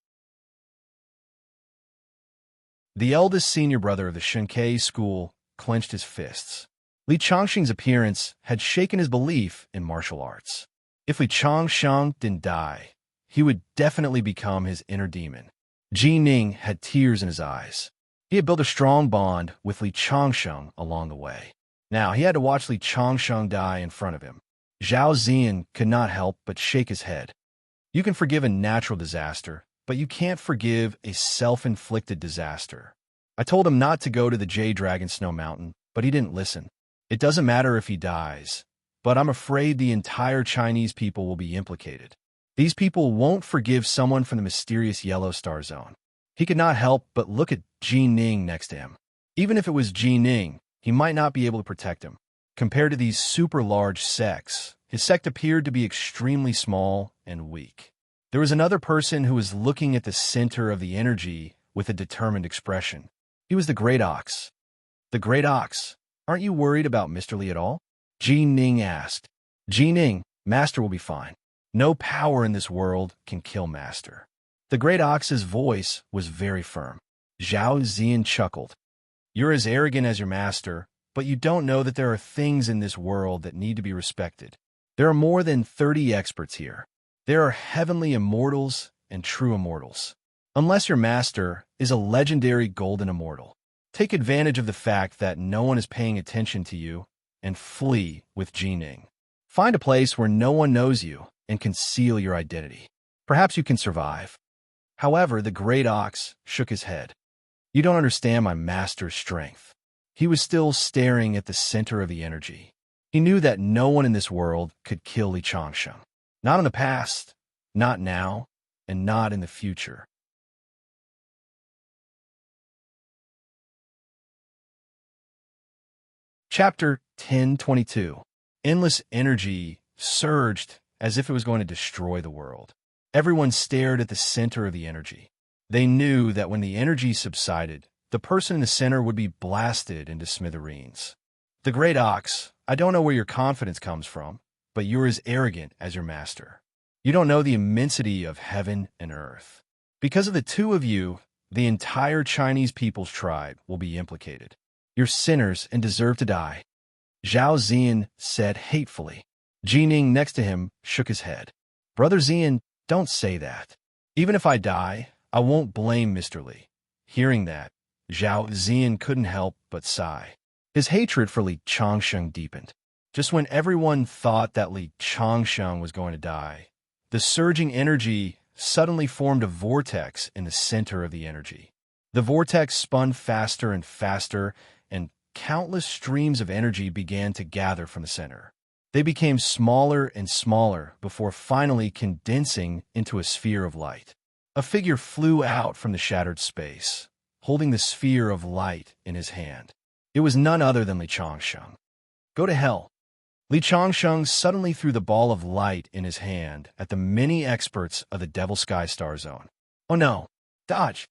The eldest senior brother of the Xunkei school clenched his fists. Li Changxing's appearance had shaken his belief in martial arts. If Li Changxing didn't die, he would definitely become his inner demon. Ji Ning had tears in his eyes. He had built a strong bond with Li Changsheng along the way. Now he had to watch Li Changsheng die in front of him. Zhao Ziyan could not help but shake his head. You can forgive a natural disaster, but you can't forgive a self-inflicted disaster. I told him not to go to the Jade Dragon Snow Mountain, but he didn't listen. It doesn't matter if he dies, but I'm afraid the entire Chinese people will be implicated. These people won't forgive someone from the mysterious Yellow Star Zone. He could not help but look at Ji Ning next to him. Even if it was Ji Ning, he might not be able to protect him. Compared to these super large sects, his sect appeared to be extremely small and weak. There was another person who was looking at the center of the energy with a determined expression. He was the Great Ox. The Great Ox, aren't you worried about Mr. Li at all? Ji Ning asked. Ji Ning, Master will be fine. No power in this world can kill Master. The Great Ox's voice was very firm. Zhao Ziyan chuckled. You're as arrogant as your master, but you don't know that there are things in this world that need to be respected. There are more than 30 experts here. There are heavenly immortals and true immortals. Unless your master is a legendary golden immortal, take advantage of the fact that no one is paying attention to you and flee with Ji Ning. Find a place where no one knows you and conceal your identity. Perhaps you can survive. However, the Great Ox shook his head. You don't understand my master's strength. He was still staring at the center of the energy. He knew that no one in this world could kill Li Changsheng. Not in the past, not now, and not in the future. Chapter 10:22. Endless energy surged as if it was going to destroy the world. Everyone stared at the center of the energy. They knew that when the energy subsided, the person in the center would be blasted into smithereens. The Great Ox, I don't know where your confidence comes from, but you're as arrogant as your master. You don't know the immensity of heaven and earth. Because of the two of you, the entire Chinese people's tribe will be implicated. You're sinners and deserve to die. Zhao Ziyan said hatefully. Ji Ning next to him shook his head. Brother Ziyan, don't say that. Even if I die, I won't blame Mr. Li. Hearing that, Zhao Ziyan couldn't help but sigh. His hatred for Li Changsheng deepened. Just when everyone thought that Li Changsheng was going to die, the surging energy suddenly formed a vortex in the center of the energy. The vortex spun faster and faster, and countless streams of energy began to gather from the center. They became smaller and smaller before finally condensing into a sphere of light. A figure flew out from the shattered space, holding the sphere of light in his hand. It was none other than Li Changsheng. Go to hell. Li Changsheng suddenly threw the ball of light in his hand at the many experts of the Devil Sky Star Zone. Oh no! Dodge!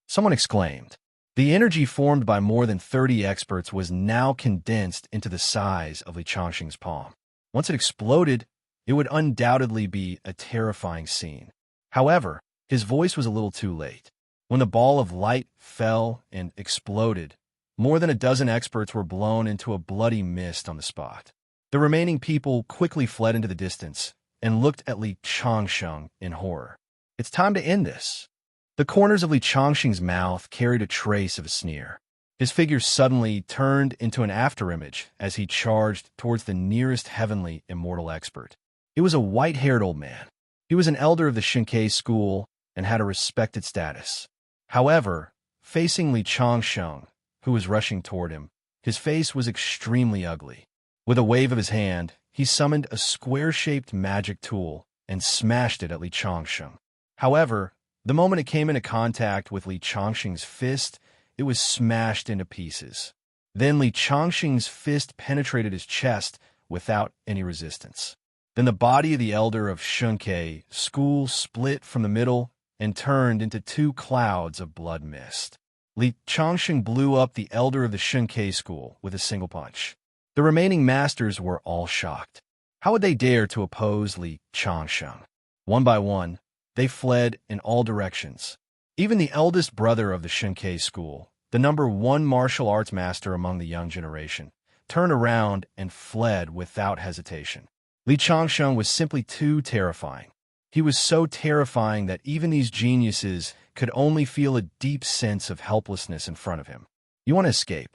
Someone exclaimed. The energy formed by more than 30 experts was now condensed into the size of Li Changsheng's palm. Once it exploded, it would undoubtedly be a terrifying scene. However, his voice was a little too late. When the ball of light fell and exploded, more than a dozen experts were blown into a bloody mist on the spot. The remaining people quickly fled into the distance and looked at Li Changsheng in horror. It's time to end this. The corners of Li Changsheng's mouth carried a trace of a sneer. His figure suddenly turned into an afterimage as he charged towards the nearest heavenly immortal expert. It was a white-haired old man. He was an elder of the Shinkei school and had a respected status. However, facing Li Changsheng, who was rushing toward him, his face was extremely ugly. With a wave of his hand, he summoned a square-shaped magic tool and smashed it at Li Changsheng. However, the moment it came into contact with Li Changsheng's fist, it was smashed into pieces. Then Li Changsheng's fist penetrated his chest without any resistance. Then the body of the elder of Shinkei school split from the middle and turned into two clouds of blood mist. Li Changsheng blew up the elder of the Shinkei school with a single punch. The remaining masters were all shocked. How would they dare to oppose Li Changsheng? One by one, they fled in all directions. Even the eldest brother of the Shinkei school, the #1 martial arts master among the young generation, turned around and fled without hesitation. Li Changsheng was simply too terrifying. He was so terrifying that even these geniuses could only feel a deep sense of helplessness in front of him. You want to escape?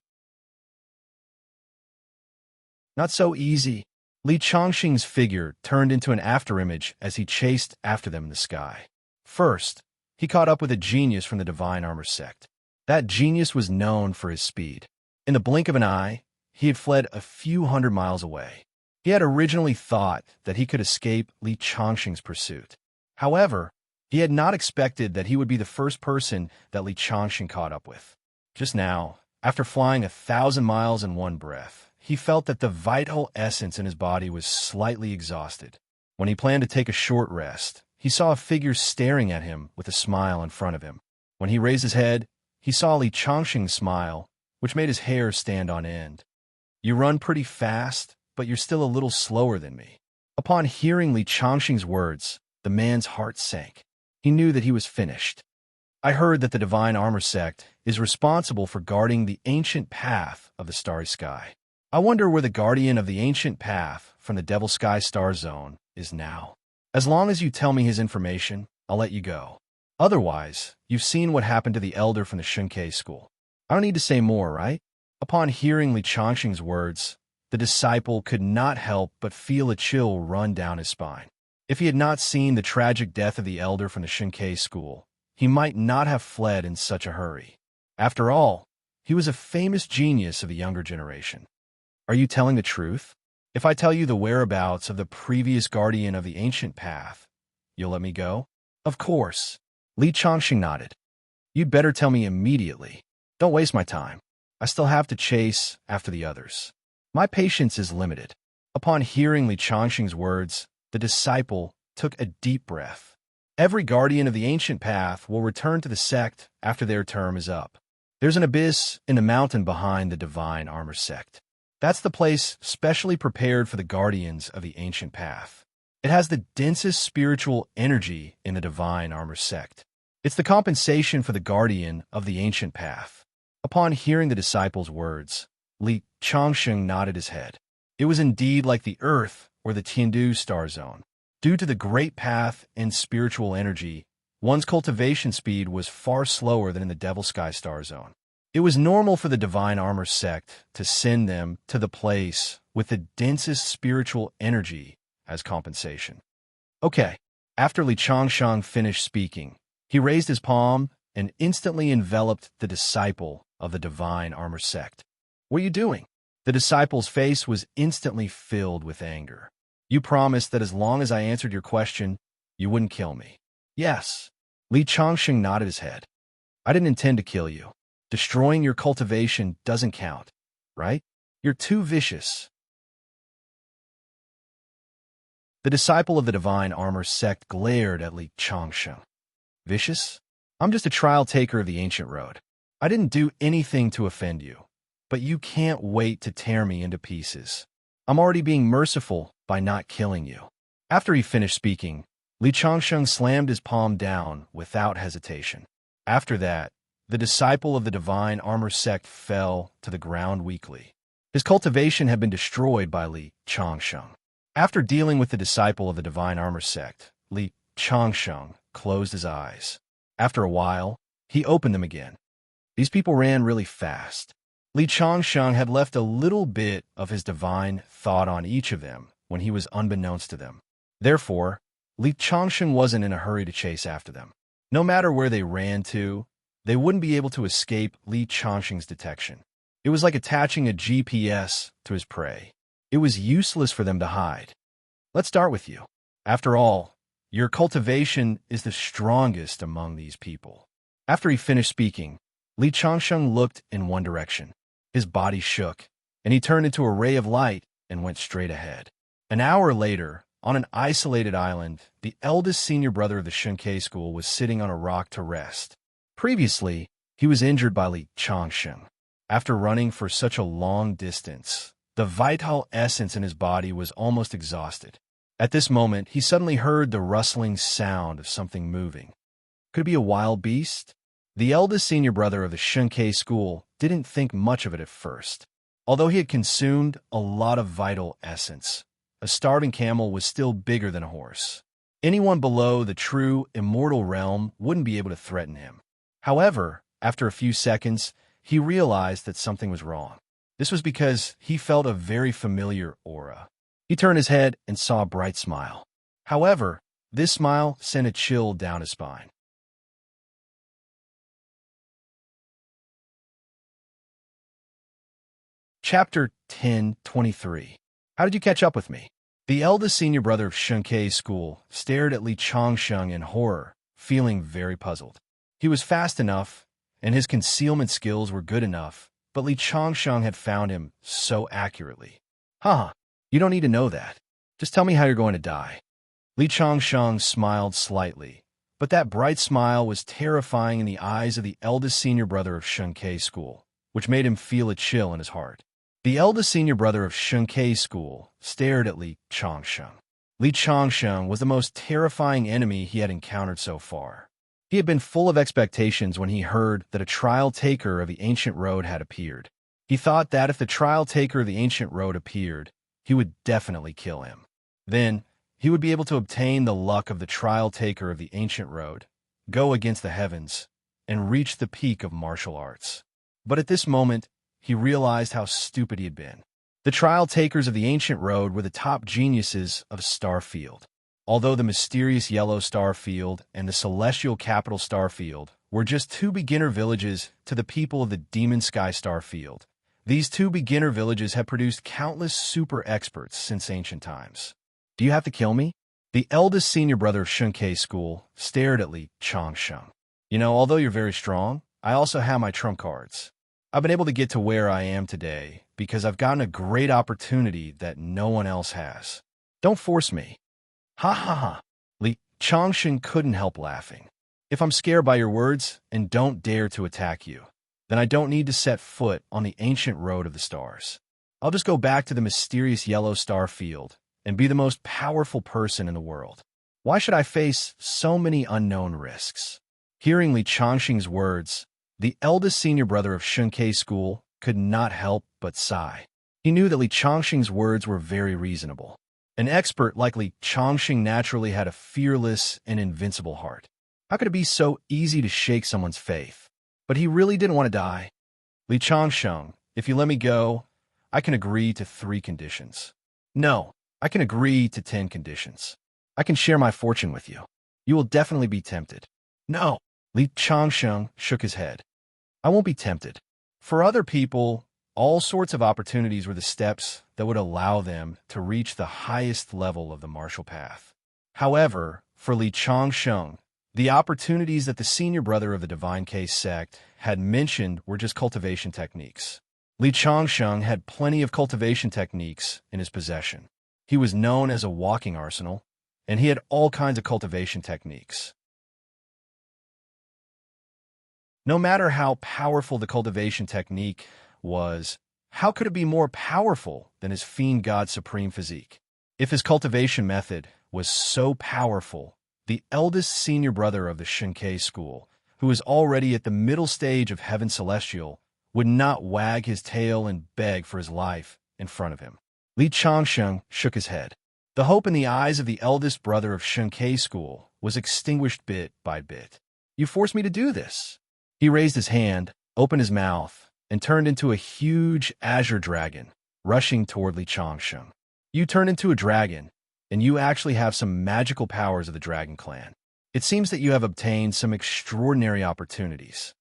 Not so easy. Li Chongqing's figure turned into an afterimage as he chased after them in the sky. First, he caught up with a genius from the Divine Armor sect. That genius was known for his speed. In the blink of an eye, he had fled a few hundred miles away. He had originally thought that he could escape Li Chongqing's pursuit. However, he had not expected that he would be the first person that Li Chongqing caught up with. Just now, after flying 1,000 miles in one breath, he felt that the vital essence in his body was slightly exhausted. When he planned to take a short rest, he saw a figure staring at him with a smile in front of him. When he raised his head, he saw Li Chongqing smile, which made his hair stand on end. "You run pretty fast, but you're still a little slower than me." Upon hearing Li Chongqing's words, the man's heart sank. He knew that he was finished. "I heard that the Divine Armor sect is responsible for guarding the ancient path of the starry sky. I wonder where the guardian of the ancient path from the Devil Sky Star Zone is now. As long as you tell me his information, I'll let you go. Otherwise, you've seen what happened to the elder from the Shunkei school. I don't need to say more, right?" Upon hearing Li Chongqing's words, the disciple could not help but feel a chill run down his spine. If he had not seen the tragic death of the elder from the Shunkei school, he might not have fled in such a hurry. After all, he was a famous genius of the younger generation. "Are you telling the truth? If I tell you the whereabouts of the previous guardian of the ancient path, you'll let me go?" "Of course." Li Chongqing nodded. "You'd better tell me immediately. Don't waste my time. I still have to chase after the others. My patience is limited." Upon hearing Li Chongqing's words, the disciple took a deep breath. "Every guardian of the ancient path will return to the sect after their term is up. There's an abyss in the mountain behind the Divine Armor sect. That's the place specially prepared for the guardians of the ancient path. It has the densest spiritual energy in the Divine Armor sect. It's the compensation for the guardian of the ancient path." Upon hearing the disciple's words, Li Chongqing nodded his head. It was indeed like the Earth or the Tiandu star zone. Due to the great path and spiritual energy, one's cultivation speed was far slower than in the Devil Sky star zone. It was normal for the Divine Armor sect to send them to the place with the densest spiritual energy as compensation. Okay, after Li Chongqing finished speaking, he raised his palm and instantly enveloped the disciple of the Divine Armor sect. "What are you doing?" The disciple's face was instantly filled with anger. "You promised that as long as I answered your question, you wouldn't kill me." "Yes." Li Chongqing nodded his head. "I didn't intend to kill you. Destroying your cultivation doesn't count, right? You're too vicious." The disciple of the Divine Armor sect glared at Li Chongqing. "Vicious? I'm just a trial taker of the ancient road. I didn't do anything to offend you, but you can't wait to tear me into pieces. I'm already being merciful by not killing you." After he finished speaking, Li Chongqing slammed his palm down without hesitation. After that, the disciple of the Divine Armor sect fell to the ground weakly. His cultivation had been destroyed by Li Chongqing. After dealing with the disciple of the Divine Armor sect, Li Chongqing closed his eyes. After a while, he opened them again. These people ran really fast. Li Chongqing had left a little bit of his divine thought on each of them when he was unbeknownst to them. Therefore, Li Chongqing wasn't in a hurry to chase after them. No matter where they ran to, they wouldn't be able to escape Li Chongqing's detection. It was like attaching a GPS to his prey. It was useless for them to hide. "Let's start with you. After all, your cultivation is the strongest among these people." After he finished speaking, Li Chongqing looked in one direction. His body shook, and he turned into a ray of light and went straight ahead. An hour later, on an isolated island, the eldest senior brother of the Shunkei school was sitting on a rock to rest. Previously, he was injured by Li Chongqing. After running for such a long distance, the vital essence in his body was almost exhausted. At this moment, he suddenly heard the rustling sound of something moving. Could it be a wild beast? The eldest senior brother of the Shunkei school didn't think much of it at first. Although he had consumed a lot of vital essence, a starving camel was still bigger than a horse. Anyone below the true immortal realm wouldn't be able to threaten him. However, after a few seconds, he realized that something was wrong. This was because he felt a very familiar aura. He turned his head and saw a bright smile. However, this smile sent a chill down his spine. Chapter 10:23. How did you catch up with me? The eldest senior brother of Shunkei's school stared at Li Changsheng in horror, feeling very puzzled. He was fast enough, and his concealment skills were good enough, but Li Changsheng had found him so accurately. Haha, you don't need to know that. Just tell me how you're going to die. Li Changsheng smiled slightly, but that bright smile was terrifying in the eyes of the eldest senior brother of Shunkei's school, which made him feel a chill in his heart. The eldest senior brother of Shunkei's school stared at Li Changsheng. Li Changsheng was the most terrifying enemy he had encountered so far. He had been full of expectations when he heard that a trial taker of the ancient road had appeared. He thought that if the trial taker of the ancient road appeared, he would definitely kill him. Then, he would be able to obtain the luck of the trial taker of the ancient road, go against the heavens, and reach the peak of martial arts. But at this moment, he realized how stupid he had been. The trial takers of the ancient road were the top geniuses of a star field. Although the mysterious yellow star field and the celestial capital star field were just two beginner villages to the people of the demon sky star field, these two beginner villages have produced countless super experts since ancient times. Do you have to kill me? The eldest senior brother of Shunkei's school stared at Li Changsheng. Although you're very strong, I also have my trump cards. I've been able to get to where I am today because I've gotten a great opportunity that no one else has. Don't force me. Ha ha ha. Li Changsheng couldn't help laughing. If I'm scared by your words and don't dare to attack you, then I don't need to set foot on the ancient road of the stars. I'll just go back to the mysterious yellow star field and be the most powerful person in the world. Why should I face so many unknown risks? Hearing Li Changsheng's words, the eldest senior brother of Shunkei's school could not help but sigh. He knew that Li Changsheng's words were very reasonable. An expert like Li Changsheng naturally had a fearless and invincible heart. How could it be so easy to shake someone's faith? But he really didn't want to die. Li Changsheng, if you let me go, I can agree to 3 conditions. No, I can agree to 10 conditions. I can share my fortune with you. You will definitely be tempted. No, Li Changsheng shook his head. I won't be tempted. For other people, all sorts of opportunities were the steps that would allow them to reach the highest level of the martial path. However, for Li Changsheng, the opportunities that the senior brother of the Divine Case sect had mentioned were just cultivation techniques. Li Changsheng had plenty of cultivation techniques in his possession. He was known as a walking arsenal, and he had all kinds of cultivation techniques. No matter how powerful the cultivation technique was, how could it be more powerful than his fiend god supreme physique? If his cultivation method was so powerful, the eldest senior brother of the Shunkei school, who was already at the middle stage of heaven celestial, would not wag his tail and beg for his life in front of him. Li Changsheng shook his head. The hope in the eyes of the eldest brother of Shunkei school was extinguished bit by bit. You forced me to do this. He raised his hand, opened his mouth, and turned into a huge azure dragon, rushing toward Li Changsheng. You turned into a dragon, and you actually have some magical powers of the Dragon Clan. It seems that you have obtained some extraordinary opportunities.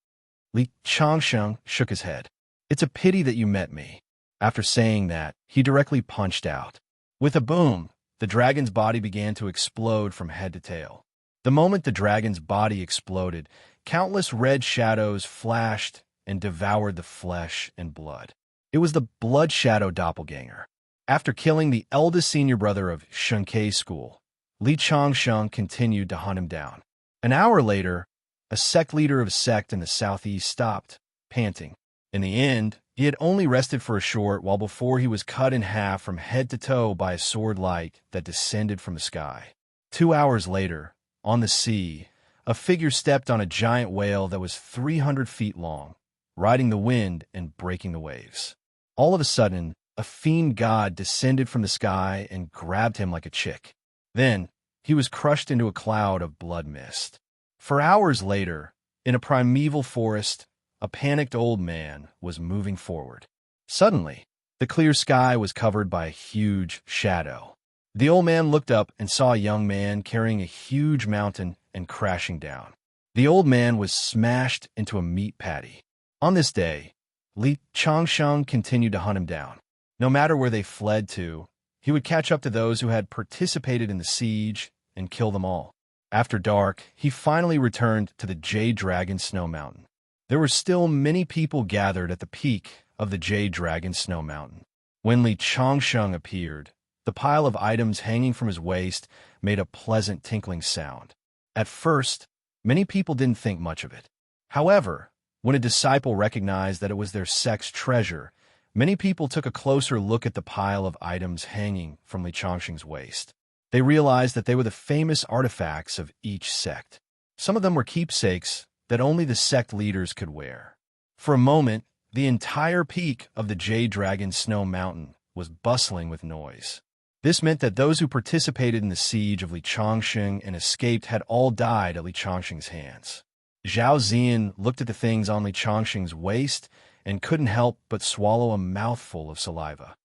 Li Changsheng shook his head. It's a pity that you met me. After saying that, he directly punched out. With a boom, the dragon's body began to explode from head to tail. The moment the dragon's body exploded, countless red shadows flashed and devoured the flesh and blood. It was the Blood Shadow Doppelganger. After killing the eldest senior brother of Shunkei school, Li Changsheng continued to hunt him down. An hour later, a sect leader of a sect in the southeast stopped, panting. In the end, he had only rested for a short while before he was cut in half from head to toe by a sword light that descended from the sky. 2 hours later, on the sea, a figure stepped on a giant whale that was 300 feet long, riding the wind and breaking the waves. All of a sudden, a fiend god descended from the sky and grabbed him like a chick. Then, he was crushed into a cloud of blood mist. For hours later, in a primeval forest, a panicked old man was moving forward. Suddenly, the clear sky was covered by a huge shadow. The old man looked up and saw a young man carrying a huge mountain and crashing down. The old man was smashed into a meat patty. On this day, Li Changsheng continued to hunt him down. No matter where they fled to, he would catch up to those who had participated in the siege and kill them all. After dark, he finally returned to the Jade Dragon Snow Mountain. There were still many people gathered at the peak of the Jade Dragon Snow Mountain. When Li Changsheng appeared, the pile of items hanging from his waist made a pleasant tinkling sound. At first, many people didn't think much of it. However, when a disciple recognized that it was their sect's treasure, many people took a closer look at the pile of items hanging from Li Changsheng's waist. They realized that they were the famous artifacts of each sect. Some of them were keepsakes that only the sect leaders could wear. For a moment, the entire peak of the Jade Dragon Snow Mountain was bustling with noise. This meant that those who participated in the siege of Li Changsheng and escaped had all died at Li Changsheng's hands. Zhao Zian looked at the things on Li Changsheng's waist and couldn't help but swallow a mouthful of saliva.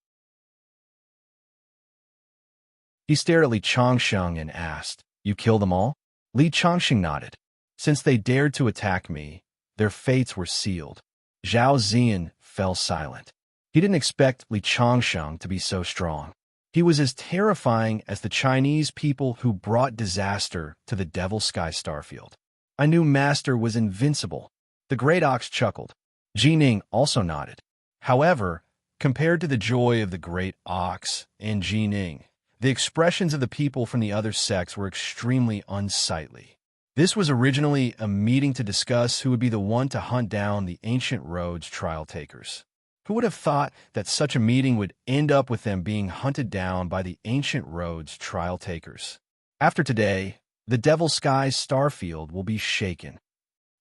He stared at Li Changsheng and asked, "You killed them all?" Li Changsheng nodded. "Since they dared to attack me, their fates were sealed." Zhao Zian fell silent. He didn't expect Li Changsheng to be so strong. He was as terrifying as the Chinese people who brought disaster to the Devil Sky Starfield. "I knew Master was invincible." The Great Ox chuckled. Jining also nodded. However, compared to the joy of the Great Ox and Jining, the expressions of the people from the other sects were extremely unsightly. This was originally a meeting to discuss who would be the one to hunt down the Ancient Road's trial takers. Who would have thought that such a meeting would end up with them being hunted down by the Ancient Road's trial takers? After today, the Devil Sky Starfield will be shaken.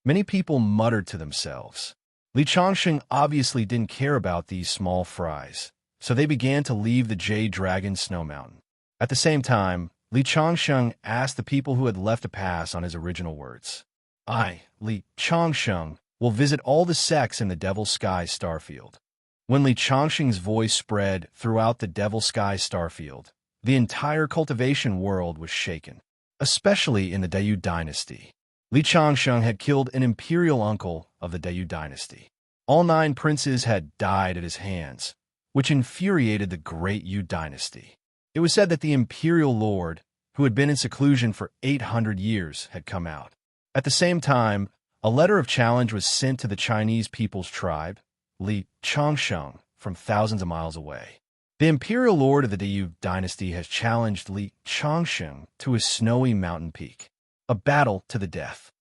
Many people muttered to themselves. Li Changsheng obviously didn't care about these small fries, so they began to leave the Jade Dragon Snow Mountain. At the same time, Li Changsheng asked the people who had left a pass on his original words. "I, Li Changsheng, will visit all the sects in the Devil Sky Starfield." When Li Changsheng's voice spread throughout the Devil Sky Starfield, the entire cultivation world was shaken, especially in the Dayu dynasty. Li Changsheng had killed an imperial uncle of the Dayu dynasty. All 9 princes had died at his hands, which infuriated the Great Yu dynasty. It was said that the imperial lord, who had been in seclusion for 800 years, had come out. At the same time, a letter of challenge was sent to the Chinese people's tribe, Li Changsheng, from thousands of miles away. The imperial lord of the Dayu dynasty has challenged Li Changsheng to a snowy mountain peak. A battle to the death.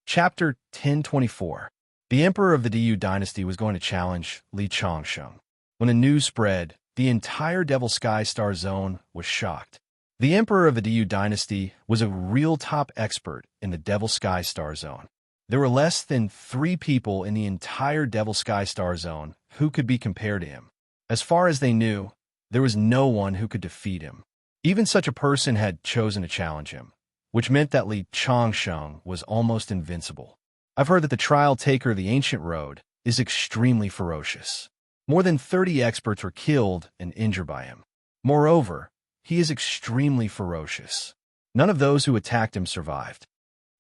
Chapter 1024. The emperor of the Dayu dynasty was going to challenge Li Changsheng. When the news spread, the entire Devil Sky Star Zone was shocked. The emperor of the Dayu dynasty was a real top expert in the Devil Sky Star Zone. There were less than 3 people in the entire Devil Sky Star Zone who could be compared to him. As far as they knew, there was no one who could defeat him. Even such a person had chosen to challenge him, which meant that Li Changsheng was almost invincible. I've heard that the trial taker of the Ancient Road is extremely ferocious. More than 30 experts were killed and injured by him. Moreover, he is extremely ferocious. None of those who attacked him survived.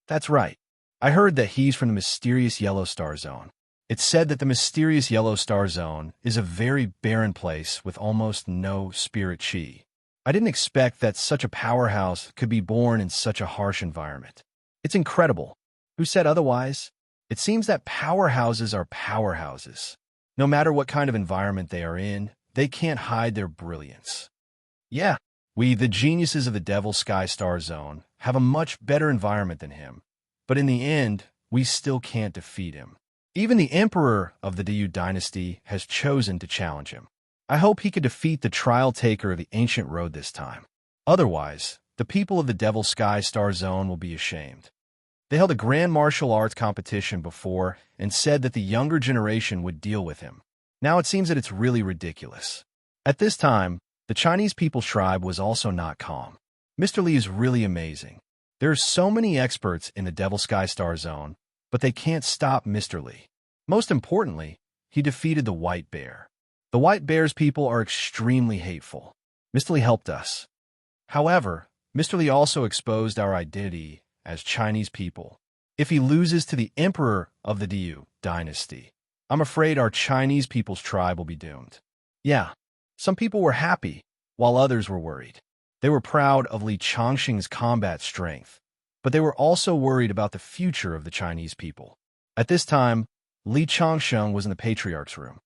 That's right. I heard that he's from the mysterious Yellow Star Zone. It's said that the mysterious Yellow Star Zone is a very barren place with almost no spirit chi. I didn't expect that such a powerhouse could be born in such a harsh environment. It's incredible. Who said otherwise? It seems that powerhouses are powerhouses. No matter what kind of environment they are in, they can't hide their brilliance. Yeah, we, the geniuses of the Devil Sky Star Zone, have a much better environment than him. But in the end, we still can't defeat him. Even the emperor of the Dayu dynasty has chosen to challenge him. I hope he could defeat the trial taker of the Ancient Road this time. Otherwise, the people of the Devil Sky Star Zone will be ashamed. They held a grand martial arts competition before and said that the younger generation would deal with him. Now it seems that it's really ridiculous. At this time, the Chinese people's tribe was also not calm. Mr. Li is really amazing. There are so many experts in the Devil Sky Star Zone, but they can't stop Mr. Li. Most importantly, he defeated the White Bear. The White Bear's people are extremely hateful. Mr. Li helped us. However, Mr. Li also exposed our identity as Chinese people. If he loses to the Emperor of the Diu dynasty, I'm afraid our Chinese people's tribe will be doomed. Yeah, some people were happy, while others were worried. They were proud of Li Changxing's combat strength, but they were also worried about the future of the Chinese people. At this time, Li Changxing was in the Patriarch's room.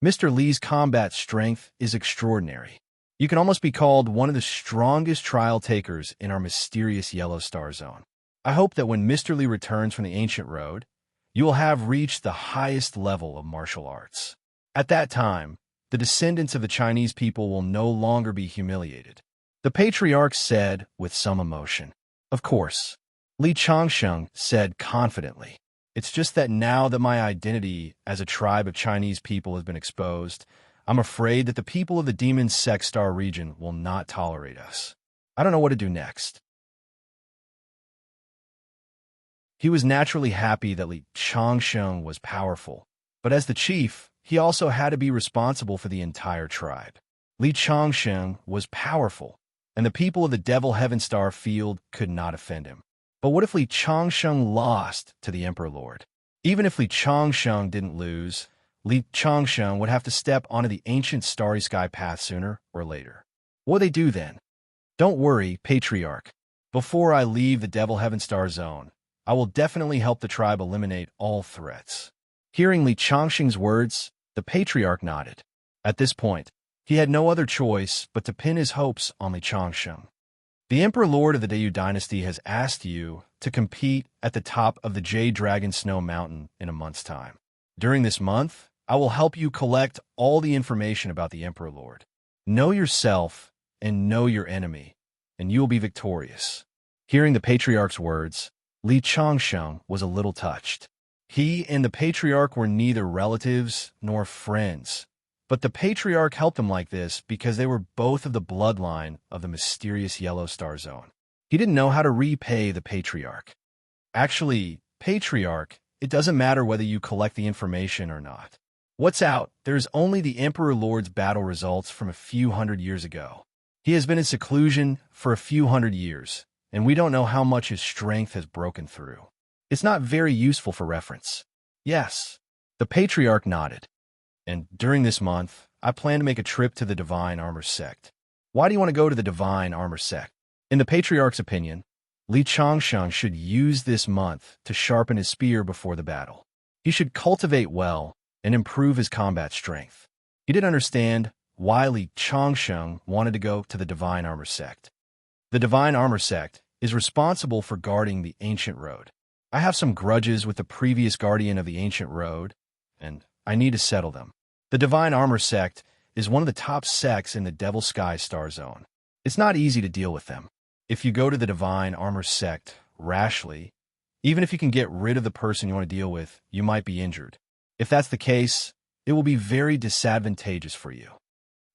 Mr. Li's combat strength is extraordinary. You can almost be called one of the strongest trial takers in our mysterious Yellow Star Zone. I hope that when Mr. Li returns from the Ancient Road, you will have reached the highest level of martial arts. At that time, the descendants of the Chinese people will no longer be humiliated. The Patriarch said with some emotion. Of course, Li Changxing said confidently. It's just that now that my identity as a tribe of Chinese people has been exposed, I'm afraid that the people of the Demon Sex Star region will not tolerate us. I don't know what to do next. He was naturally happy that Li Changxing was powerful, but as the chief, he also had to be responsible for the entire tribe. Li Changxing was powerful, and the people of the Devil Heaven Star Field could not offend him. But what if Li Changxing lost to the Emperor Lord? Even if Li Changxing didn't lose, Li Changxing would have to step onto the ancient starry sky path sooner or later. What would they do then? Don't worry, Patriarch. Before I leave the Devil Heaven Star Zone, I will definitely help the tribe eliminate all threats. Hearing Li Changxing's words, the Patriarch nodded. At this point, he had no other choice but to pin his hopes on Li Changxing. The Emperor Lord of the Dayu Dynasty has asked you to compete at the top of the Jade Dragon Snow Mountain in a month's time. During this month, I will help you collect all the information about the Emperor Lord. Know yourself and know your enemy, and you will be victorious. Hearing the Patriarch's words, Li Changxing was a little touched. He and the Patriarch were neither relatives nor friends, but the Patriarch helped him like this because they were both of the bloodline of the mysterious Yellow Star Zone. He didn't know how to repay the Patriarch. Actually, Patriarch, it doesn't matter whether you collect the information or not. What's out? There's only the Emperor Lord's battle results from a few hundred years ago. He has been in seclusion for a few hundred years, and we don't know how much his strength has broken through. It's not very useful for reference. Yes, the Patriarch nodded. And during this month, I plan to make a trip to the Divine Armor Sect. Why do you want to go to the Divine Armor Sect? In the Patriarch's opinion, Li Changxing should use this month to sharpen his spear before the battle. He should cultivate well and improve his combat strength. He didn't understand why Li Changxing wanted to go to the Divine Armor Sect. The Divine Armor Sect is responsible for guarding the Ancient Road. I have some grudges with the previous guardian of the Ancient Road, and I need to settle them. The Divine Armor Sect is one of the top sects in the Devil Sky Star Zone. It's not easy to deal with them. If you go to the Divine Armor Sect rashly, even if you can get rid of the person you want to deal with, you might be injured. If that's the case, it will be very disadvantageous for you.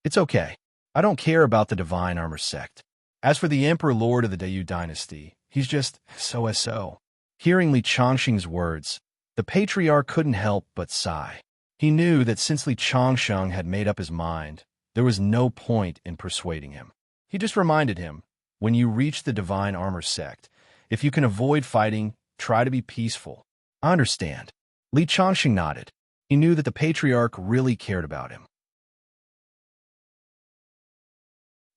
It's okay. I don't care about the Divine Armor Sect. As for the Emperor Lord of the Dayu Dynasty, he's just so-so. Hearing Li Changxing's words, the Patriarch couldn't help but sigh. He knew that since Li Changxing had made up his mind, there was no point in persuading him. He just reminded him, when you reach the Divine Armor Sect, if you can avoid fighting, try to be peaceful. I understand. Li Changxing nodded. He knew that the Patriarch really cared about him.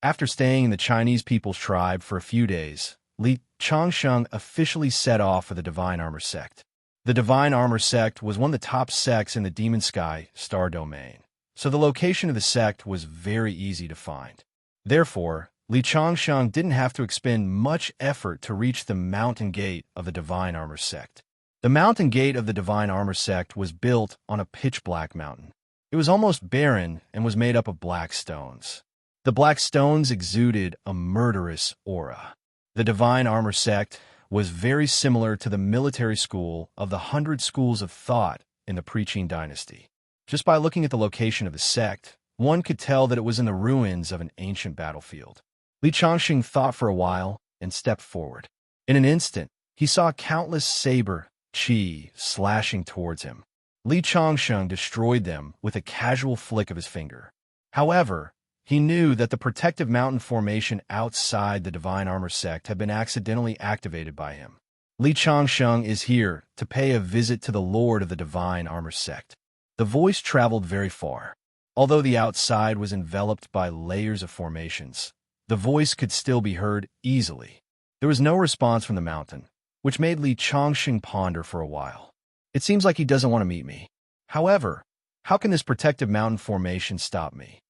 After staying in the Chinese people's tribe for a few days, Li Changxing officially set off for the Divine Armor Sect. The Divine Armor Sect was one of the top sects in the Demon Sky Star Domain, so the location of the sect was very easy to find. Therefore, Li Changxing didn't have to expend much effort to reach the Mountain Gate of the Divine Armor Sect. The Mountain Gate of the Divine Armor Sect was built on a pitch-black mountain. It was almost barren and was made up of black stones. The black stones exuded a murderous aura. The Divine Armor Sect was very similar to the military school of the 100 Schools of Thought in the Preaching Dynasty. Just by looking at the location of the sect, one could tell that it was in the ruins of an ancient battlefield. Li Changxing thought for a while and stepped forward. In an instant, he saw countless saber qi slashing towards him. Li Changxing destroyed them with a casual flick of his finger. However, he knew that the protective mountain formation outside the Divine Armor sect had been accidentally activated by him. Li Changxing is here to pay a visit to the Lord of the Divine Armor sect. The voice traveled very far. Although the outside was enveloped by layers of formations, the voice could still be heard easily. There was no response from the mountain, which made Li Changxing ponder for a while. It seems like he doesn't want to meet me. However, how can this protective mountain formation stop me?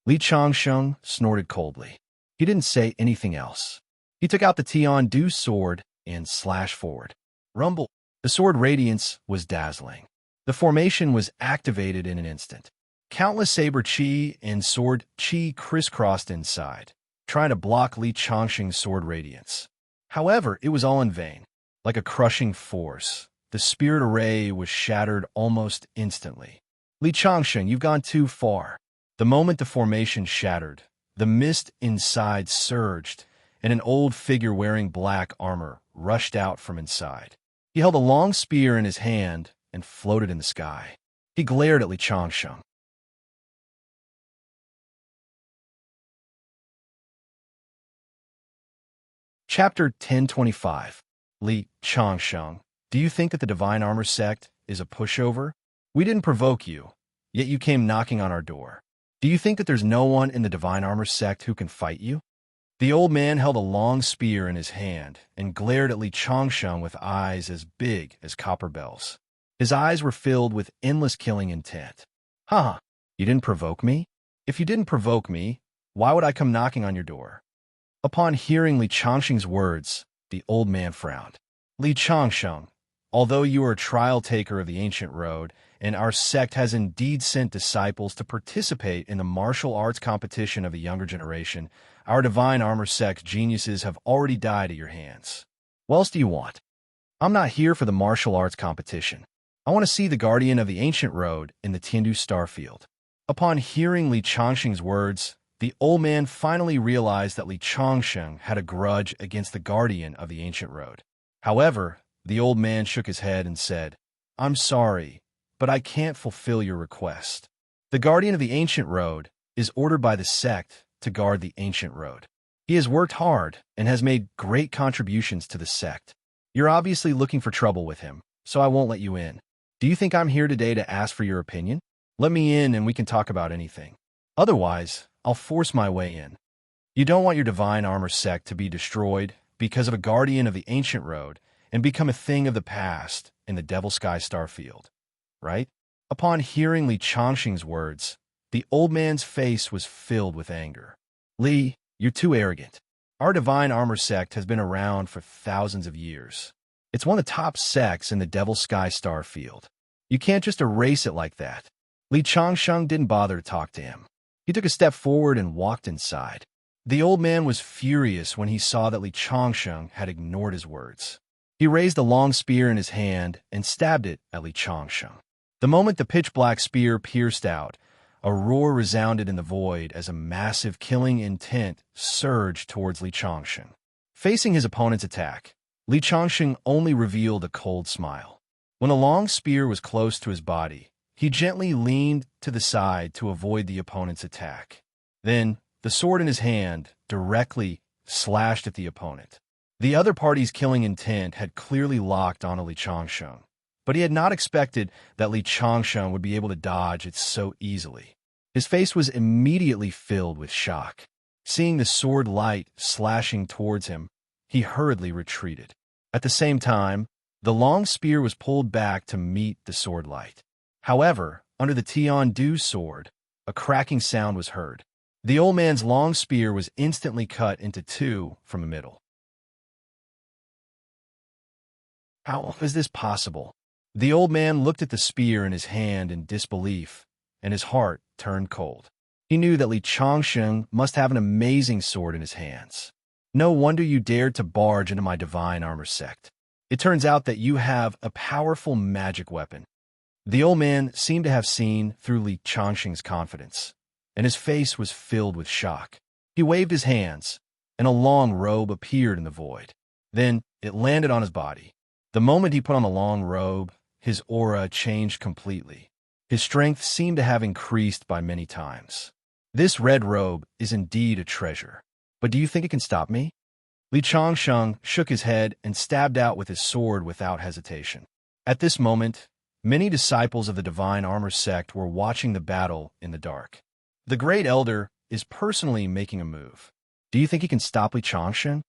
Li Changxing snorted coldly. He didn't say anything else. He took out the Tian-Du sword and slashed forward. Rumble! The sword radiance was dazzling. The formation was activated in an instant. Countless saber qi and sword qi crisscrossed inside, trying to block Li Changxing's sword radiance. However, it was all in vain. Like a crushing force, the spirit array was shattered almost instantly. Li Changxing, you've gone too far. The moment the formation shattered, the mist inside surged, and an old figure wearing black armor rushed out from inside. He held a long spear in his hand and floated in the sky. He glared at Li Changxing. Chapter 1025. Li Changxing, do you think that the Divine Armor sect is a pushover? We didn't provoke you, yet you came knocking on our door. Do you think that there's no one in the Divine Armor sect who can fight you? The old man held a long spear in his hand and glared at Li Changxing with eyes as big as copper bells. His eyes were filled with endless killing intent. Haha, you didn't provoke me? If you didn't provoke me, why would I come knocking on your door? Upon hearing Li Changxing's words, the old man frowned. Li Changxing, although you are a trial taker of the ancient road, and our sect has indeed sent disciples to participate in the martial arts competition of the younger generation, our Divine Armor sect geniuses have already died at your hands. What else do you want? I'm not here for the martial arts competition. I want to see the guardian of the ancient road in the Tiandu Starfield. Upon hearing Li Changxing's words, the old man finally realized that Li Changxing had a grudge against the guardian of the ancient road. However, the old man shook his head and said, I'm sorry, but I can't fulfill your request. The guardian of the ancient road is ordered by the sect to guard the ancient road. He has worked hard and has made great contributions to the sect. You're obviously looking for trouble with him, so I won't let you in. Do you think I'm here today to ask for your opinion? Let me in and we can talk about anything. Otherwise, I'll force my way in. You don't want your Divine Armor sect to be destroyed because of a guardian of the ancient road and become a thing of the past in the Devil Sky Starfield, right? Upon hearing Li Changxing's words, the old man's face was filled with anger. Li, you're too arrogant. Our Divine Armor sect has been around for thousands of years. It's one of the top sects in the Devil Sky Starfield. You can't just erase it like that. Li Changxing didn't bother to talk to him. He took a step forward and walked inside. The old man was furious when he saw that Li Changxing had ignored his words. He raised a long spear in his hand and stabbed it at Li Changxing. The moment the pitch-black spear pierced out, a roar resounded in the void as a massive killing intent surged towards Li Changxing. Facing his opponent's attack, Li Changxing only revealed a cold smile. When a long spear was close to his body, he gently leaned to the side to avoid the opponent's attack. Then, the sword in his hand directly slashed at the opponent. The other party's killing intent had clearly locked onto Li Changxing, but he had not expected that Li Changxing would be able to dodge it so easily. His face was immediately filled with shock. Seeing the sword light slashing towards him, he hurriedly retreated. At the same time, the long spear was pulled back to meet the sword light. However, under the Tian-Du sword, a cracking sound was heard. The old man's long spear was instantly cut into two from the middle. How is this possible? The old man looked at the spear in his hand in disbelief, and his heart turned cold. He knew that Li Changxing must have an amazing sword in his hands. No wonder you dared to barge into my Divine Armor sect. It turns out that you have a powerful magic weapon. The old man seemed to have seen through Li Changxing's confidence, and his face was filled with shock. He waved his hands, and a long robe appeared in the void. Then it landed on his body. The moment he put on the long robe, his aura changed completely. His strength seemed to have increased by many times. This red robe is indeed a treasure. But do you think it can stop me? Li Changsheng shook his head and stabbed out with his sword without hesitation. At this moment, many disciples of the Divine Armor sect were watching the battle in the dark. The Great Elder is personally making a move. Do you think he can stop Li Changsheng?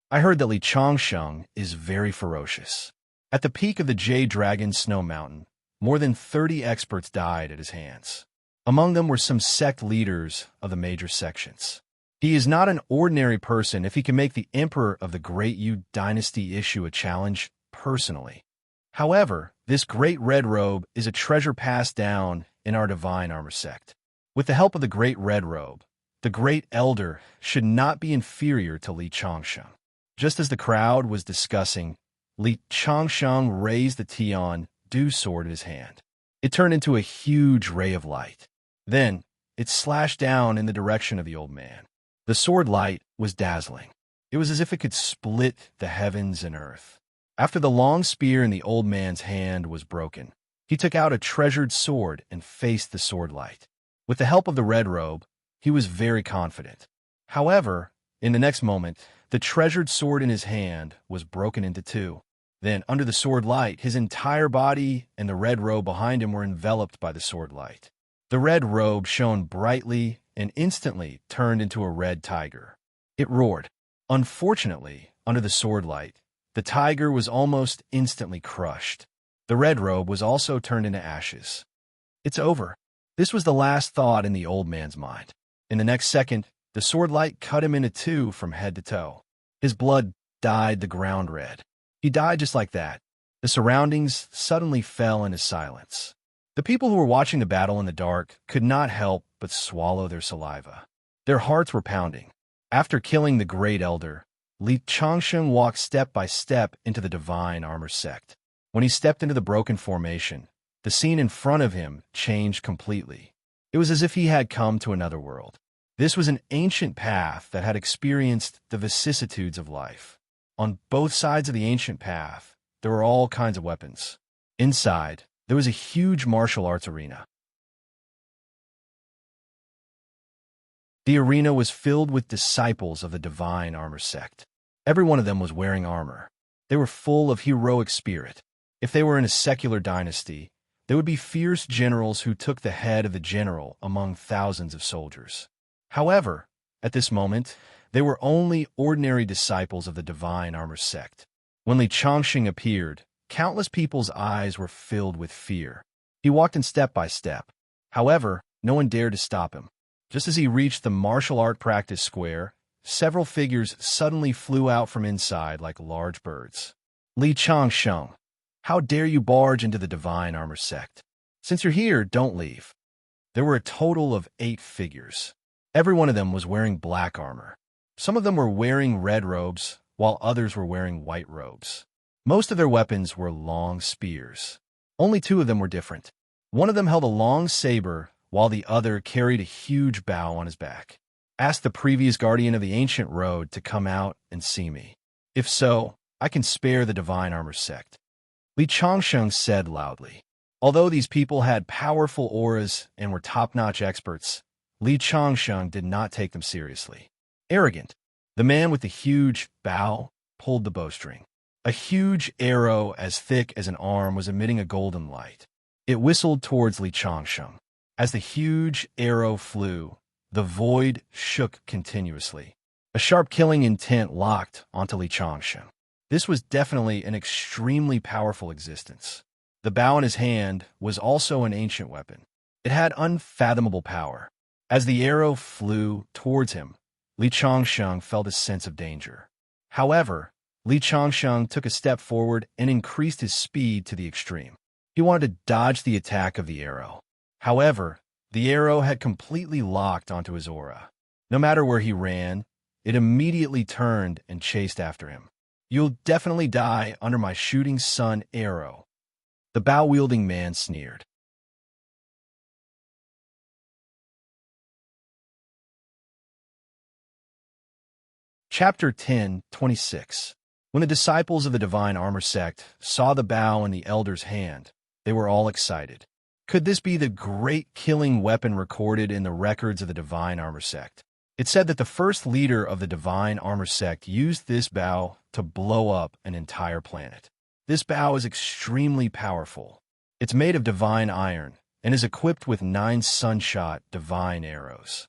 I heard that Li Changsheng is very ferocious. At the peak of the Jade Dragon Snow Mountain, more than 30 experts died at his hands. Among them were some sect leaders of the major sections. He is not an ordinary person if he can make the Emperor of the Great Yu Dynasty issue a challenge personally. However, this great red robe is a treasure passed down in our Divine Armor sect. With the help of the Great Red Robe, the Great Elder should not be inferior to Li Changsheng. Just as the crowd was discussing, Li Changsheng raised the Tian Du sword in his hand. It turned into a huge ray of light. Then, it slashed down in the direction of the old man. The sword light was dazzling. It was as if it could split the heavens and earth. After the long spear in the old man's hand was broken, he took out a treasured sword and faced the sword light. With the help of the red robe, he was very confident. However, in the next moment, the treasured sword in his hand was broken into two. Then, under the sword light, his entire body and the red robe behind him were enveloped by the sword light. The red robe shone brightly and instantly turned into a red tiger. It roared. Unfortunately, under the sword light, the tiger was almost instantly crushed. The red robe was also turned into ashes. It's over. This was the last thought in the old man's mind. In the next second, the sword light cut him into two from head to toe. His blood dyed the ground red. He died just like that. The surroundings suddenly fell into silence. The people who were watching the battle in the dark could not help but swallow their saliva. Their hearts were pounding. After killing the Great Elder, Li Changsheng walked step by step into the Divine Armor sect. When he stepped into the broken formation, the scene in front of him changed completely. It was as if he had come to another world. This was an ancient path that had experienced the vicissitudes of life. On both sides of the ancient path, there were all kinds of weapons. Inside, there was a huge martial arts arena. The arena was filled with disciples of the Divine Armor sect. Every one of them was wearing armor. They were full of heroic spirit. If they were in a secular dynasty, they would be fierce generals who took the head of the general among thousands of soldiers. However, at this moment, they were only ordinary disciples of the Divine Armor sect. When Li Changxing appeared, countless people's eyes were filled with fear. He walked in step by step. However, no one dared to stop him. Just as he reached the martial art practice square, several figures suddenly flew out from inside like large birds. Li Changsheng, how dare you barge into the Divine Armor sect? Since you're here, don't leave. There were a total of 8 figures. Every one of them was wearing black armor. Some of them were wearing red robes, while others were wearing white robes. Most of their weapons were long spears. Only 2 of them were different. One of them held a long saber, while the other carried a huge bow on his back. Ask the previous guardian of the ancient road to come out and see me. If so, I can spare the Divine Armor sect. Li Changsheng said loudly. Although these people had powerful auras and were top-notch experts, Li Changsheng did not take them seriously. Arrogant, the man with the huge bow pulled the bowstring. A huge arrow as thick as an arm was emitting a golden light. It whistled towards Li Changsheng. As the huge arrow flew, the void shook continuously. A sharp killing intent locked onto Li Changsheng. This was definitely an extremely powerful existence. The bow in his hand was also an ancient weapon. It had unfathomable power. As the arrow flew towards him, Li Changsheng felt a sense of danger. However, Li Changsheng took a step forward and increased his speed to the extreme. He wanted to dodge the attack of the arrow. However, the arrow had completely locked onto his aura. No matter where he ran, it immediately turned and chased after him. You'll definitely die under my shooting sun arrow. The bow-wielding man sneered. Chapter 10:26. When the disciples of the divine armor sect saw the bow in the elder's hand, they were all excited. Could this be the great killing weapon recorded in the records of the divine armor sect? It said that the first leader of the divine armor sect used this bow to blow up an entire planet. This bow is extremely powerful. It's made of divine iron and is equipped with 9 sunshot divine arrows.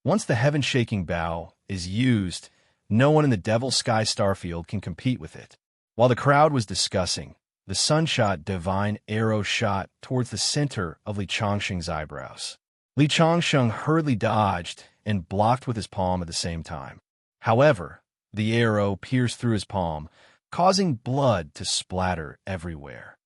Once the heaven-shaking bow is used, no one in the Devil's Sky starfield can compete with it. While the crowd was discussing, the sunshot divine arrow shot towards the center of Li Changsheng's eyebrows. Li Changsheng hurriedly dodged and blocked with his palm at the same time. However, the arrow pierced through his palm, causing blood to splatter everywhere.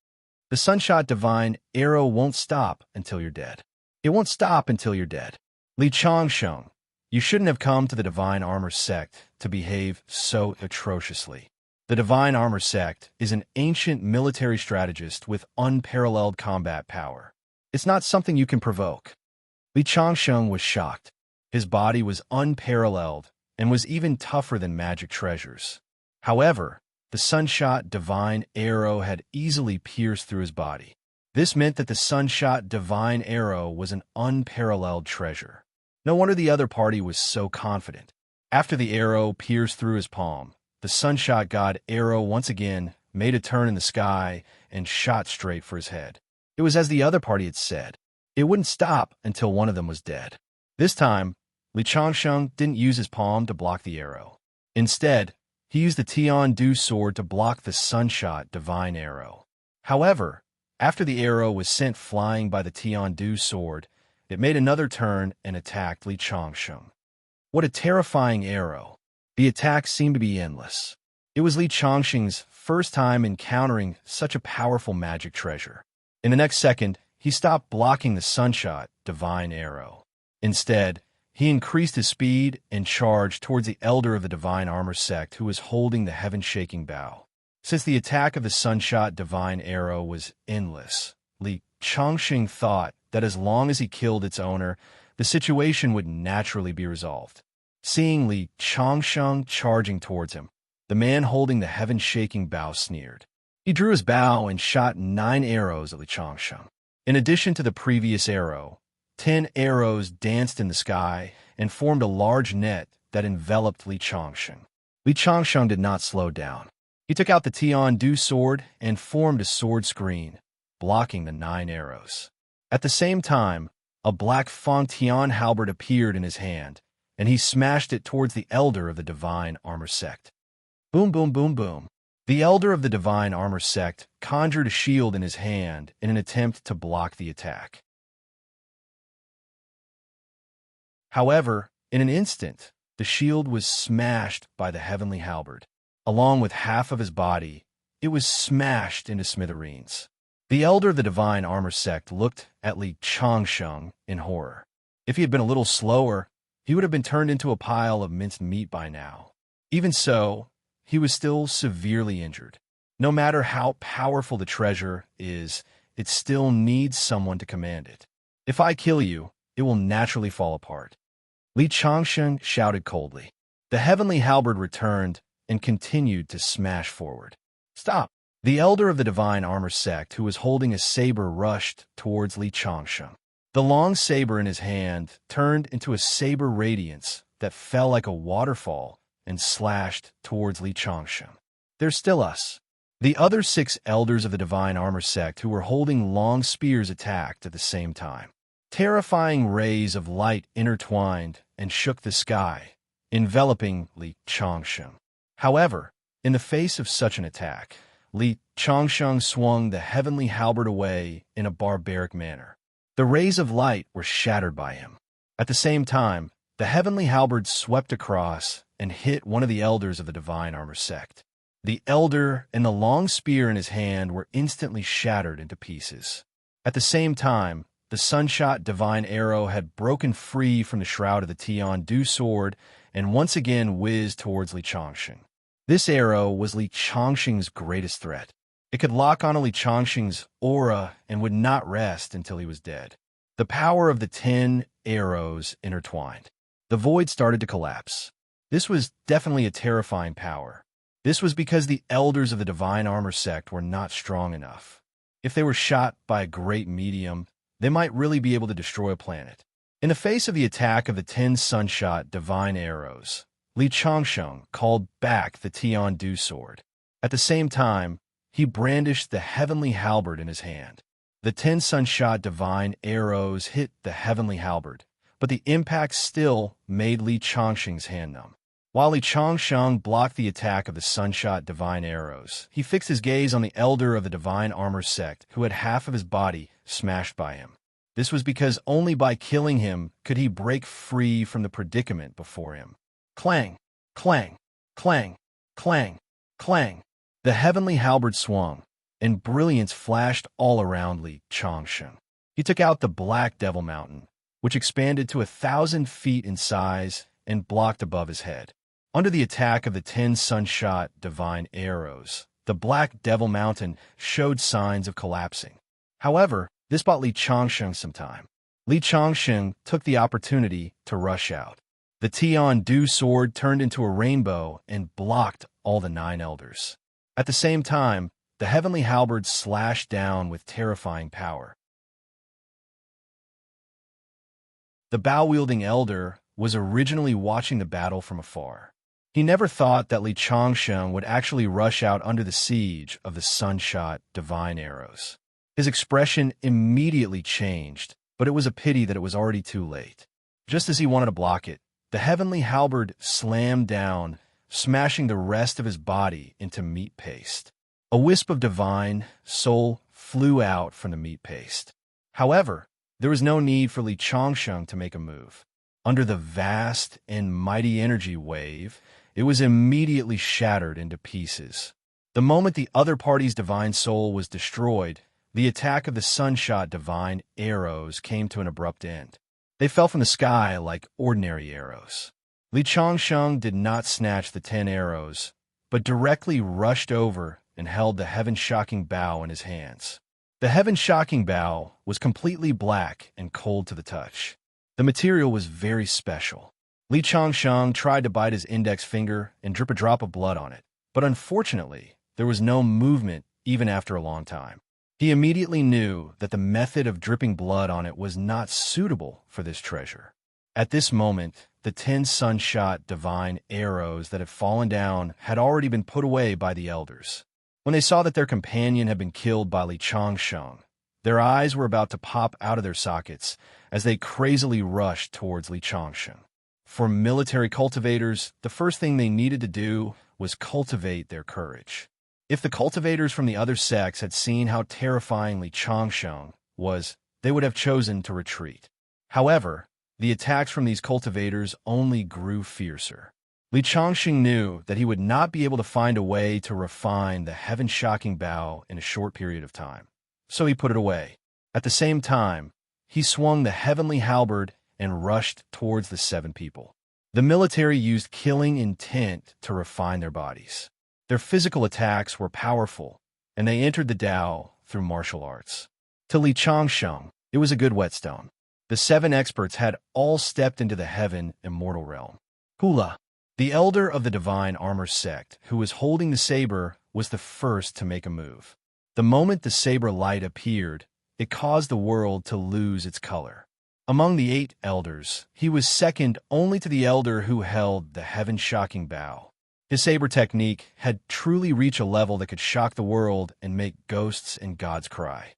The sunshot divine arrow won't stop until you're dead. It won't stop until you're dead. Li Changsheng, you shouldn't have come to the Divine Armor Sect to behave so atrociously. The Divine Armor Sect is an ancient military strategist with unparalleled combat power. It's not something you can provoke. Li Changsheng was shocked. His body was unparalleled and was even tougher than magic treasures. However, the sunshot divine arrow had easily pierced through his body. This meant that the sunshot divine arrow was an unparalleled treasure. No wonder the other party was so confident. After the arrow pierced through his palm, the sunshot god arrow once again made a turn in the sky and shot straight for his head. It was as the other party had said. It wouldn't stop until one of them was dead. This time, Li Changsheng didn't use his palm to block the arrow. Instead, he used the Tian-Du sword to block the sunshot divine arrow. However, after the arrow was sent flying by the Tian-Du sword, it made another turn and attacked Li Changsheng. What a terrifying arrow. The attack seemed to be endless. It was Li Changsheng's first time encountering such a powerful magic treasure. In the next second, he stopped blocking the sunshot divine arrow. Instead, he increased his speed and charged towards the elder of the divine armor sect who was holding the heaven-shaking bow. Since the attack of the sunshot divine arrow was endless, Li Changsheng thought that as long as he killed its owner, the situation would naturally be resolved. Seeing Li Changsheng charging towards him, the man holding the heaven-shaking bow sneered. He drew his bow and shot 9 arrows at Li Changsheng. In addition to the previous arrow, 10 arrows danced in the sky and formed a large net that enveloped Li Changsheng. Li Changsheng did not slow down. He took out the Tian-Du sword and formed a sword screen, blocking the 9 arrows. At the same time, a black Feng Tian halberd appeared in his hand, and he smashed it towards the elder of the divine armor sect. Boom, boom, boom, boom. The elder of the divine armor sect conjured a shield in his hand in an attempt to block the attack. However, in an instant, the shield was smashed by the heavenly halberd. Along with half of his body, it was smashed into smithereens. The elder of the divine armor sect looked at Li Changsheng in horror. If he had been a little slower, he would have been turned into a pile of minced meat by now. Even so, he was still severely injured. No matter how powerful the treasure is, it still needs someone to command it. If I kill you, it will naturally fall apart. Li Changsheng shouted coldly. The heavenly halberd returned and continued to smash forward. Stop! The elder of the divine armor sect, who was holding a saber, rushed towards Li Changsheng. The long saber in his hand turned into a saber radiance that fell like a waterfall and slashed towards Li Changsheng. There's still us. The other 6 elders of the divine armor sect who were holding long spears attacked at the same time. Terrifying rays of light intertwined and shook the sky, enveloping Li Changsheng. However, in the face of such an attack, Li Changsheng swung the heavenly halberd away in a barbaric manner. The rays of light were shattered by him. At the same time, the heavenly halberd swept across and hit one of the elders of the divine armor sect. The elder and the long spear in his hand were instantly shattered into pieces. At the same time, the sunshot divine arrow had broken free from the shroud of the Tian-Du sword and once again whizzed towards Li Changsheng. This arrow was Li Changsheng's greatest threat. It could lock onto Li Changxing's aura and would not rest until he was dead. The power of the 10 arrows intertwined. The void started to collapse. This was definitely a terrifying power. This was because the elders of the Divine Armor sect were not strong enough. If they were shot by a great medium, they might really be able to destroy a planet. In the face of the attack of the 10 sunshot divine arrows, Li Changsheng called back the Tian-Du sword. At the same time, he brandished the heavenly halberd in his hand. The 10 sunshot divine arrows hit the heavenly halberd, but the impact still made Li Changsheng's hand numb. While Li Changsheng blocked the attack of the sunshot divine arrows, he fixed his gaze on the elder of the Divine Armor sect who had half of his body smashed by him. This was because only by killing him could he break free from the predicament before him. Clang, clang, clang, clang, clang. The heavenly halberd swung, and brilliance flashed all around Li Changsheng. He took out the Black Devil Mountain, which expanded to 1,000 feet in size and blocked above his head. Under the attack of the 10 sunshot divine arrows, the Black Devil Mountain showed signs of collapsing. However, this bought Li Changsheng some time. Li Changsheng took the opportunity to rush out. The Tian-Du sword turned into a rainbow and blocked all the 9 elders. At the same time, the heavenly halberd slashed down with terrifying power. The bow-wielding elder was originally watching the battle from afar. He never thought that Li Changsheng would actually rush out under the siege of the sunshot divine arrows. His expression immediately changed, but it was a pity that it was already too late. Just as he wanted to block it, the heavenly halberd slammed down, smashing the rest of his body into meat paste. A wisp of divine soul flew out from the meat paste. However, there was no need for Li Changsheng to make a move. Under the vast and mighty energy wave, it was immediately shattered into pieces. The moment the other party's divine soul was destroyed, the attack of the sunshot divine arrows came to an abrupt end. They fell from the sky like ordinary arrows. Li Changsheng did not snatch the 10 arrows, but directly rushed over and held the heaven-shocking bow in his hands. The heaven-shocking bow was completely black and cold to the touch. The material was very special. Li Changsheng tried to bite his index finger and drip a drop of blood on it, but unfortunately, there was no movement even after a long time. He immediately knew that the method of dripping blood on it was not suitable for this treasure. At this moment, the 10 sunshot divine arrows that had fallen down had already been put away by the elders. When they saw that their companion had been killed by Li Changsheng, their eyes were about to pop out of their sockets as they crazily rushed towards Li Changsheng. For military cultivators, the first thing they needed to do was cultivate their courage. If the cultivators from the other sects had seen how terrifying Li Changsheng was, they would have chosen to retreat. However, the attacks from these cultivators only grew fiercer. Li Changxing knew that he would not be able to find a way to refine the heaven-shocking bow in a short period of time, so he put it away. At the same time, he swung the heavenly halberd and rushed towards the 7 people. The military used killing intent to refine their bodies. Their physical attacks were powerful, and they entered the Tao through martial arts. To Li Changsheng, it was a good whetstone. The 7 experts had all stepped into the heaven immortal realm. Hula, the elder of the Divine Armor sect, who was holding the saber, was the first to make a move. The moment the saber light appeared, it caused the world to lose its color. Among the 8 elders, he was second only to the elder who held the heaven-shocking bow. His saber technique had truly reached a level that could shock the world and make ghosts and gods cry.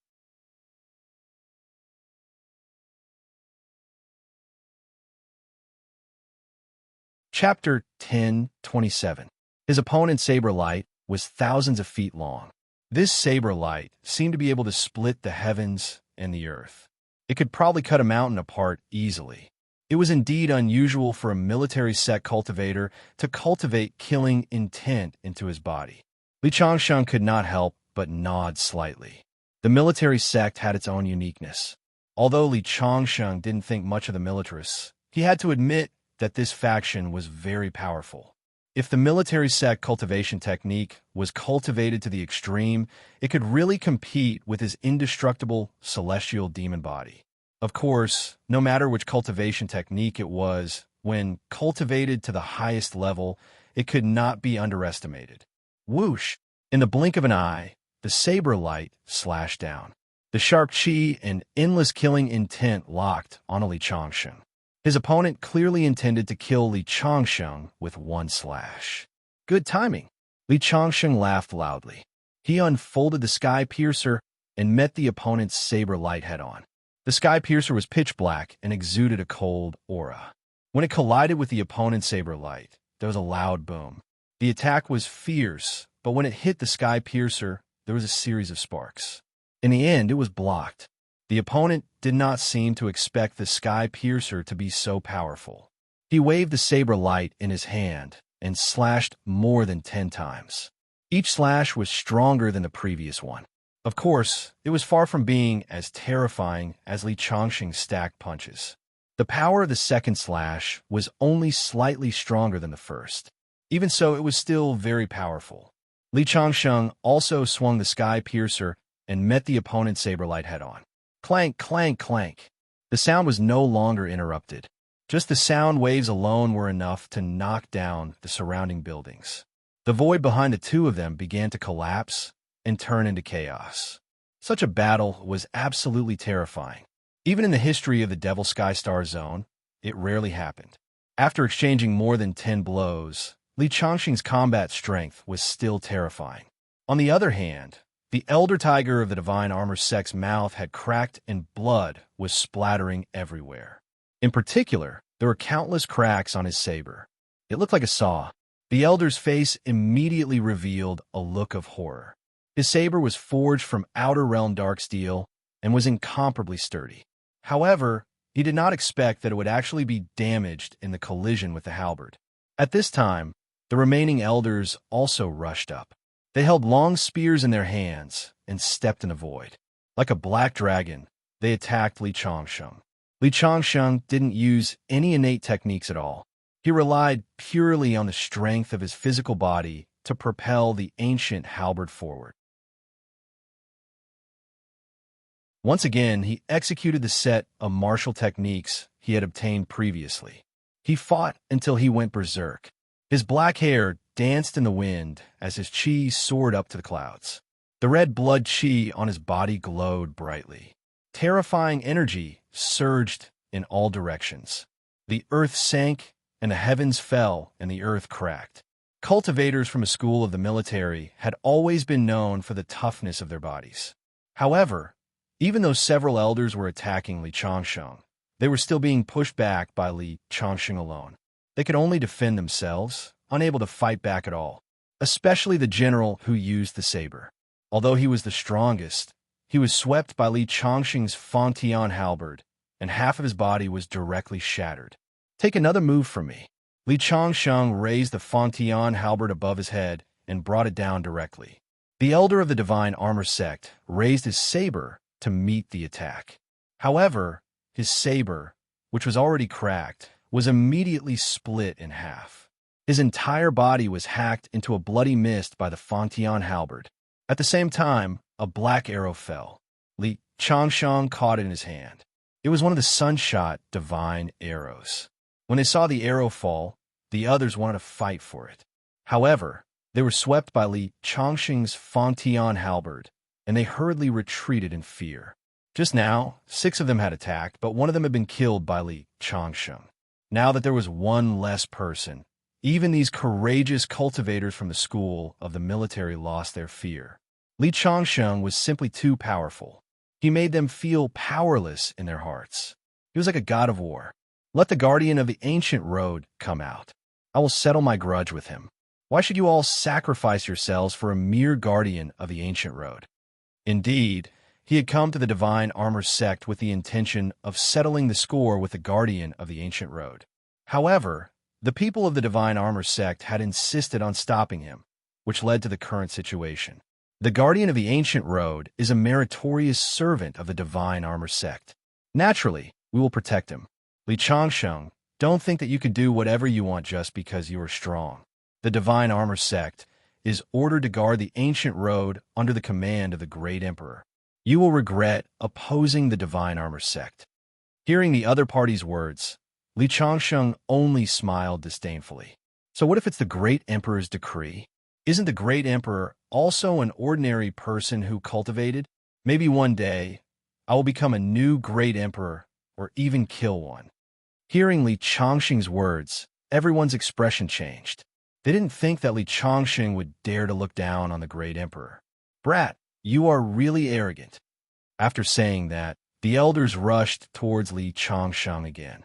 Chapter 10:27. His opponent's saber light was thousands of feet long. This saber light seemed to be able to split the heavens and the earth. It could probably cut a mountain apart easily. It was indeed unusual for a military sect cultivator to cultivate killing intent into his body. Li Changsheng could not help but nod slightly. The military sect had its own uniqueness. Although Li Changsheng didn't think much of the militarists, he had to admit that this faction was very powerful. If the military sect cultivation technique was cultivated to the extreme, it could really compete with his indestructible celestial demon body. Of course, no matter which cultivation technique it was, when cultivated to the highest level, it could not be underestimated. Whoosh! In the blink of an eye, the saber light slashed down. The sharp chi and endless killing intent locked on Li Changsheng. His opponent clearly intended to kill Li Changsheng with one slash. Good timing. Li Changsheng laughed loudly. He unfolded the Sky Piercer and met the opponent's saber light head-on. The Sky Piercer was pitch black and exuded a cold aura. When it collided with the opponent's saber light, there was a loud boom. The attack was fierce, but when it hit the Sky Piercer, there was a series of sparks. In the end, it was blocked. The opponent did not seem to expect the Sky Piercer to be so powerful. He waved the saber light in his hand and slashed more than 10 times. Each slash was stronger than the previous one. Of course, it was far from being as terrifying as Li Changsheng's stacked punches. The power of the second slash was only slightly stronger than the first. Even so, it was still very powerful. Li Changsheng also swung the Sky Piercer and met the opponent's saber light head-on. Clank, clank, clank. The sound was no longer interrupted. Just the sound waves alone were enough to knock down the surrounding buildings. The void behind the two of them began to collapse and turn into chaos. Such a battle was absolutely terrifying. Even in the history of the Devil Sky Star Zone, it rarely happened. After exchanging more than 10 blows, Li Changsheng's combat strength was still terrifying. On the other hand, the Elder Tiger of the Divine Armor Sect's mouth had cracked and blood was splattering everywhere. In particular, there were countless cracks on his saber. It looked like a saw. The Elder's face immediately revealed a look of horror. His saber was forged from Outer Realm dark steel and was incomparably sturdy. However, he did not expect that it would actually be damaged in the collision with the halberd. At this time, the remaining elders also rushed up. They held long spears in their hands and stepped in the void. Like a black dragon, they attacked Li Changsheng. Li Changsheng didn't use any innate techniques at all. He relied purely on the strength of his physical body to propel the ancient halberd forward. Once again, he executed the set of martial techniques he had obtained previously. He fought until he went berserk. His black hair danced in the wind as his chi soared up to the clouds. The red blood chi on his body glowed brightly. Terrifying energy surged in all directions. The earth sank, and the heavens fell, and the earth cracked. Cultivators from a school of the military had always been known for the toughness of their bodies. However, even though several elders were attacking Li Changsheng, they were still being pushed back by Li Changsheng alone. They could only defend themselves, unable to fight back at all, especially the general who used the saber. Although he was the strongest, he was swept by Li Changsheng's Fangtian halberd, and half of his body was directly shattered. Take another move from me. Li Changsheng raised the Fangtian halberd above his head and brought it down directly. The elder of the Divine Armor Sect raised his saber to meet the attack. However, his saber, which was already cracked, was immediately split in half. His entire body was hacked into a bloody mist by the Fangtian halberd. At the same time, a black arrow fell. Li Changsheng caught it in his hand. It was one of the sunshot divine arrows. When they saw the arrow fall, the others wanted to fight for it. However, they were swept by Li Changsheng's Fangtian halberd, and they hurriedly retreated in fear. Just now, 6 of them had attacked, but one of them had been killed by Li Changsheng. Now that there was one less person, even these courageous cultivators from the school of the military lost their fear. Li Changsheng was simply too powerful. He made them feel powerless in their hearts. He was like a god of war. Let the guardian of the ancient road come out. I will settle my grudge with him. Why should you all sacrifice yourselves for a mere guardian of the ancient road? Indeed, he had come to the Divine Armor Sect with the intention of settling the score with the guardian of the ancient road. However, the people of the Divine Armor Sect had insisted on stopping him, which led to the current situation. The guardian of the ancient road is a meritorious servant of the Divine Armor Sect. Naturally, we will protect him. Li Changsheng, don't think that you can do whatever you want just because you are strong. the Divine Armor Sect, is ordered to guard the ancient road under the command of the Great Emperor. You will regret opposing the Divine Armor Sect." Hearing the other party's words, Li Changsheng only smiled disdainfully. So what if it's the Great Emperor's decree? Isn't the Great Emperor also an ordinary person who cultivated? Maybe one day, I will become a new Great Emperor or even kill one. Hearing Li Changsheng's words, everyone's expression changed. They didn't think that Li Changsheng would dare to look down on the Great Emperor. "Brat, you are really arrogant." After saying that, the elders rushed towards Li Changsheng again.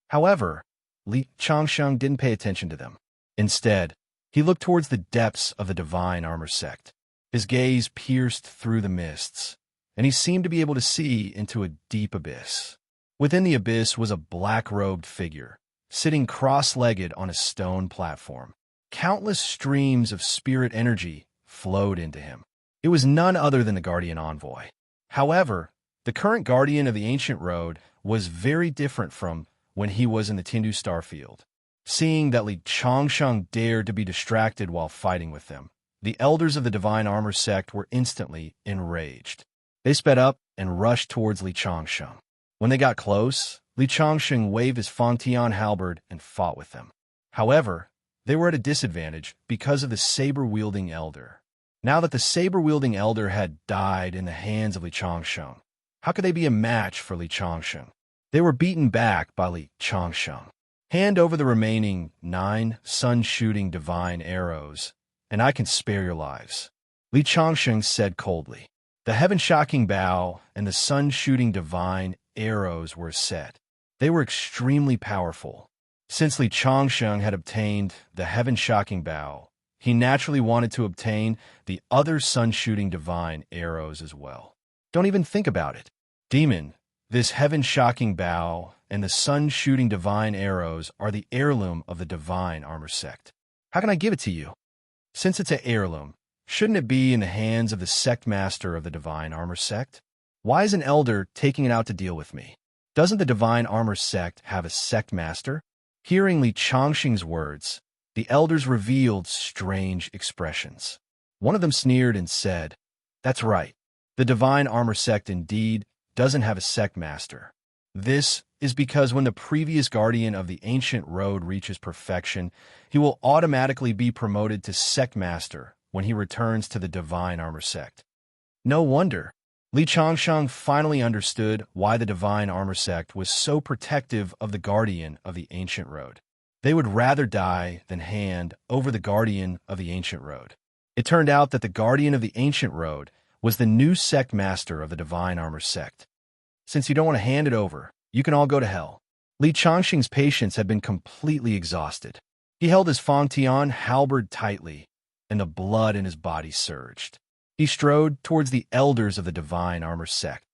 However, Li Changsheng didn't pay attention to them. Instead, he looked towards the depths of the Divine Armor Sect. His gaze pierced through the mists, and he seemed to be able to see into a deep abyss. Within the abyss was a black-robed figure, sitting cross-legged on a stone platform. Countless streams of spirit energy flowed into him. It was none other than the Guardian Envoy. However, the current Guardian of the Ancient Road was very different from when he was in the Tindu Starfield. Seeing that Li Changsheng dared to be distracted while fighting with them, the elders of the Divine Armor Sect were instantly enraged. They sped up and rushed towards Li Changsheng. When they got close, Li Changsheng waved his Fangtian halberd and fought with them. However, they were at a disadvantage because of the saber-wielding elder. Now that the saber-wielding elder had died in the hands of Li Changsheng, how could they be a match for Li Changsheng? They were beaten back by Li Changsheng. "Hand over the remaining 9 sun-shooting divine arrows, and I can spare your lives," Li Changsheng said coldly. The heaven-shocking bow and the sun-shooting divine arrows were set. They were extremely powerful. Since Li Changsheng had obtained the heaven-shocking bow, he naturally wanted to obtain the other sun-shooting divine arrows as well. Don't even think about it. Demon, this heaven-shocking bow and the sun-shooting divine arrows are the heirloom of the Divine Armor Sect. How can I give it to you? Since it's an heirloom, shouldn't it be in the hands of the sect master of the Divine Armor Sect? Why is an elder taking it out to deal with me? Doesn't the Divine Armor Sect have a sect master? Hearing Li Changsheng's words, the elders revealed strange expressions. One of them sneered and said, "That's right. The Divine Armor Sect indeed doesn't have a sect master. This is because when the previous guardian of the ancient road reaches perfection, he will automatically be promoted to sect master when he returns to the Divine Armor Sect." No wonder. Li Changsheng finally understood why the Divine Armor Sect was so protective of the guardian of the ancient road. They would rather die than hand over the guardian of the ancient road. It turned out that the guardian of the ancient road was the new sect master of the Divine Armor Sect. Since you don't want to hand it over, you can all go to hell. Li Changsheng's patience had been completely exhausted. He held his Fangtian halberd tightly, and the blood in his body surged. He strode towards the elders of the Divine Armor Sect.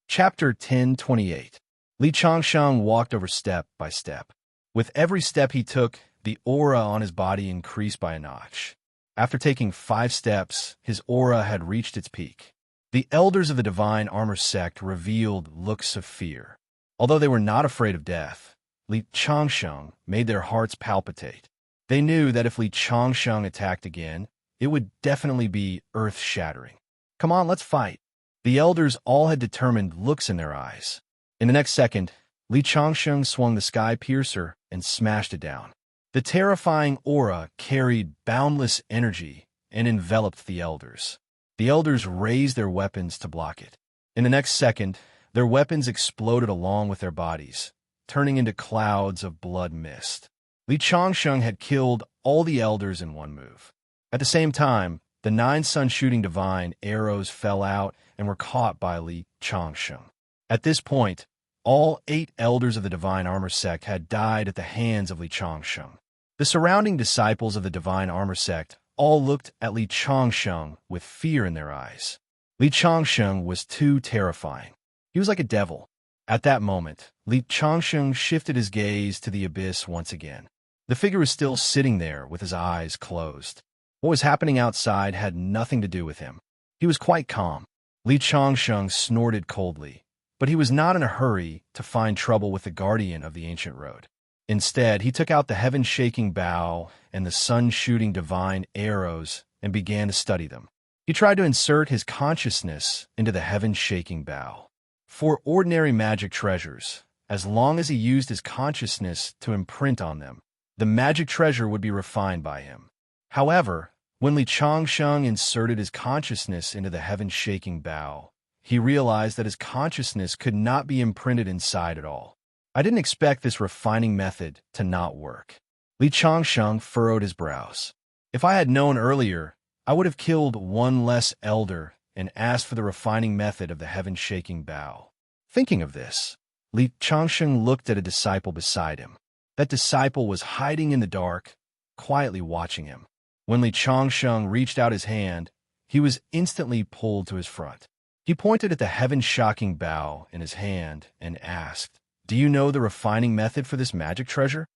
Chapter 1028. Li Changsheng walked over step by step. With every step he took, the aura on his body increased by a notch. After taking 5 steps, his aura had reached its peak. The elders of the Divine Armor Sect revealed looks of fear. Although they were not afraid of death, Li Changsheng made their hearts palpitate. They knew that if Li Changsheng attacked again, it would definitely be earth-shattering. "Come on, let's fight." The elders all had determined looks in their eyes. In the next second, Li Changsheng swung the sky piercer and smashed it down. The terrifying aura carried boundless energy and enveloped the elders. The elders raised their weapons to block it. In the next second, their weapons exploded along with their bodies, turning into clouds of blood mist. Li Changsheng had killed all the elders in one move. At the same time, the 9 sun-shooting divine arrows fell out and were caught by Li Changsheng. At this point, all 8 elders of the Divine Armor Sect had died at the hands of Li Changsheng. The surrounding disciples of the Divine Armor Sect all looked at Li Changsheng with fear in their eyes. Li Changsheng was too terrifying. He was like a devil. At that moment, Li Changsheng shifted his gaze to the abyss once again. The figure was still sitting there with his eyes closed. What was happening outside had nothing to do with him. He was quite calm. Li Changsheng snorted coldly, but he was not in a hurry to find trouble with the guardian of the ancient road. Instead, he took out the heaven-shaking bow and the sun-shooting divine arrows and began to study them. He tried to insert his consciousness into the heaven-shaking bow. For ordinary magic treasures, as long as he used his consciousness to imprint on them, the magic treasure would be refined by him. However, when Li Changsheng inserted his consciousness into the heaven-shaking bow, he realized that his consciousness could not be imprinted inside at all. I didn't expect this refining method to not work. Li Changsheng furrowed his brows. If I had known earlier, I would have killed one less elder and asked for the refining method of the heaven-shaking bow. Thinking of this, Li Changsheng looked at a disciple beside him. That disciple was hiding in the dark, quietly watching him. When Li Changsheng reached out his hand, he was instantly pulled to his front. He pointed at the heaven-shocking bow in his hand and asked, "Do you know the refining method for this magic treasure?"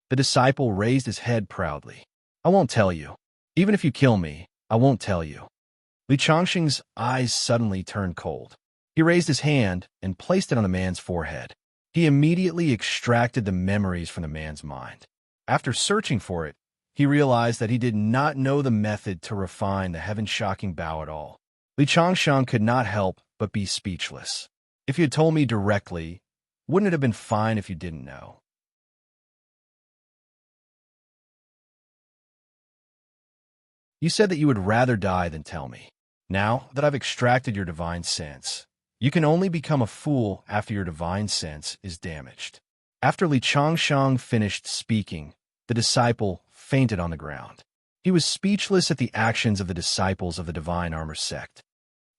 The disciple raised his head proudly. "I won't tell you. Even if you kill me, I won't tell you." Li Changsheng's eyes suddenly turned cold. He raised his hand and placed it on the man's forehead. He immediately extracted the memories from the man's mind. After searching for it, he realized that he did not know the method to refine the heaven-shocking bow at all. Li Changsheng could not help but be speechless. "If you had told me directly, wouldn't it have been fine if you didn't know?" "You said that you would rather die than tell me. Now that I've extracted your divine sense, you can only become a fool after your divine sense is damaged." After Li Changsheng finished speaking, the disciple fainted on the ground. He was speechless at the actions of the disciples of the Divine Armor sect.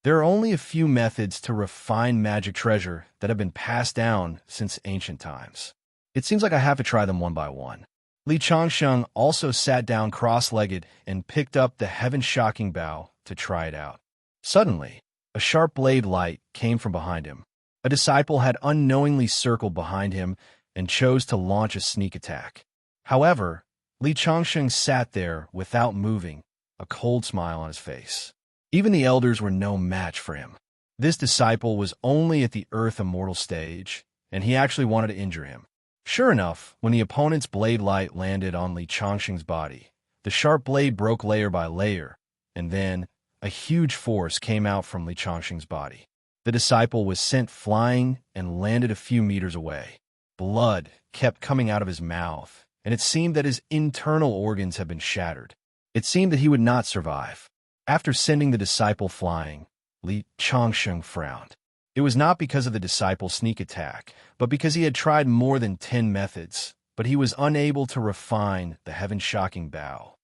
There are only a few methods to refine magic treasure that have been passed down since ancient times. It seems like I have to try them one by one. Li Changsheng also sat down cross-legged and picked up the heaven-shocking bow to try it out. Suddenly, a sharp blade light came from behind him. A disciple had unknowingly circled behind him and chose to launch a sneak attack. However, Li Changsheng sat there without moving, a cold smile on his face. Even the elders were no match for him. This disciple was only at the Earth Immortal stage, and he actually wanted to injure him. Sure enough, when the opponent's blade light landed on Li Changsheng's body, the sharp blade broke layer by layer, and then a huge force came out from Li Changsheng's body. The disciple was sent flying and landed a few meters away. Blood kept coming out of his mouth, and it seemed that his internal organs had been shattered. It seemed that he would not survive. After sending the disciple flying, Li Changsheng frowned. It was not because of the disciple's sneak attack, but because he had tried more than 10 methods, but he was unable to refine the heaven-shocking bow.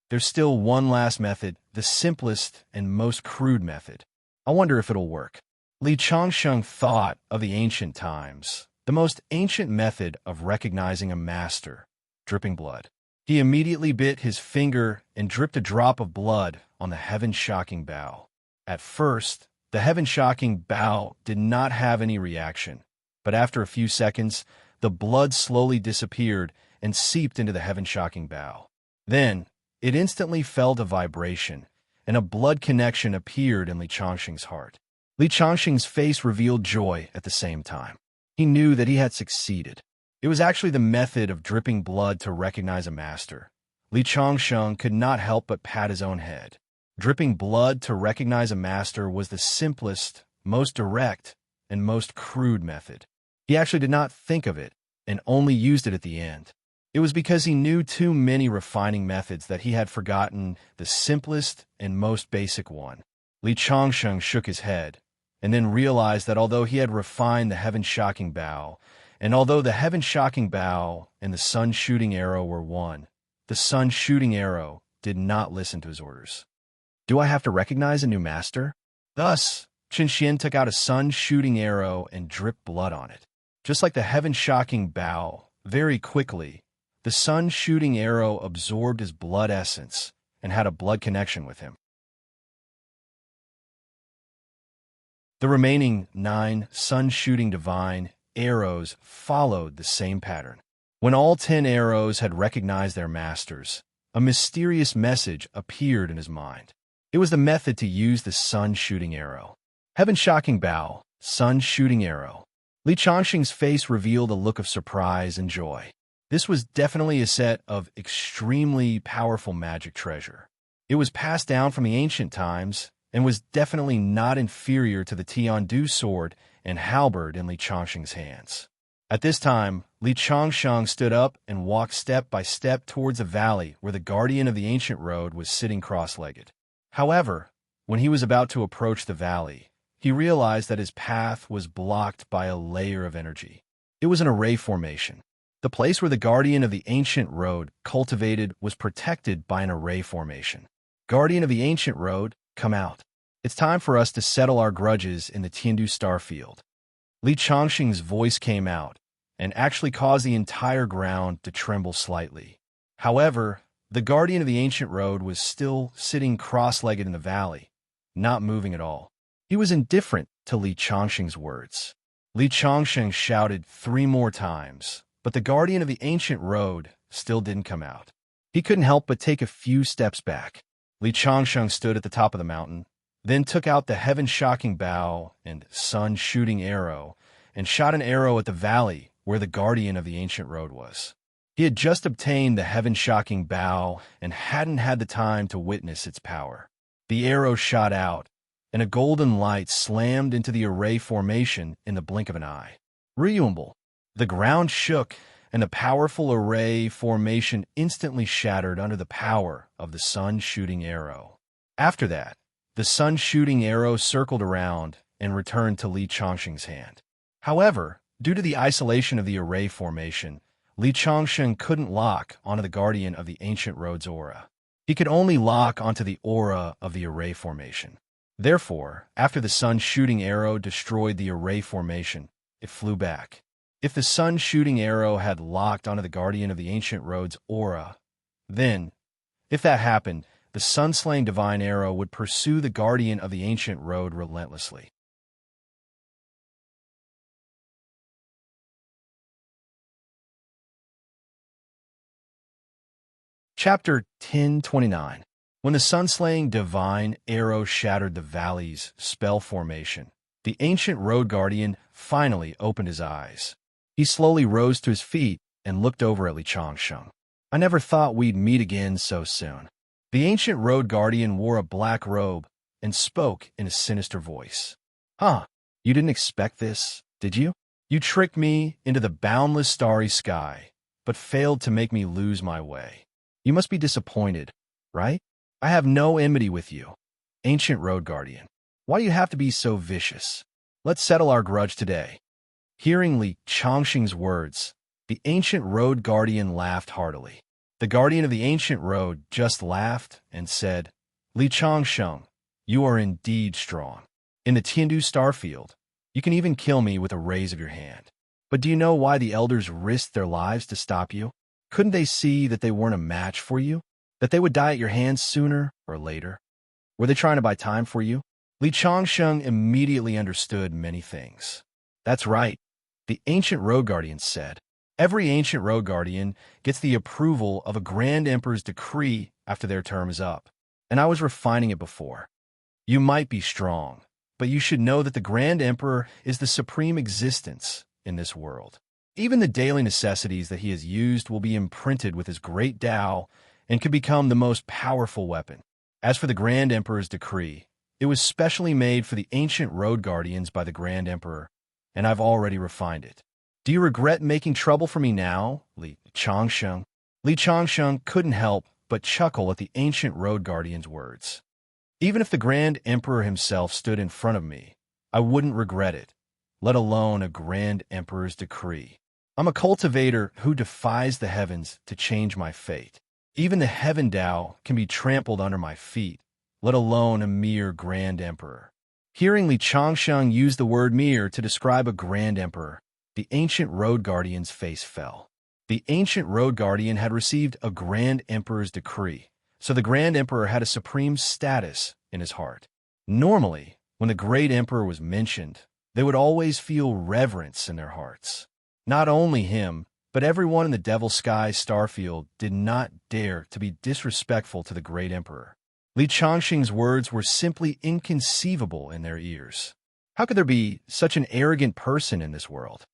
There's still one last method, the simplest and most crude method. I wonder if it'll work. Li Changsheng thought of the ancient times, the most ancient method of recognizing a master, dripping blood. He immediately bit his finger and dripped a drop of blood on the heaven-shocking bow. At first, the heaven-shocking bow did not have any reaction, but after a few seconds, the blood slowly disappeared and seeped into the heaven-shocking bow. Then, it instantly felt a vibration, and a blood connection appeared in Li Changsheng's heart. Li Changsheng's face revealed joy at the same time. He knew that he had succeeded. It was actually the method of dripping blood to recognize a master. Li Changsheng could not help but pat his own head. Dripping blood to recognize a master was the simplest, most direct, and most crude method. He actually did not think of it, and only used it at the end. It was because he knew too many refining methods that he had forgotten the simplest and most basic one. Li Changsheng shook his head, and then realized that although he had refined the heaven-shocking bow, and although the heaven-shocking bow and the sun-shooting arrow were one, the sun-shooting arrow did not listen to his orders. Do I have to recognize a new master? Thus, Qin Xian took out a sun-shooting arrow and dripped blood on it. Just like the heaven-shocking bow, very quickly, the sun-shooting arrow absorbed his blood essence and had a blood connection with him. The remaining 9 sun-shooting divine arrows followed the same pattern. When all 10 arrows had recognized their masters, a mysterious message appeared in his mind. It was the method to use the sun-shooting arrow. Heaven-shocking bow, sun-shooting arrow. Li Changxing's face revealed a look of surprise and joy. This was definitely a set of extremely powerful magic treasure. It was passed down from the ancient times and was definitely not inferior to the Tiandu sword and halberd in Li Changxing's hands. At this time, Li Changsheng stood up and walked step by step towards a valley where the guardian of the ancient road was sitting cross-legged. However, when he was about to approach the valley, he realized that his path was blocked by a layer of energy. It was an array formation. The place where the guardian of the ancient road cultivated was protected by an array formation. Guardian of the ancient road, come out. It's time for us to settle our grudges in the Tiandu starfield. Li Changxing's voice came out and actually caused the entire ground to tremble slightly. However, the guardian of the ancient road was still sitting cross-legged in the valley, not moving at all. He was indifferent to Li Changxing's words. Li Changxing shouted 3 more times, but the guardian of the ancient road still didn't come out. He couldn't help but take a few steps back. Li Changxing stood at the top of the mountain, then took out the heaven-shocking bow and sun-shooting arrow and shot an arrow at the valley where the guardian of the ancient road was. He had just obtained the heaven-shocking bow and hadn't had the time to witness its power. The arrow shot out, and a golden light slammed into the array formation in the blink of an eye. Reumble. The ground shook, and the powerful array formation instantly shattered under the power of the sun-shooting arrow. After that, the sun-shooting arrow circled around and returned to Li Changxing's hand. However, due to the isolation of the array formation, Li Changxing couldn't lock onto the guardian of the ancient road's aura. He could only lock onto the aura of the array formation. Therefore, after the sun-shooting arrow destroyed the array formation, it flew back. If the sun-shooting arrow had locked onto the guardian of the ancient road's aura, then, if that happened, the sun-slaying divine arrow would pursue the guardian of the ancient road relentlessly. Chapter 1029. When the sun-slaying divine arrow shattered the valley's spell formation, the ancient road guardian finally opened his eyes. He slowly rose to his feet and looked over at Li Changxing. I never thought we'd meet again so soon. The ancient road guardian wore a black robe and spoke in a sinister voice. Huh, you didn't expect this, did you? You tricked me into the boundless starry sky, but failed to make me lose my way. You must be disappointed, right? I have no enmity with you, ancient road guardian. Why do you have to be so vicious? Let's settle our grudge today. Hearing Li Changxing's words, the ancient road guardian laughed heartily. The guardian of the ancient road just laughed and said, Li Changxing, you are indeed strong. In the Tiandu starfield, you can even kill me with a raise of your hand. But do you know why the elders risked their lives to stop you? Couldn't they see that they weren't a match for you? That they would die at your hands sooner or later? Were they trying to buy time for you? Li Changxing immediately understood many things. That's right, the ancient road guardian said. Every ancient road guardian gets the approval of a grand emperor's decree after their term is up. And I was refining it before. You might be strong, but you should know that the grand emperor is the supreme existence in this world. Even the daily necessities that he has used will be imprinted with his great Tao and could become the most powerful weapon. As for the Grand Emperor's decree, it was specially made for the ancient road guardians by the Grand Emperor, and I've already refined it. Do you regret making trouble for me now, Li Changxing? Li Changxing couldn't help but chuckle at the ancient road guardian's words. Even if the Grand Emperor himself stood in front of me, I wouldn't regret it, let alone a Grand Emperor's decree. I'm a cultivator who defies the heavens to change my fate. Even the heaven Tao can be trampled under my feet, let alone a mere Grand Emperor. Hearing Li Changxing use the word mere to describe a Grand Emperor, the ancient road guardian's face fell. The ancient road guardian had received a Grand Emperor's decree, so the Grand Emperor had a supreme status in his heart. Normally, when the Great Emperor was mentioned, they would always feel reverence in their hearts. Not only him, but everyone in the Devil Sky starfield did not dare to be disrespectful to the Great Emperor. Li Changxing's words were simply inconceivable in their ears. How could there be such an arrogant person in this world?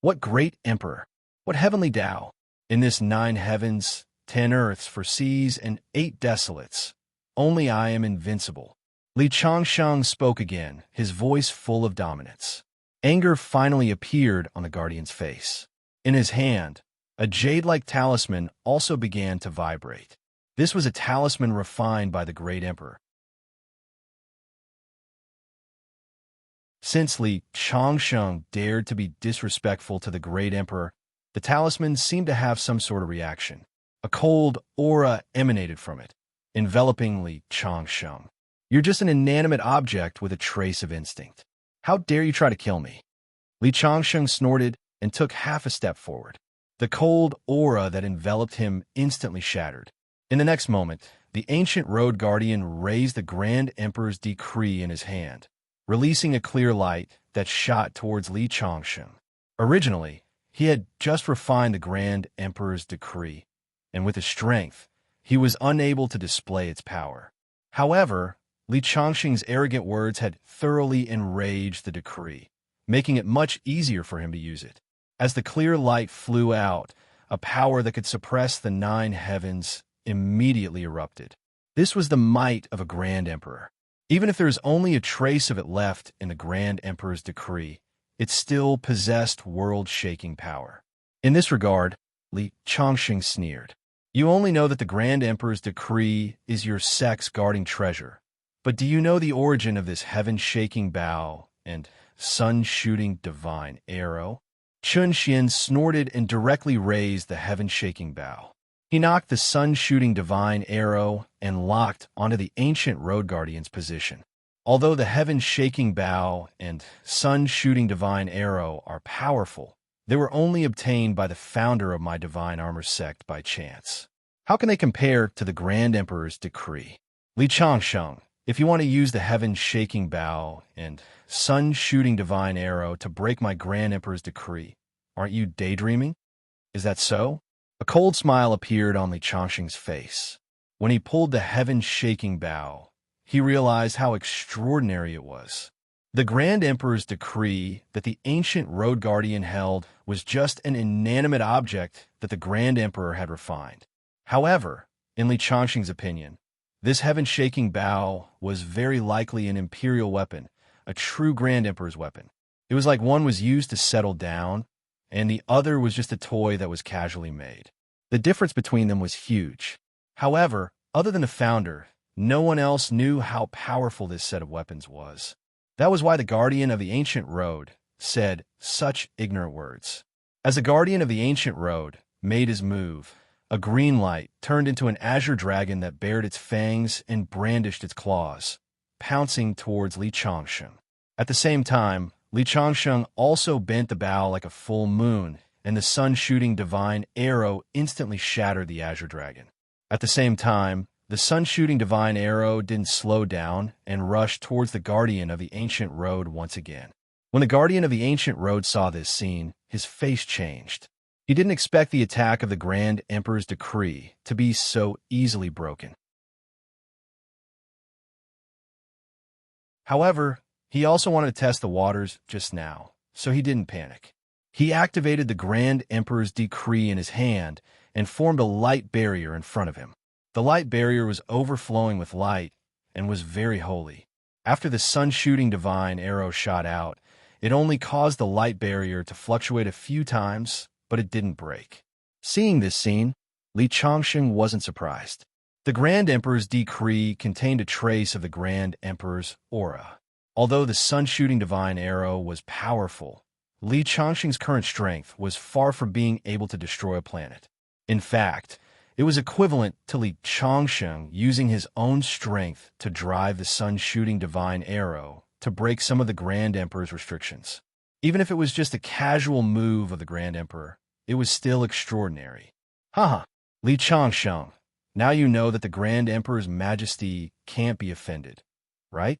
What great emperor? What heavenly Tao? In this 9 heavens, 10 earths for seas, and 8 desolates, only I am invincible. Li Changsheng spoke again, his voice full of dominance. Anger finally appeared on the guardian's face. In his hand, a jade-like talisman also began to vibrate. This was a talisman refined by the great emperor. Since Li Changsheng dared to be disrespectful to the great emperor, the talisman seemed to have some sort of reaction. A cold aura emanated from it, enveloping Li Changsheng. You're just an inanimate object with a trace of instinct. How dare you try to kill me? Li Changsheng snorted and took half a step forward. The cold aura that enveloped him instantly shattered. In the next moment, the ancient road guardian raised the Grand Emperor's decree in his hand, releasing a clear light that shot towards Li Changsheng. Originally, he had just refined the Grand Emperor's decree, and with his strength, he was unable to display its power. However, Li Changsheng's arrogant words had thoroughly enraged the decree, making it much easier for him to use it. As the clear light flew out, a power that could suppress the 9 heavens immediately erupted. This was the might of a Grand Emperor. Even if there is only a trace of it left in the Grand Emperor's decree, it still possessed world-shaking power. In this regard, Li Changsheng sneered. You only know that the Grand Emperor's decree is your sect's guarding treasure. But do you know the origin of this heaven-shaking bow and sun-shooting divine arrow? Chun Xian snorted and directly raised the heaven-shaking bow. He knocked the sun-shooting divine arrow and locked onto the ancient road guardian's position. Although the heaven-shaking bow and sun-shooting divine arrow are powerful, they were only obtained by the founder of my divine armor sect by chance. How can they compare to the Grand Emperor's decree? Li Changsheng, if you want to use the heaven-shaking bow and sun-shooting divine arrow to break my Grand Emperor's decree, aren't you daydreaming? Is that so? A cold smile appeared on Li Changsheng's face. When he pulled the heaven-shaking bow, he realized how extraordinary it was. The Grand Emperor's decree that the ancient road guardian held was just an inanimate object that the Grand Emperor had refined. However, in Li Changsheng's opinion, this heaven-shaking bow was very likely an imperial weapon, a true Grand Emperor's weapon. It was like one was used to settle down, and the other was just a toy that was casually made. The difference between them was huge. However, other than the founder, no one else knew how powerful this set of weapons was. That was why the Guardian of the Ancient Road said such ignorant words. As the Guardian of the Ancient Road made his move, a green light turned into an azure dragon that bared its fangs and brandished its claws, pouncing towards Li Changsheng. At the same time, Li Changsheng also bent the bow like a full moon, and the sun-shooting divine arrow instantly shattered the azure dragon. At the same time, the sun-shooting divine arrow didn't slow down and rushed towards the Guardian of the Ancient Road once again. When the Guardian of the Ancient Road saw this scene, his face changed. He didn't expect the attack of the Grand Emperor's decree to be so easily broken. However, he also wanted to test the waters just now, so he didn't panic. He activated the Grand Emperor's decree in his hand and formed a light barrier in front of him. The light barrier was overflowing with light and was very holy. After the sun-shooting divine arrow shot out, it only caused the light barrier to fluctuate a few times, but it didn't break. Seeing this scene, Li Changsheng wasn't surprised. The Grand Emperor's decree contained a trace of the Grand Emperor's aura. Although the sun-shooting divine arrow was powerful, Li Changsheng's current strength was far from being able to destroy a planet. In fact, it was equivalent to Li Changsheng using his own strength to drive the sun-shooting divine arrow to break some of the Grand Emperor's restrictions. Even if it was just a casual move of the Grand Emperor, it was still extraordinary. Haha, Li Changsheng, now you know that the Grand Emperor's majesty can't be offended, right?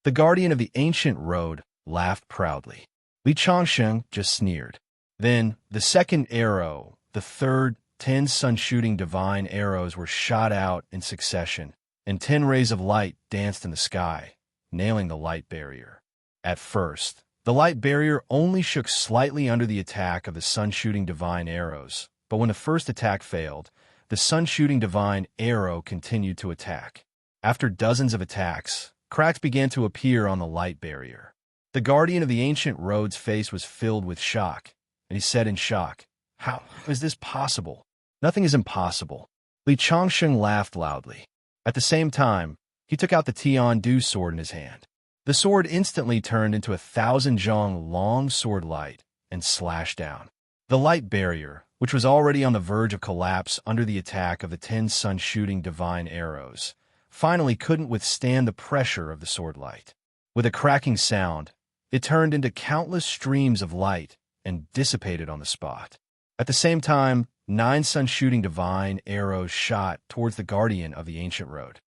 The Guardian of the Ancient Road laughed proudly. Li Changsheng just sneered. Then, the second arrow, the third, 10 sun-shooting divine arrows were shot out in succession, and 10 rays of light danced in the sky, nailing the light barrier. At first, the light barrier only shook slightly under the attack of the sun-shooting divine arrows, but when the first attack failed, the sun-shooting divine arrow continued to attack. After dozens of attacks, cracks began to appear on the light barrier. The guardian of the ancient road's face was filled with shock, and he said in shock, "How is this possible? Nothing is impossible." Li Changsheng laughed loudly. At the same time, he took out the Tian-Du sword in his hand. The sword instantly turned into a 1,000-zhong long sword light and slashed down. The light barrier, which was already on the verge of collapse under the attack of the 10 sun-shooting divine arrows, finally couldn't withstand the pressure of the sword light. With a cracking sound, it turned into countless streams of light and dissipated on the spot. At the same time, 9 sun-shooting divine arrows shot towards the guardian of the ancient road.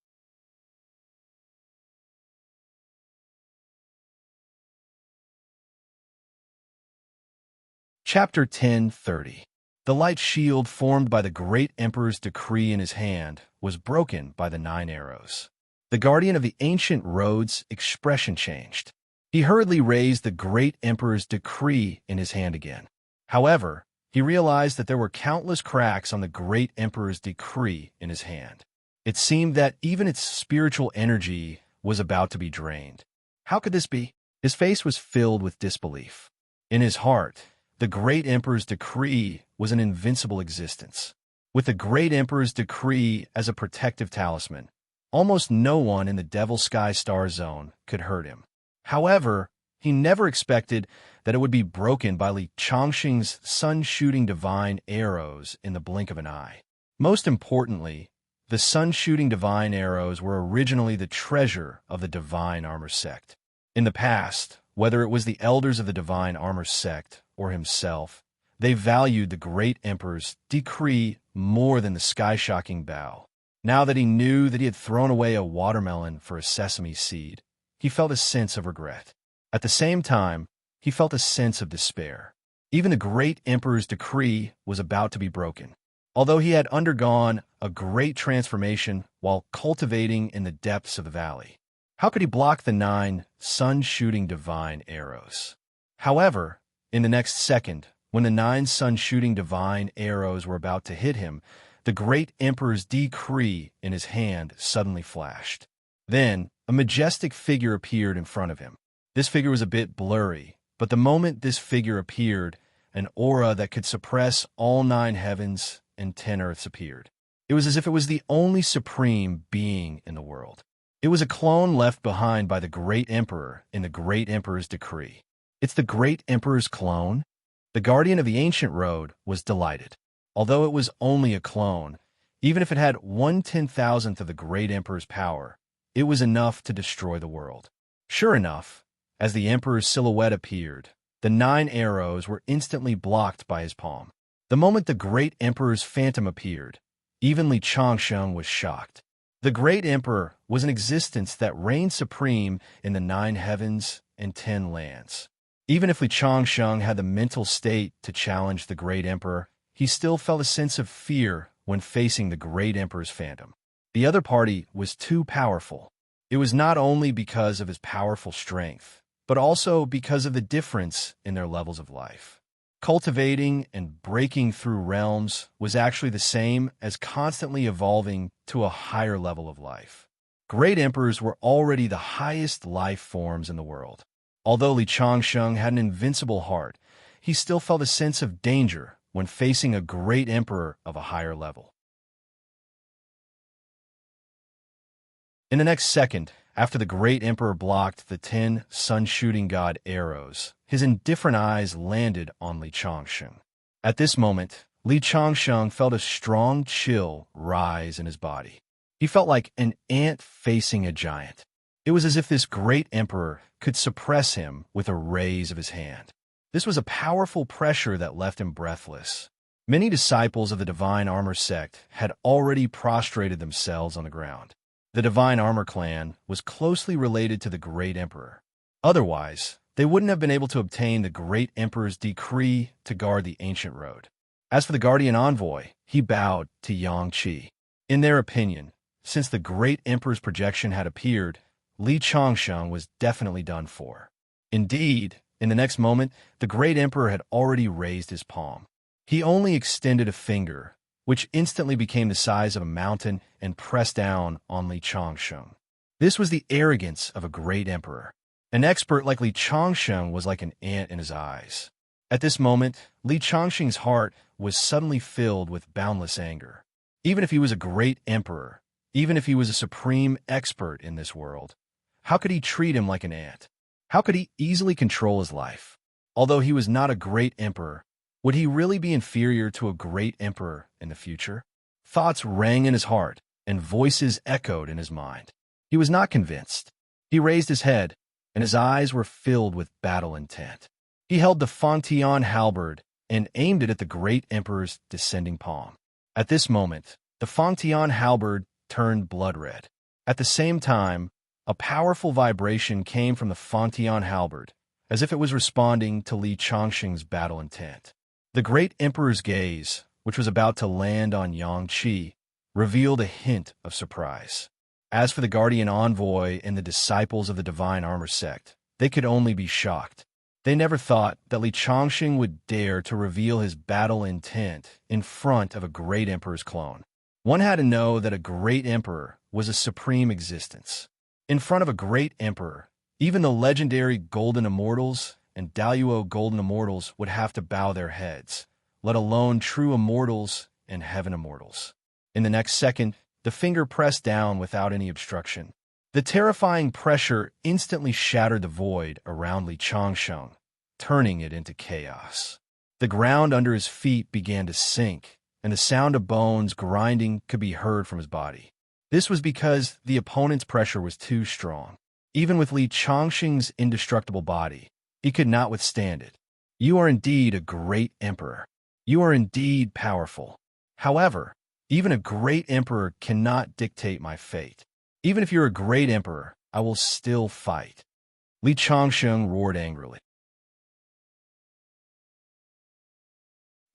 Chapter 10:30. The light shield formed by the great emperor's decree in his hand was broken by the 9 arrows. The guardian of the ancient road's expression changed. He hurriedly raised the great emperor's decree in his hand again. However, he realized that there were countless cracks on the great emperor's decree in his hand. It seemed that even its spiritual energy was about to be drained. How could this be? His face was filled with disbelief. In his heart, the great emperor's decree was an invincible existence. With the great emperor's decree as a protective talisman, almost no one in the Devil Sky Star Zone could hurt him. However, he never expected that it would be broken by Li Changsheng's sun-shooting divine arrows in the blink of an eye. Most importantly, the sun-shooting divine arrows were originally the treasure of the Divine Armor Sect. In the past, whether it was the elders of the Divine Armor Sect or himself, they valued the great emperor's decree more than the sky-shocking bow. Now that he knew that he had thrown away a watermelon for a sesame seed, he felt a sense of regret. At the same time, he felt a sense of despair. Even the great emperor's decree was about to be broken. Although he had undergone a great transformation while cultivating in the depths of the valley, how could he block the 9 sun-shooting divine arrows? However, in the next second, when the 9 sun-shooting divine arrows were about to hit him, the great emperor's decree in his hand suddenly flashed. Then, a majestic figure appeared in front of him. This figure was a bit blurry, but the moment this figure appeared, an aura that could suppress all 9 heavens and 10 earths appeared. It was as if it was the only supreme being in the world. It was a clone left behind by the great emperor in the great emperor's decree. It's the great emperor's clone? The guardian of the ancient road was delighted. Although it was only a clone, even if it had 1/10,000th of the great emperor's power, it was enough to destroy the world. Sure enough, as the emperor's silhouette appeared, the 9 arrows were instantly blocked by his palm. The moment the great emperor's phantom appeared, even Li Changsheng was shocked. The great emperor was an existence that reigned supreme in the 9 heavens and 10 lands. Even if Li Changsheng had the mental state to challenge the great emperor, he still felt a sense of fear when facing the great emperor's phantom. The other party was too powerful. It was not only because of his powerful strength, but also because of the difference in their levels of life. Cultivating and breaking through realms was actually the same as constantly evolving to a higher level of life. Great emperors were already the highest life forms in the world. Although Li Changsheng had an invincible heart, he still felt a sense of danger when facing a great emperor of a higher level. In the next second, after the great emperor blocked the 10 sun-shooting god arrows, his indifferent eyes landed on Li Changsheng. At this moment, Li Changsheng felt a strong chill rise in his body. He felt like an ant facing a giant. It was as if this great emperor could suppress him with a raise of his hand. This was a powerful pressure that left him breathless. Many disciples of the Divine Armor sect had already prostrated themselves on the ground. The Divine Armor clan was closely related to the Great Emperor. Otherwise, they wouldn't have been able to obtain the Great Emperor's decree to guard the ancient road. As for the Guardian Envoy, he bowed to Yang Qi. In their opinion, since the Great Emperor's projection had appeared, Li Changsheng was definitely done for. Indeed, in the next moment, the great emperor had already raised his palm. He only extended a finger, which instantly became the size of a mountain and pressed down on Li Changsheng. This was the arrogance of a great emperor. An expert like Li Changsheng was like an ant in his eyes. At this moment, Li Changsheng's heart was suddenly filled with boundless anger. Even if he was a great emperor, even if he was a supreme expert in this world, how could he treat him like an ant? How could he easily control his life? Although he was not a great emperor, would he really be inferior to a great emperor in the future? Thoughts rang in his heart, and voices echoed in his mind. He was not convinced. He raised his head, and his eyes were filled with battle intent. He held the Fontian halberd and aimed it at the great emperor's descending palm. At this moment, the Fontian halberd turned blood-red. At the same time, a powerful vibration came from the Fontian halberd, as if it was responding to Li Changsheng's battle intent. The great emperor's gaze, which was about to land on Yang Qi, revealed a hint of surprise. As for the guardian envoy and the disciples of the divine armor sect, they could only be shocked. They never thought that Li Changsheng would dare to reveal his battle intent in front of a great emperor's clone. One had to know that a great emperor was a supreme existence. In front of a great emperor, even the legendary Golden Immortals and Daluo Golden Immortals would have to bow their heads, let alone true Immortals and Heaven Immortals. In the next second, the finger pressed down without any obstruction. The terrifying pressure instantly shattered the void around Li Changsheng, turning it into chaos. The ground under his feet began to sink, and the sound of bones grinding could be heard from his body. This was because the opponent's pressure was too strong. Even with Li Changsheng's indestructible body, he could not withstand it. You are indeed a great emperor. You are indeed powerful. However, even a great emperor cannot dictate my fate. Even if you're a great emperor, I will still fight. Li Changsheng roared angrily.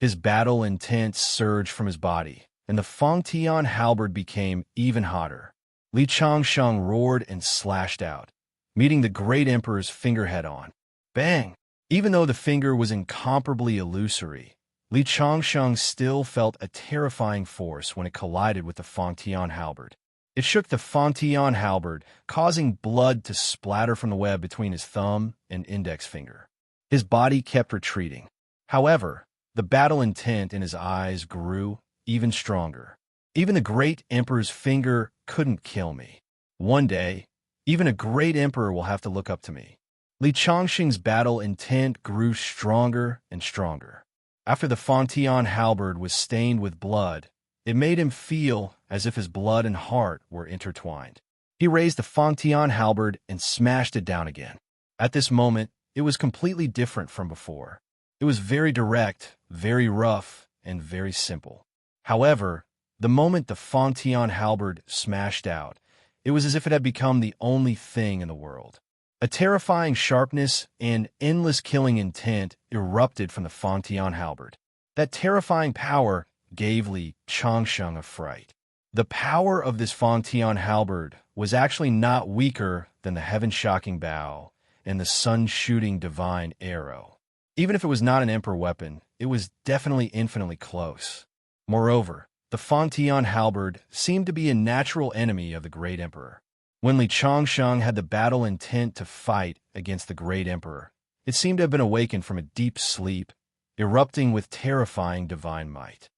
His battle intent surged from his body, and the Fengtian halberd became even hotter. Li Changsheng roared and slashed out, meeting the great emperor's finger head-on. Bang! Even though the finger was incomparably illusory, Li Changsheng still felt a terrifying force when it collided with the Fengtian halberd. It shook the Fengtian halberd, causing blood to splatter from the web between his thumb and index finger. His body kept retreating. However, the battle intent in his eyes grew even stronger. Even the great emperor's finger couldn't kill me. One day, even a great emperor will have to look up to me. Li Changsheng's battle intent grew stronger and stronger. After the Fengtian halberd was stained with blood, it made him feel as if his blood and heart were intertwined. He raised the Fengtian halberd and smashed it down again. At this moment, it was completely different from before. It was very direct, very rough, and very simple. However, the moment the Fengtian halberd smashed out, it was as if it had become the only thing in the world. A terrifying sharpness and endless killing intent erupted from the Fengtian halberd. That terrifying power gave Li Changsheng a fright. The power of this Fengtian halberd was actually not weaker than the heaven-shocking bow and the sun-shooting divine arrow. Even if it was not an emperor weapon, it was definitely infinitely close. Moreover, the Fengtian halberd seemed to be a natural enemy of the great emperor. When Li Changsheng had the battle intent to fight against the great emperor, it seemed to have been awakened from a deep sleep, erupting with terrifying divine might.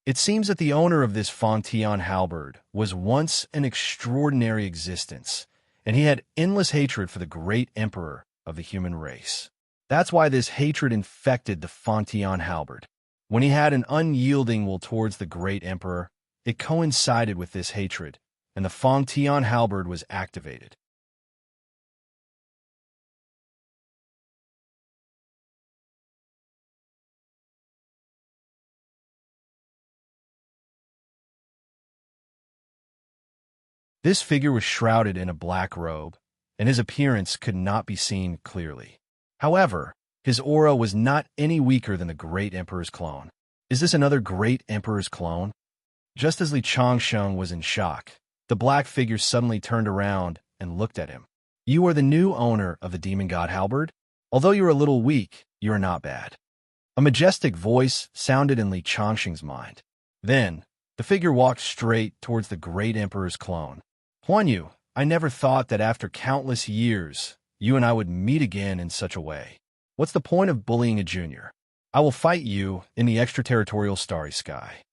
It seems that the owner of this Fengtian halberd was once an extraordinary existence, and he had endless hatred for the great emperor of the human race. That's why this hatred infected the Fengtian halberd. When he had an unyielding will towards the great emperor, it coincided with this hatred, and the Fengtian halberd was activated. This figure was shrouded in a black robe, and his appearance could not be seen clearly. However, his aura was not any weaker than the great emperor's clone. Is this another great emperor's clone? Just as Li Changsheng was in shock, the black figure suddenly turned around and looked at him. You are the new owner of the demon god halberd? Although you're a little weak, you're not bad. A majestic voice sounded in Li Changxing's mind. Then, the figure walked straight towards the great emperor's clone. Huan Yu, I never thought that after countless years, you and I would meet again in such a way. What's the point of bullying a junior? I will fight you in the extraterritorial starry sky.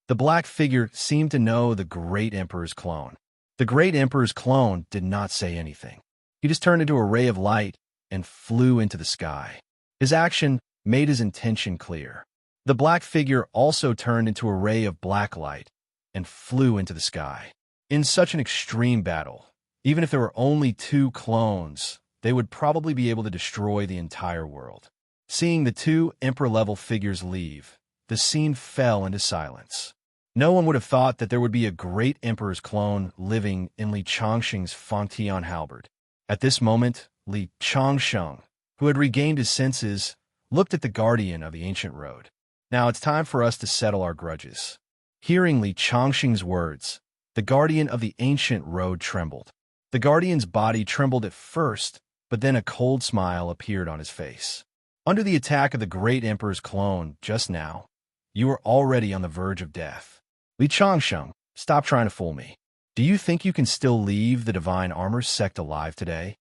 The black figure seemed to know the great emperor's clone. The great emperor's clone did not say anything. He just turned into a ray of light and flew into the sky. His action made his intention clear. The black figure also turned into a ray of black light and flew into the sky. In such an extreme battle, even if there were only 2 clones, they would probably be able to destroy the entire world. Seeing the 2 emperor-level figures leave, the scene fell into silence. No one would have thought that there would be a great emperor's clone living in Li Changxing's Fangtian halberd. At this moment, Li Changxing, who had regained his senses, looked at the guardian of the ancient road. Now it's time for us to settle our grudges. Hearing Li Changxing's words, the guardian of the ancient road trembled. The guardian's body trembled at first, but then a cold smile appeared on his face. Under the attack of the great emperor's clone just now, you were already on the verge of death. Li Changxing, stop trying to fool me. Do you think you can still leave the Divine Armor sect alive today?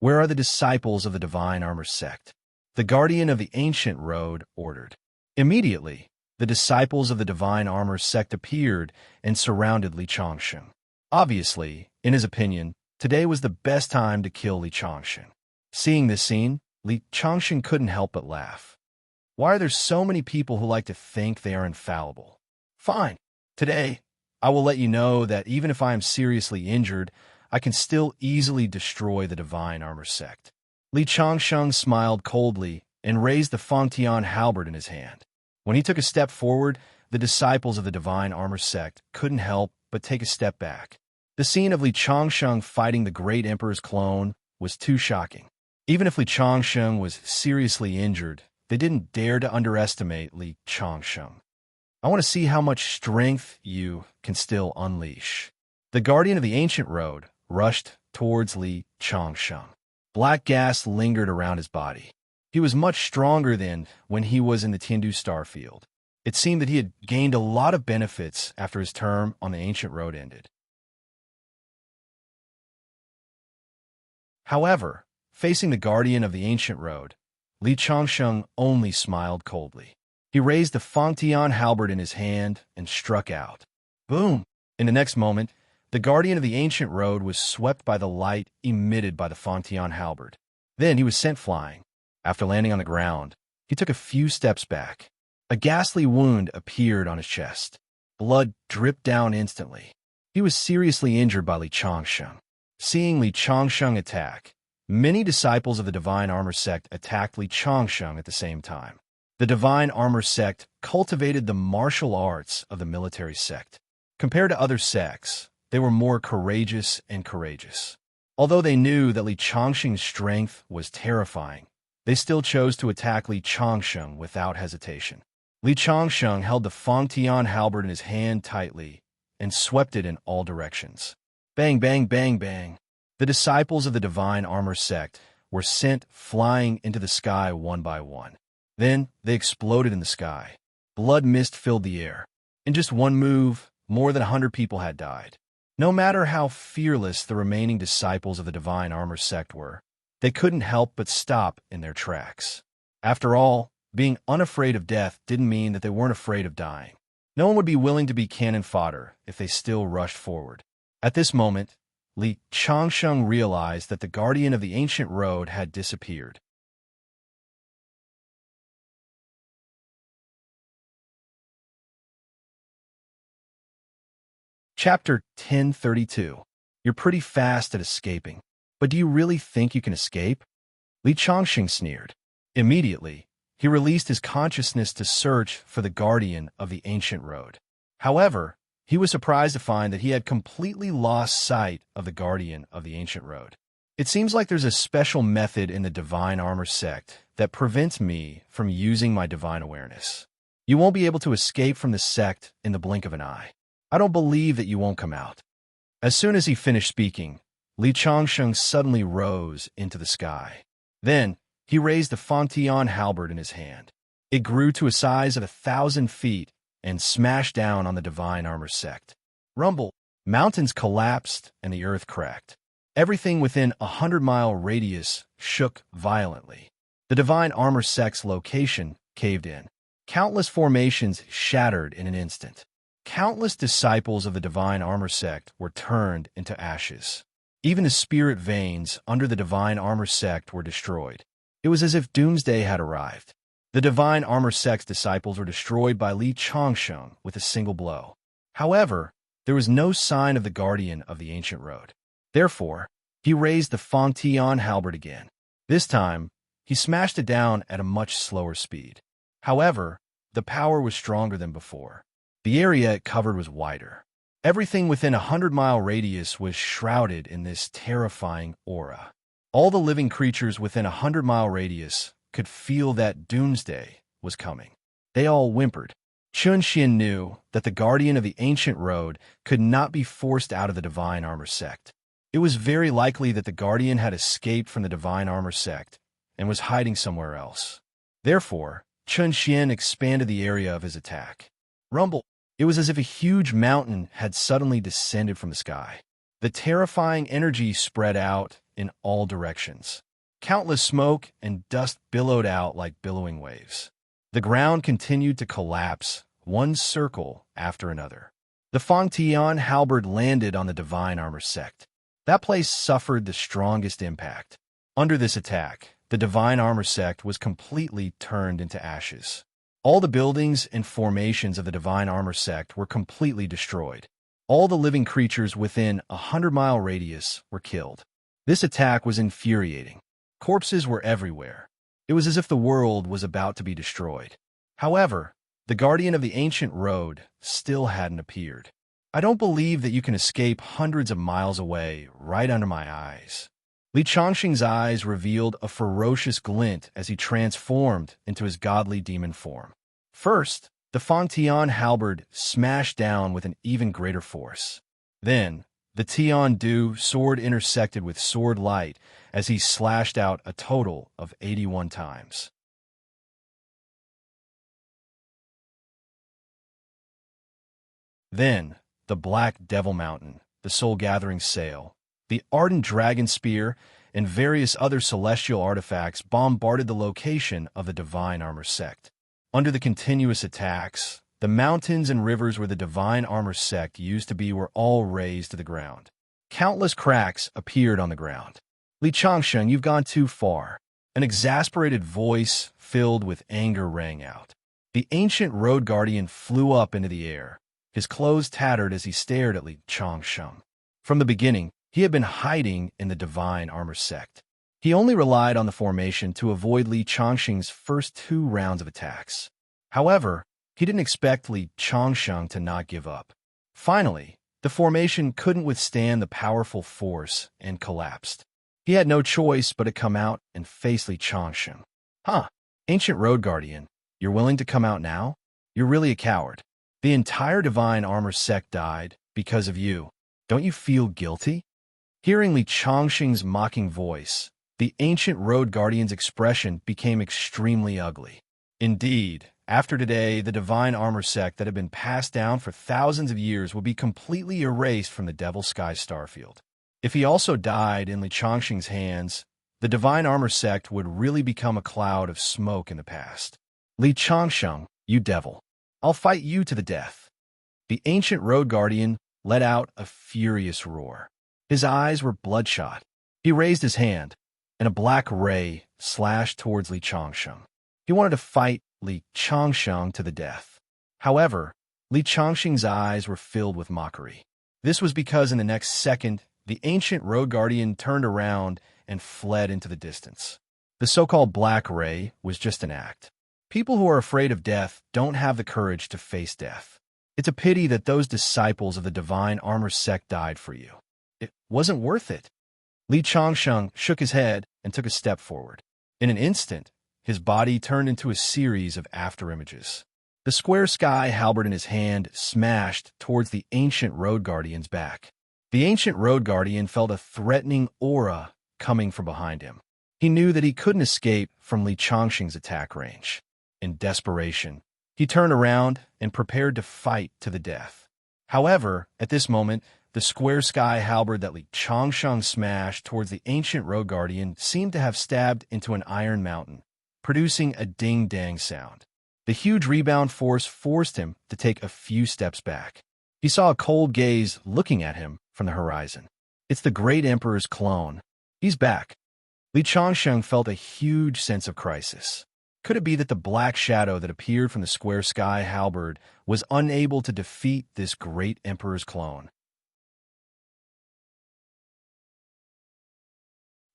Where are the disciples of the Divine Armor sect? The guardian of the ancient road ordered. Immediately, the disciples of the Divine Armor sect appeared and surrounded Li Changxing. Obviously, in his opinion, today was the best time to kill Li Changxing. Seeing this scene, Li Changxing couldn't help but laugh. Why are there so many people who like to think they are infallible? Fine. Today, I will let you know that even if I am seriously injured, I can still easily destroy the Divine Armor sect. Li Changxing smiled coldly and raised the Fangtian halberd in his hand. When he took a step forward, the disciples of the Divine Armor sect couldn't help but take a step back. The scene of Li Changxing fighting the great emperor's clone was too shocking. Even if Li Changxing was seriously injured, they didn't dare to underestimate Li Changxing. I want to see how much strength you can still unleash. The guardian of the ancient road rushed towards Li Changxing. Black gas lingered around his body. He was much stronger than when he was in the Tiandu starfield. It seemed that he had gained a lot of benefits after his term on the ancient road ended. However, facing the guardian of the ancient road, Li Changxing only smiled coldly. He raised the Fangtian halberd in his hand and struck out. Boom! In the next moment, the guardian of the ancient road was swept by the light emitted by the Fangtian halberd. Then he was sent flying. After landing on the ground, he took a few steps back. A ghastly wound appeared on his chest. Blood dripped down instantly. He was seriously injured by Li Changxing. Seeing Li Changxing attack, many disciples of the Divine Armor sect attacked Li Changxing at the same time. The Divine Armor sect cultivated the martial arts of the military sect. Compared to other sects, they were more courageous and courageous. Although they knew that Li Changxing's strength was terrifying, they still chose to attack Li Changxing without hesitation. Li Changxing held the Fangtian halberd in his hand tightly and swept it in all directions. Bang, bang, bang, bang. The disciples of the Divine Armor sect were sent flying into the sky one by one. Then they exploded in the sky. Blood mist filled the air. In just one move, more than 100 people had died. No matter how fearless the remaining disciples of the Divine Armor sect were, they couldn't help but stop in their tracks. After all, being unafraid of death didn't mean that they weren't afraid of dying. No one would be willing to be cannon fodder if they still rushed forward. At this moment, Li Changxing realized that the guardian of the ancient road had disappeared. Chapter 1032. You're pretty fast at escaping, but do you really think you can escape? Li Changxing sneered. Immediately, he released his consciousness to search for the guardian of the ancient road. However, he was surprised to find that he had completely lost sight of the guardian of the ancient road. It seems like there's a special method in the Divine Armor sect that prevents me from using my divine awareness. You won't be able to escape from the sect in the blink of an eye. I don't believe that you won't come out. As soon as he finished speaking, Li Changxing suddenly rose into the sky. Then, he raised the Fontion halberd in his hand. It grew to a size of 1,000 feet and smashed down on the divine armor sect. Rumble. Mountains collapsed and the earth cracked. Everything within a 100-mile radius shook violently. The divine armor sect's location caved in. Countless formations shattered in an instant. Countless disciples of the divine armor sect were turned into ashes. Even the spirit veins under the divine armor sect were destroyed. It was as if doomsday had arrived. The divine armor sect's disciples were destroyed by Li Changsheng with a single blow. However, there was no sign of the guardian of the ancient road. Therefore, he raised the Fontion halberd again. This time, he smashed it down at a much slower speed. However, the power was stronger than before. The area it covered was wider. Everything within a 100-mile radius was shrouded in this terrifying aura. All the living creatures within a 100-mile radius could feel that doomsday was coming. They all whimpered. Chun Xian knew that the guardian of the ancient road could not be forced out of the divine armor sect. It was very likely that the guardian had escaped from the divine armor sect and was hiding somewhere else. Therefore, Chun Xian expanded the area of his attack. Rumble. It was as if a huge mountain had suddenly descended from the sky. The terrifying energy spread out in all directions. Countless smoke and dust billowed out like billowing waves. The ground continued to collapse, one circle after another. The Fontion halberd landed on the divine armor sect. That place suffered the strongest impact. Under this attack, the divine armor sect was completely turned into ashes. All the buildings and formations of the divine armor sect were completely destroyed. All the living creatures within a 100-mile radius were killed. This attack was infuriating. Corpses were everywhere. It was as if the world was about to be destroyed. However, the guardian of the ancient road still hadn't appeared. I don't believe that you can escape hundreds of miles away right under my eyes. Li Changxing's eyes revealed a ferocious glint as he transformed into his godly demon form. First, the Fontion halberd smashed down with an even greater force. Then, the Tian Du sword intersected with sword light as he slashed out a total of 81 times. Then, the Black Devil Mountain, the soul-gathering sail, the ardent dragon spear, and various other celestial artifacts bombarded the location of the divine armor sect. Under the continuous attacks, the mountains and rivers where the divine armor sect used to be were all razed to the ground. Countless cracks appeared on the ground. Li Changsheng, you've gone too far. An exasperated voice filled with anger rang out. The ancient road guardian flew up into the air. His clothes tattered as he stared at Li Changsheng. From the beginning, he had been hiding in the divine armor sect. He only relied on the formation to avoid Li Changsheng's first 2 rounds of attacks. However, he didn't expect Li Changsheng to not give up. Finally, the formation couldn't withstand the powerful force and collapsed. He had no choice but to come out and face Li Changsheng. Huh, ancient road guardian, you're willing to come out now? You're really a coward. The entire divine armor sect died because of you. Don't you feel guilty? Hearing Li Changsheng's mocking voice, the ancient road guardian's expression became extremely ugly. Indeed, after today, the divine armor sect that had been passed down for thousands of years would be completely erased from the Devil Sky starfield. If he also died in Li Changsheng's hands, the divine armor sect would really become a cloud of smoke in the past. Li Changsheng, you devil, I'll fight you to the death. The ancient road guardian let out a furious roar. His eyes were bloodshot. He raised his hand, and a black ray slashed towards Li Changsheng. He wanted to fight Li Changsheng to the death. However, Li Changsheng's eyes were filled with mockery. This was because in the next second, the ancient road guardian turned around and fled into the distance. The so-called Black Ray was just an act. People who are afraid of death don't have the courage to face death. It's a pity that those disciples of the divine armor sect died for you. It wasn't worth it. Li Changsheng shook his head and took a step forward. In an instant, his body turned into a series of afterimages. The square sky halberd in his hand smashed towards the ancient road guardian's back. The ancient road guardian felt a threatening aura coming from behind him. He knew that he couldn't escape from Li Chongqing's attack range. In desperation, he turned around and prepared to fight to the death. However, at this moment, the square sky halberd that Li Chongqing smashed towards the ancient road guardian seemed to have stabbed into an iron mountain, producing a ding-dang sound. The huge rebound force forced him to take a few steps back. He saw a cold gaze looking at him from the horizon. It's the great emperor's clone. He's back. Li Chongqing felt a huge sense of crisis. Could it be that the black shadow that appeared from the square sky halberd was unable to defeat this great emperor's clone?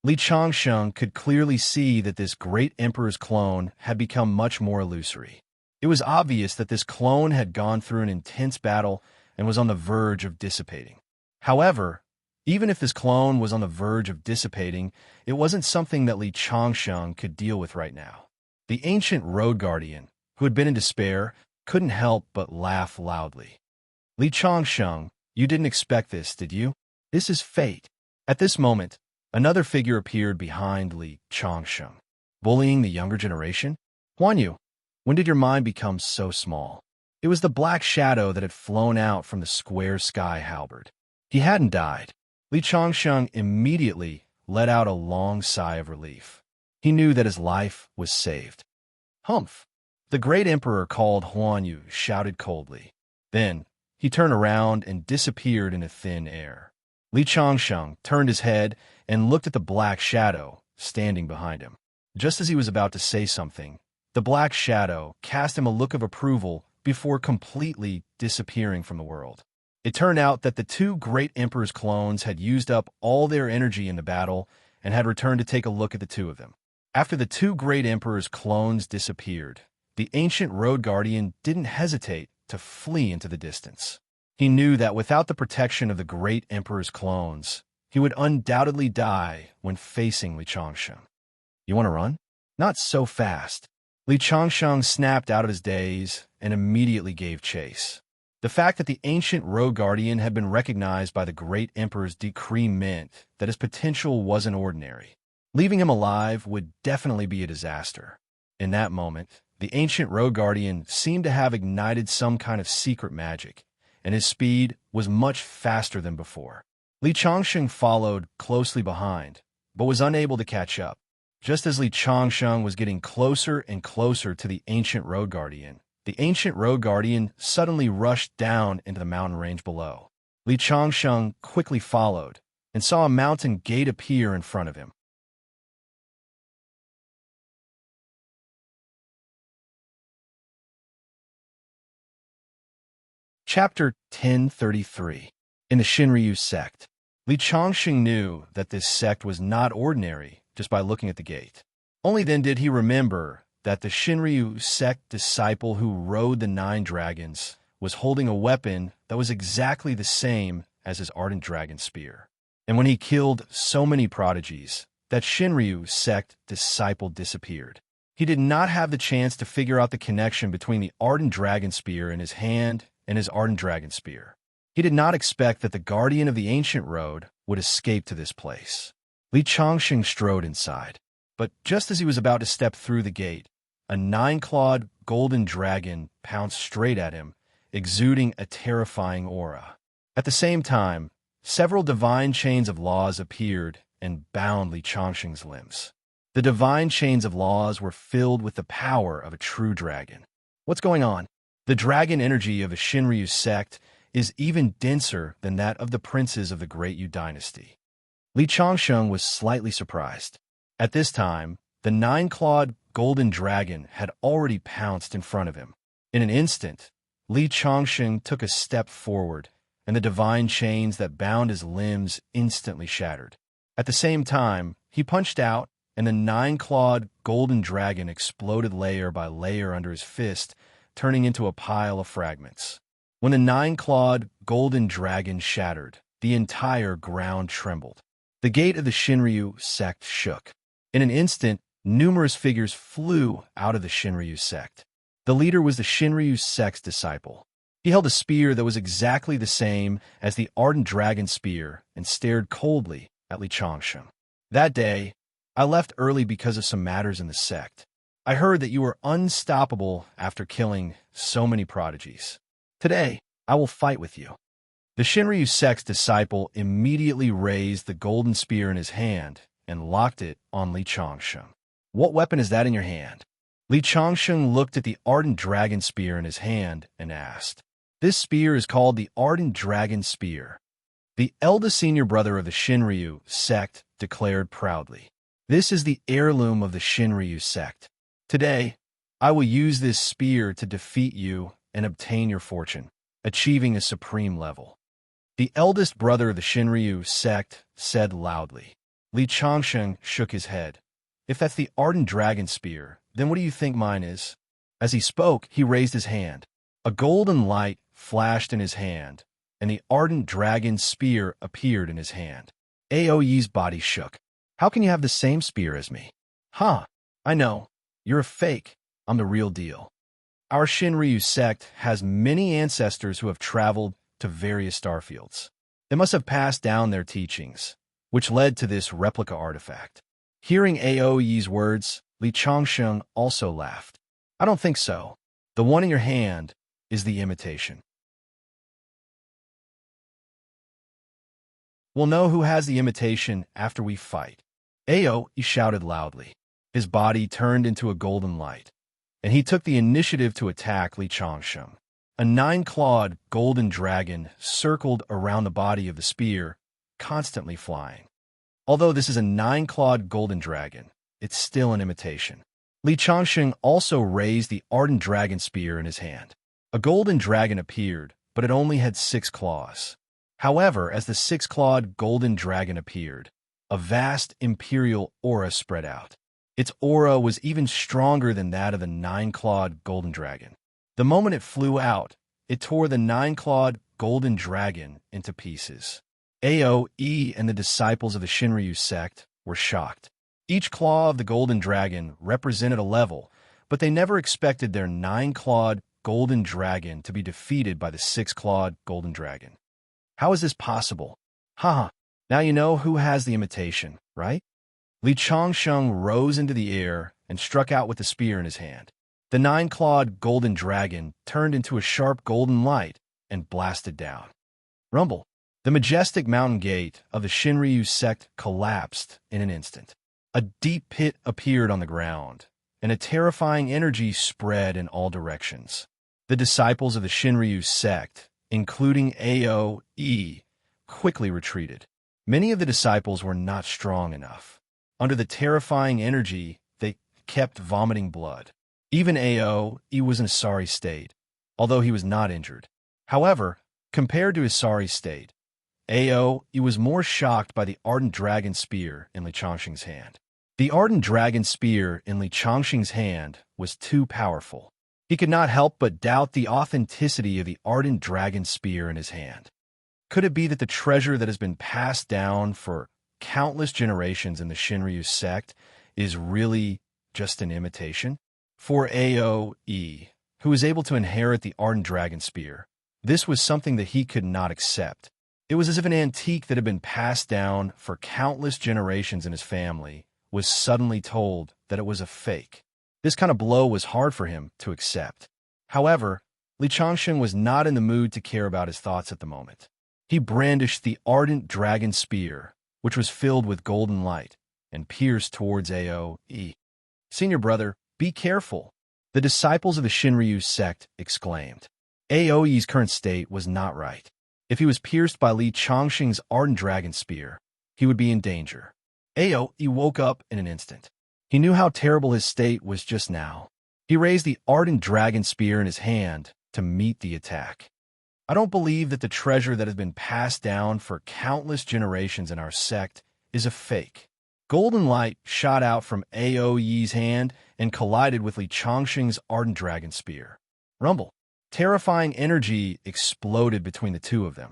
Li Chongqing could clearly see that this great emperor's clone had become much more illusory. It was obvious that this clone had gone through an intense battle and was on the verge of dissipating. However, even if this clone was on the verge of dissipating, it wasn't something that Li Chongqing could deal with right now. The ancient road guardian, who had been in despair, couldn't help but laugh loudly. Li Chongqing, you didn't expect this, did you? This is fate. At this moment, another figure appeared behind Li Chongqing. Bullying the younger generation? Huan Yu, when did your mind become so small? It was the black shadow that had flown out from the square sky halberd. He hadn't died. Li Chongqing immediately let out a long sigh of relief. He knew that his life was saved. Humph! The great emperor called Huan Yu shouted coldly. Then, he turned around and disappeared into thin air. Li Chongqing turned his head and looked at the black shadow standing behind him. Just as he was about to say something, the black shadow cast him a look of approval before completely disappearing from the world. It turned out that the two great emperor's clones had used up all their energy in the battle and had returned to take a look at the two of them. After the two great emperor's clones disappeared, the ancient road guardian didn't hesitate to flee into the distance. He knew that without the protection of the great emperor's clones, he would undoubtedly die when facing Li Chongqing. You want to run? Not so fast. Li Chongqing snapped out of his daze and immediately gave chase. The fact that the ancient road guardian had been recognized by the great emperor's decree meant that his potential wasn't ordinary. Leaving him alive would definitely be a disaster. In that moment, the ancient road guardian seemed to have ignited some kind of secret magic, and his speed was much faster than before. Li Chongqing followed closely behind, but was unable to catch up. Just as Li Chongqing was getting closer and closer to the ancient road guardian suddenly rushed down into the mountain range below. Li Chongqing quickly followed and saw a mountain gate appear in front of him. Chapter 1033. In the Shinryu sect. Li Chongqing knew that this sect was not ordinary just by looking at the gate. Only then did he remember that the Shinryu sect disciple who rode the 9 dragons was holding a weapon that was exactly the same as his ardent dragon spear. And when he killed so many prodigies, that Shinryu sect disciple disappeared. He did not have the chance to figure out the connection between the ardent dragon spear in his hand and his ardent dragon spear. He did not expect that the guardian of the ancient road would escape to this place. Li Chongqing strode inside, but just as he was about to step through the gate, a 9-clawed golden dragon pounced straight at him, exuding a terrifying aura. At the same time, several divine chains of laws appeared and bound Li Chongqing's limbs. The divine chains of laws were filled with the power of a true dragon. What's going on? The dragon energy of a Shinryu sect is even denser than that of the princes of the Great Yu dynasty. Li Chongqing was slightly surprised. At this time, the 9-clawed golden dragon had already pounced in front of him. In an instant, Li Chongqing took a step forward, and the divine chains that bound his limbs instantly shattered. At the same time, he punched out, and the 9-clawed golden dragon exploded layer by layer under his fist, turning into a pile of fragments. When the 9-clawed golden dragon shattered, the entire ground trembled. The gate of the Shinryu sect shook. In an instant, numerous figures flew out of the Shinryu sect. The leader was the Shinryu sect's disciple. He held a spear that was exactly the same as the ardent dragon spear and stared coldly at Li Chongqing. That day, I left early because of some matters in the sect. I heard that you were unstoppable after killing so many prodigies. Today, I will fight with you." The Shinryu sect's disciple immediately raised the golden spear in his hand and locked it on Li Changsheng. "What weapon is that in your hand?" Li Changsheng looked at the ardent dragon spear in his hand and asked. "This spear is called the Ardent Dragon Spear," the eldest senior brother of the Shinryu sect declared proudly. "This is the heirloom of the Shinryu sect. Today, I will use this spear to defeat you and obtain your fortune, achieving a supreme level." The eldest brother of the Shinryu sect said loudly. Li Changsheng shook his head. "If that's the Ardent Dragon Spear, then what do you think mine is?" As he spoke, he raised his hand. A golden light flashed in his hand, and the Ardent Dragon Spear appeared in his hand. Aoyi's body shook. "How can you have the same spear as me?" "Huh, I know. You're a fake. I'm the real deal." Our Shinryu sect has many ancestors who have traveled to various starfields. They must have passed down their teachings, which led to this replica artifact. Hearing Aoyi's words, Li Changsheng also laughed. "I don't think so. The one in your hand is the imitation." "We'll know who has the imitation after we fight." Aoi shouted loudly. His body turned into a golden light, and he took the initiative to attack Li Changsheng. A 9-clawed golden dragon circled around the body of the spear, constantly flying. Although this is a 9-clawed golden dragon, it's still an imitation. Li Changsheng also raised the Ardent Dragon Spear in his hand. A golden dragon appeared, but it only had 6 claws. However, as the 6-clawed golden dragon appeared, a vast imperial aura spread out. Its aura was even stronger than that of the 9-clawed golden dragon. The moment it flew out, it tore the 9-clawed golden dragon into pieces. Aoi and the disciples of the Shinryu sect were shocked. Each claw of the golden dragon represented a level, but they never expected their 9-clawed golden dragon to be defeated by the 6-clawed golden dragon. How is this possible? Haha, now you know who has the imitation, right? Li Changsheng rose into the air and struck out with the spear in his hand. The 9-clawed golden dragon turned into a sharp golden light and blasted down. Rumble. The majestic mountain gate of the Shinryu sect collapsed in an instant. A deep pit appeared on the ground, and a terrifying energy spread in all directions. The disciples of the Shinryu sect, including Aoi, quickly retreated. Many of the disciples were not strong enough. Under the terrifying energy, they kept vomiting blood. Even Aoi was in a sorry state, although he was not injured. However, compared to his sorry state, Aoi was more shocked by the Ardent Dragon Spear in Li Changsheng's hand. The Ardent Dragon Spear in Li Changsheng's hand was too powerful. He could not help but doubt the authenticity of the Ardent Dragon Spear in his hand. Could it be that the treasure that has been passed down for countless generations in the Shinryu sect is really just an imitation? For Aoi, who was able to inherit the Ardent Dragon Spear, this was something that he could not accept. It was as if an antique that had been passed down for countless generations in his family was suddenly told that it was a fake. This kind of blow was hard for him to accept. However, Li Changsheng was not in the mood to care about his thoughts at the moment. He brandished the Ardent Dragon Spear, which was filled with golden light, and pierced towards Aoi. "Senior brother, be careful," the disciples of the Shinryu sect exclaimed. Aoi's current state was not right. If he was pierced by Li Changsheng's Ardent Dragon Spear, he would be in danger. Aoi woke up in an instant. He knew how terrible his state was just now. He raised the Ardent Dragon Spear in his hand to meet the attack. "I don't believe that the treasure that has been passed down for countless generations in our sect is a fake." Golden light shot out from Aoi's hand and collided with Li Changsheng's Ardent Dragon Spear. Rumble. Terrifying energy exploded between the two of them.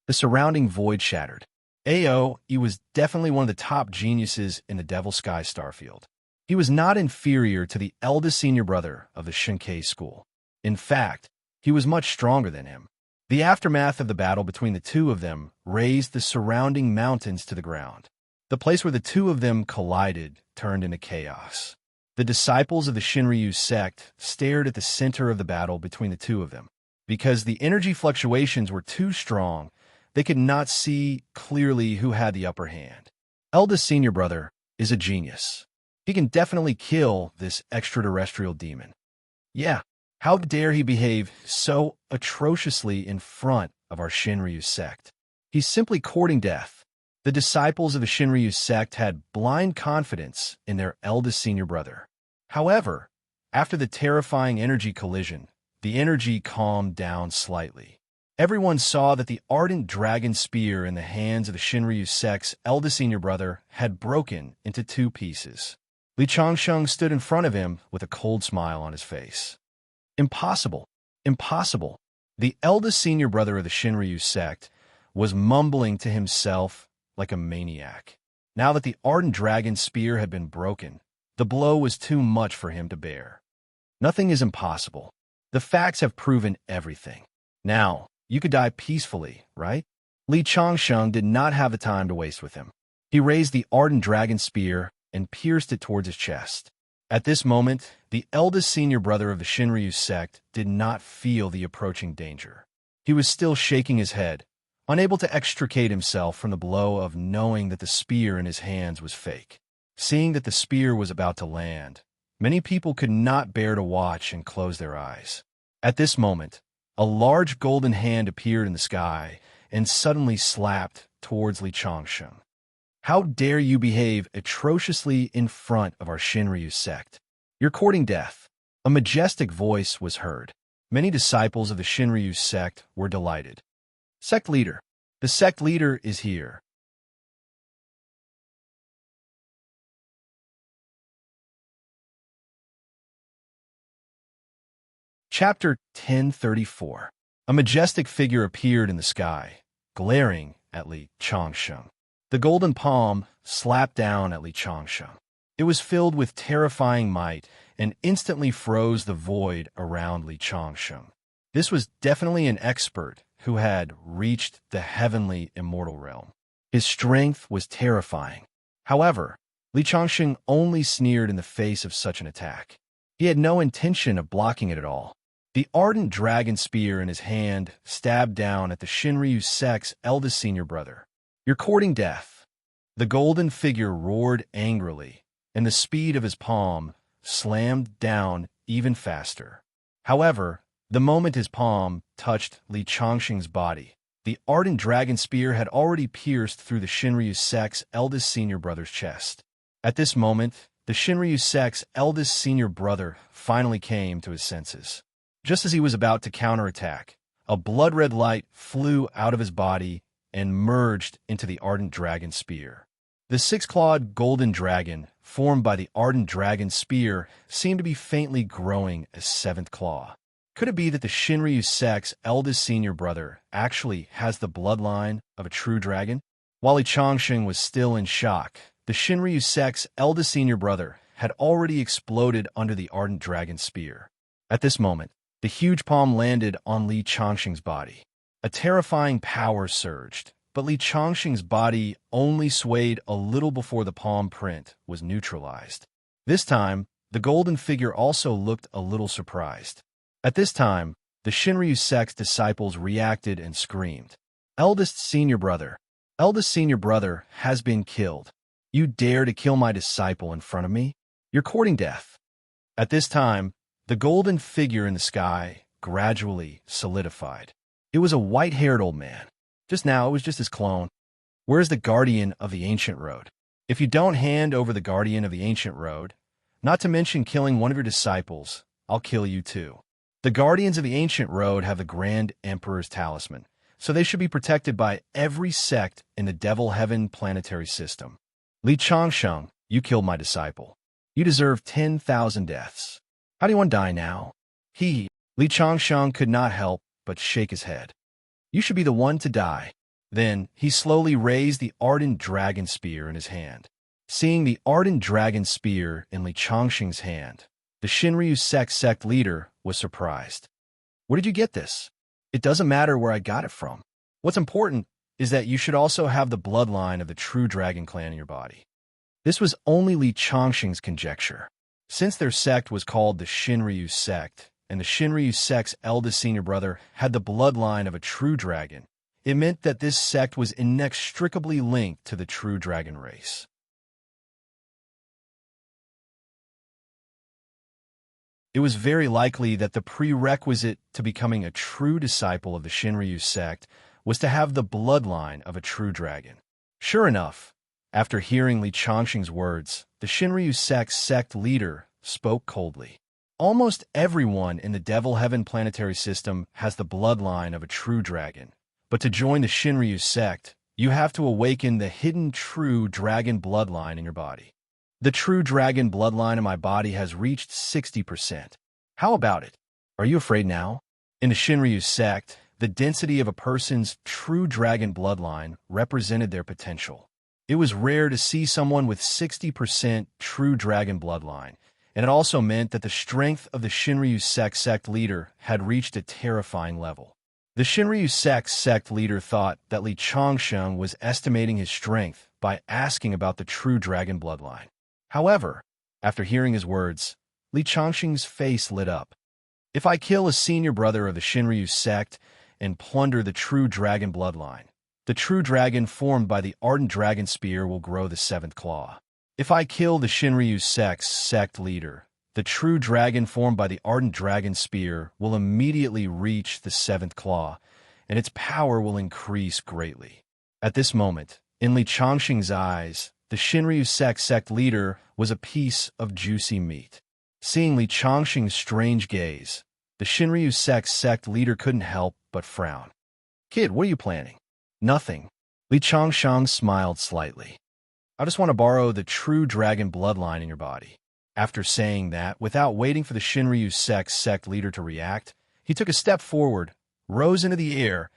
The surrounding void shattered. Aoi was definitely one of the top geniuses in the Devil Sky Starfield. He was not inferior to the eldest senior brother of the Shinkei school. In fact, he was much stronger than him. The aftermath of the battle between the two of them razed the surrounding mountains to the ground. The place where the two of them collided turned into chaos. The disciples of the Shinryu sect stared at the center of the battle between the two of them. Because the energy fluctuations were too strong, they could not see clearly who had the upper hand. Eldest senior brother is a genius. He can definitely kill this extraterrestrial demon. Yeah, how dare he behave so atrociously in front of our Shinryu sect? He's simply courting death. The disciples of the Shinryu sect had blind confidence in their eldest senior brother. However, after the terrifying energy collision, the energy calmed down slightly. Everyone saw that the ardent dragon spear in the hands of the Shinryu sect's eldest senior brother had broken into two pieces. Li Changsheng stood in front of him with a cold smile on his face. Impossible! Impossible! The eldest senior brother of the Shinryu sect was mumbling to himself like a maniac. Now that the ardent dragon spear had been broken, the blow was too much for him to bear. Nothing is impossible. The facts have proven everything. Now, you could die peacefully, right? Li Changsheng did not have the time to waste with him. He raised the ardent dragon spear and pierced it towards his chest. At this moment, the eldest senior brother of the Shinryu sect did not feel the approaching danger. He was still shaking his head, unable to extricate himself from the blow of knowing that the spear in his hands was fake. Seeing that the spear was about to land, many people could not bear to watch and close their eyes. At this moment, a large golden hand appeared in the sky and suddenly slapped towards Li Changsheng. How dare you behave atrociously in front of our Shinryu sect? You're courting death. A majestic voice was heard. Many disciples of the Shinryu sect were delighted. Sect leader. The sect leader is here. Chapter 1034. A majestic figure appeared in the sky, glaring at Li Changsheng. The golden palm slapped down at Li Changsheng. It was filled with terrifying might and instantly froze the void around Li Changsheng. This was definitely an expert who had reached the heavenly immortal realm. His strength was terrifying. However, Li Changsheng only sneered in the face of such an attack. He had no intention of blocking it at all. The ardent dragon spear in his hand stabbed down at the Shinryu sect's eldest senior brother. You're courting death. The golden figure roared angrily, and the speed of his palm slammed down even faster. However, the moment his palm touched Li Changsheng's body, the ardent dragon spear had already pierced through the Shinryu sect's eldest senior brother's chest. At this moment, the Shinryu sect's eldest senior brother finally came to his senses. Just as he was about to counterattack, a blood-red light flew out of his body and merged into the ardent dragon spear. The six-clawed golden dragon, formed by the ardent dragon spear, seemed to be faintly growing a seventh claw. Could it be that the Shinryu sect's eldest senior brother actually has the bloodline of a true dragon? While Li Changsheng was still in shock, the Shinryu sect's eldest senior brother had already exploded under the ardent dragon spear. At this moment, the huge palm landed on Li Changsheng's body. A terrifying power surged, but Li Changsheng's body only swayed a little before the palm print was neutralized. This time, the golden figure also looked a little surprised. At this time, the Shinryu sect's disciples reacted and screamed. Eldest senior brother has been killed. You dare to kill my disciple in front of me? You're courting death. At this time, the golden figure in the sky gradually solidified. It was a white-haired old man. Just now, it was just his clone. Where's the guardian of the ancient road? If you don't hand over the guardian of the ancient road, not to mention killing one of your disciples, I'll kill you too. The guardians of the ancient road have the Grand Emperor's talisman, so they should be protected by every sect in the Devil Heaven planetary system. Li Changsheng, you killed my disciple. You deserve 10,000 deaths. How do you want to die now? Li Changsheng could not help but shake his head. You should be the one to die. Then he slowly raised the ardent dragon spear in his hand. Seeing the ardent dragon spear in Li Changsheng's hand, the Shinryu sect leader was surprised. Where did you get this? It doesn't matter where I got it from. What's important is that you should also have the bloodline of the true dragon clan in your body. This was only Li Chongqing's conjecture. Since their sect was called the Shinryu sect, and the Shinryu sect's eldest senior brother had the bloodline of a true dragon, it meant that this sect was inextricably linked to the true dragon race. It was very likely that the prerequisite to becoming a true disciple of the Shinryu sect was to have the bloodline of a true dragon. Sure enough, after hearing Li Chongqing's words, the Shinryu sect's sect leader spoke coldly. Almost everyone in the Devil Heaven planetary system has the bloodline of a true dragon, but to join the Shinryu sect, you have to awaken the hidden true dragon bloodline in your body. The true dragon bloodline in my body has reached 60%. How about it? Are you afraid now? In the Shinryu sect, the density of a person's true dragon bloodline represented their potential. It was rare to see someone with 60% true dragon bloodline, and it also meant that the strength of the Shinryu sect leader had reached a terrifying level. The Shinryu sect leader thought that Li Chongqing was estimating his strength by asking about the true dragon bloodline. However, after hearing his words, Li Chongqing's face lit up. If I kill a senior brother of the Shinryu sect and plunder the true dragon bloodline, the true dragon formed by the ardent dragon spear will grow the seventh claw. If I kill the Shinryu sect leader, the true dragon formed by the ardent dragon spear will immediately reach the seventh claw, and its power will increase greatly. At this moment, in Li Chongqing's eyes, the Shinryu sect leader was a piece of juicy meat. Seeing Li Chongqing's strange gaze, the Shinryu sect leader couldn't help but frown. Kid, what are you planning? Nothing. Li Chongqing smiled slightly. I just want to borrow the true dragon bloodline in your body. After saying that, without waiting for the Shinryu sect leader to react, he took a step forward, rose into the air,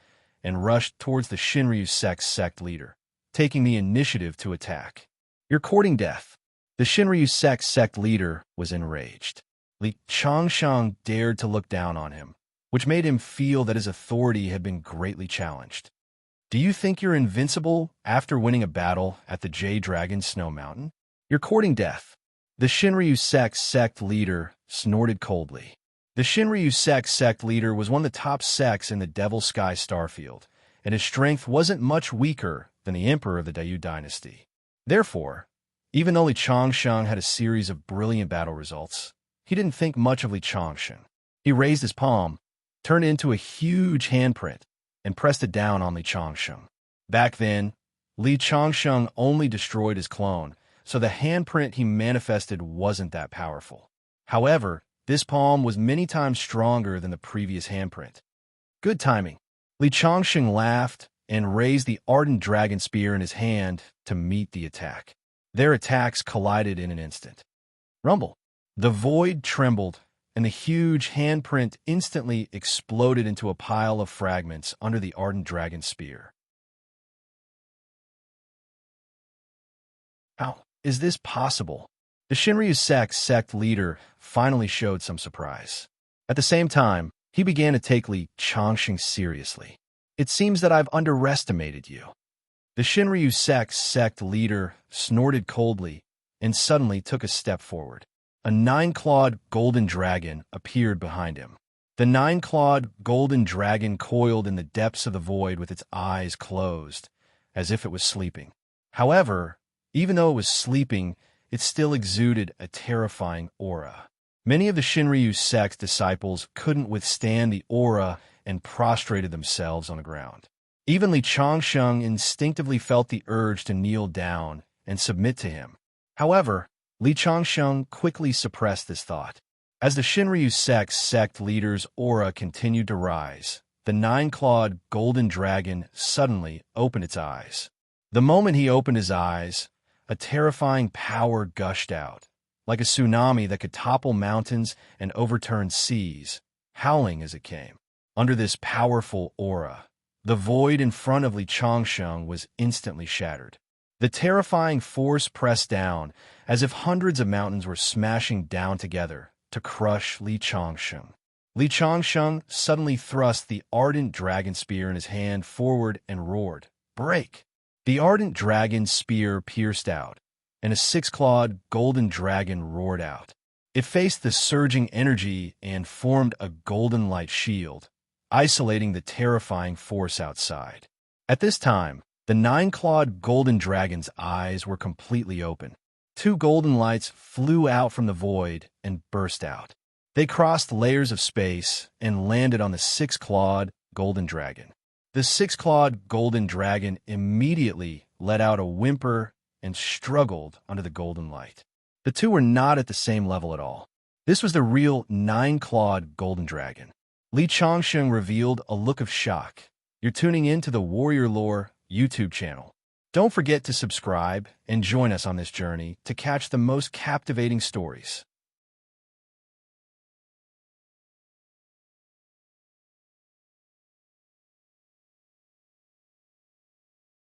and rushed towards the Shinryu sect leader, taking the initiative to attack. You're courting death. The Shinryu sect leader was enraged. Li Chongqing dared to look down on him, which made him feel that his authority had been greatly challenged. Do you think you're invincible after winning a battle at the Jade Dragon Snow Mountain? You're courting death. The Shinryu sect leader snorted coldly. The Shinryu sect leader was one of the top sects in the Devil Sky Starfield, and his strength wasn't much weaker than the emperor of the Dayu dynasty. Therefore, even though Li Chongqing had a series of brilliant battle results, he didn't think much of Li Chongqing. He raised his palm, turned it into a huge handprint, and pressed it down on Li Chongqing. Back then, Li Chongqing only destroyed his clone, so the handprint he manifested wasn't that powerful. However, this palm was many times stronger than the previous handprint. Good timing. Li Chongqing laughed and raised the ardent dragon spear in his hand to meet the attack. Their attacks collided in an instant. Rumble. The void trembled, and the huge handprint instantly exploded into a pile of fragments under the ardent dragon spear. How is this possible? The Shinryu sect leader finally showed some surprise. At the same time, he began to take Li Chongqing seriously. It seems that I've underestimated you. The Shinryu sect leader snorted coldly and suddenly took a step forward. A nine-clawed golden dragon appeared behind him. The nine-clawed golden dragon coiled in the depths of the void with its eyes closed, as if it was sleeping. However, even though it was sleeping, it still exuded a terrifying aura. Many of the Shinryu sect's disciples couldn't withstand the aura and prostrated themselves on the ground. Even Li Chongqing instinctively felt the urge to kneel down and submit to him. However, Li Chongqing quickly suppressed this thought. As the Shinryu sect leader's aura continued to rise, the nine-clawed golden dragon suddenly opened its eyes. The moment he opened his eyes, a terrifying power gushed out, like a tsunami that could topple mountains and overturn seas, howling as it came. Under this powerful aura, the void in front of Li Chongqing was instantly shattered. The terrifying force pressed down, as if hundreds of mountains were smashing down together to crush Li Chongqing. Li Changsheng suddenly thrust the ardent dragon spear in his hand forward and roared, "Break!" The ardent dragon spear pierced out, and a six-clawed golden dragon roared out. It faced the surging energy and formed a golden light shield, isolating the terrifying force outside. At this time, the nine-clawed golden dragon's eyes were completely open. Two golden lights flew out from the void and burst out. They crossed layers of space and landed on the six-clawed golden dragon. The six-clawed golden dragon immediately let out a whimper and struggled under the golden light. The two were not at the same level at all. This was the real nine-clawed golden dragon. Li Changsheng revealed a look of shock. You're tuning in to the Warrior Lore YouTube channel. Don't forget to subscribe and join us on this journey to catch the most captivating stories.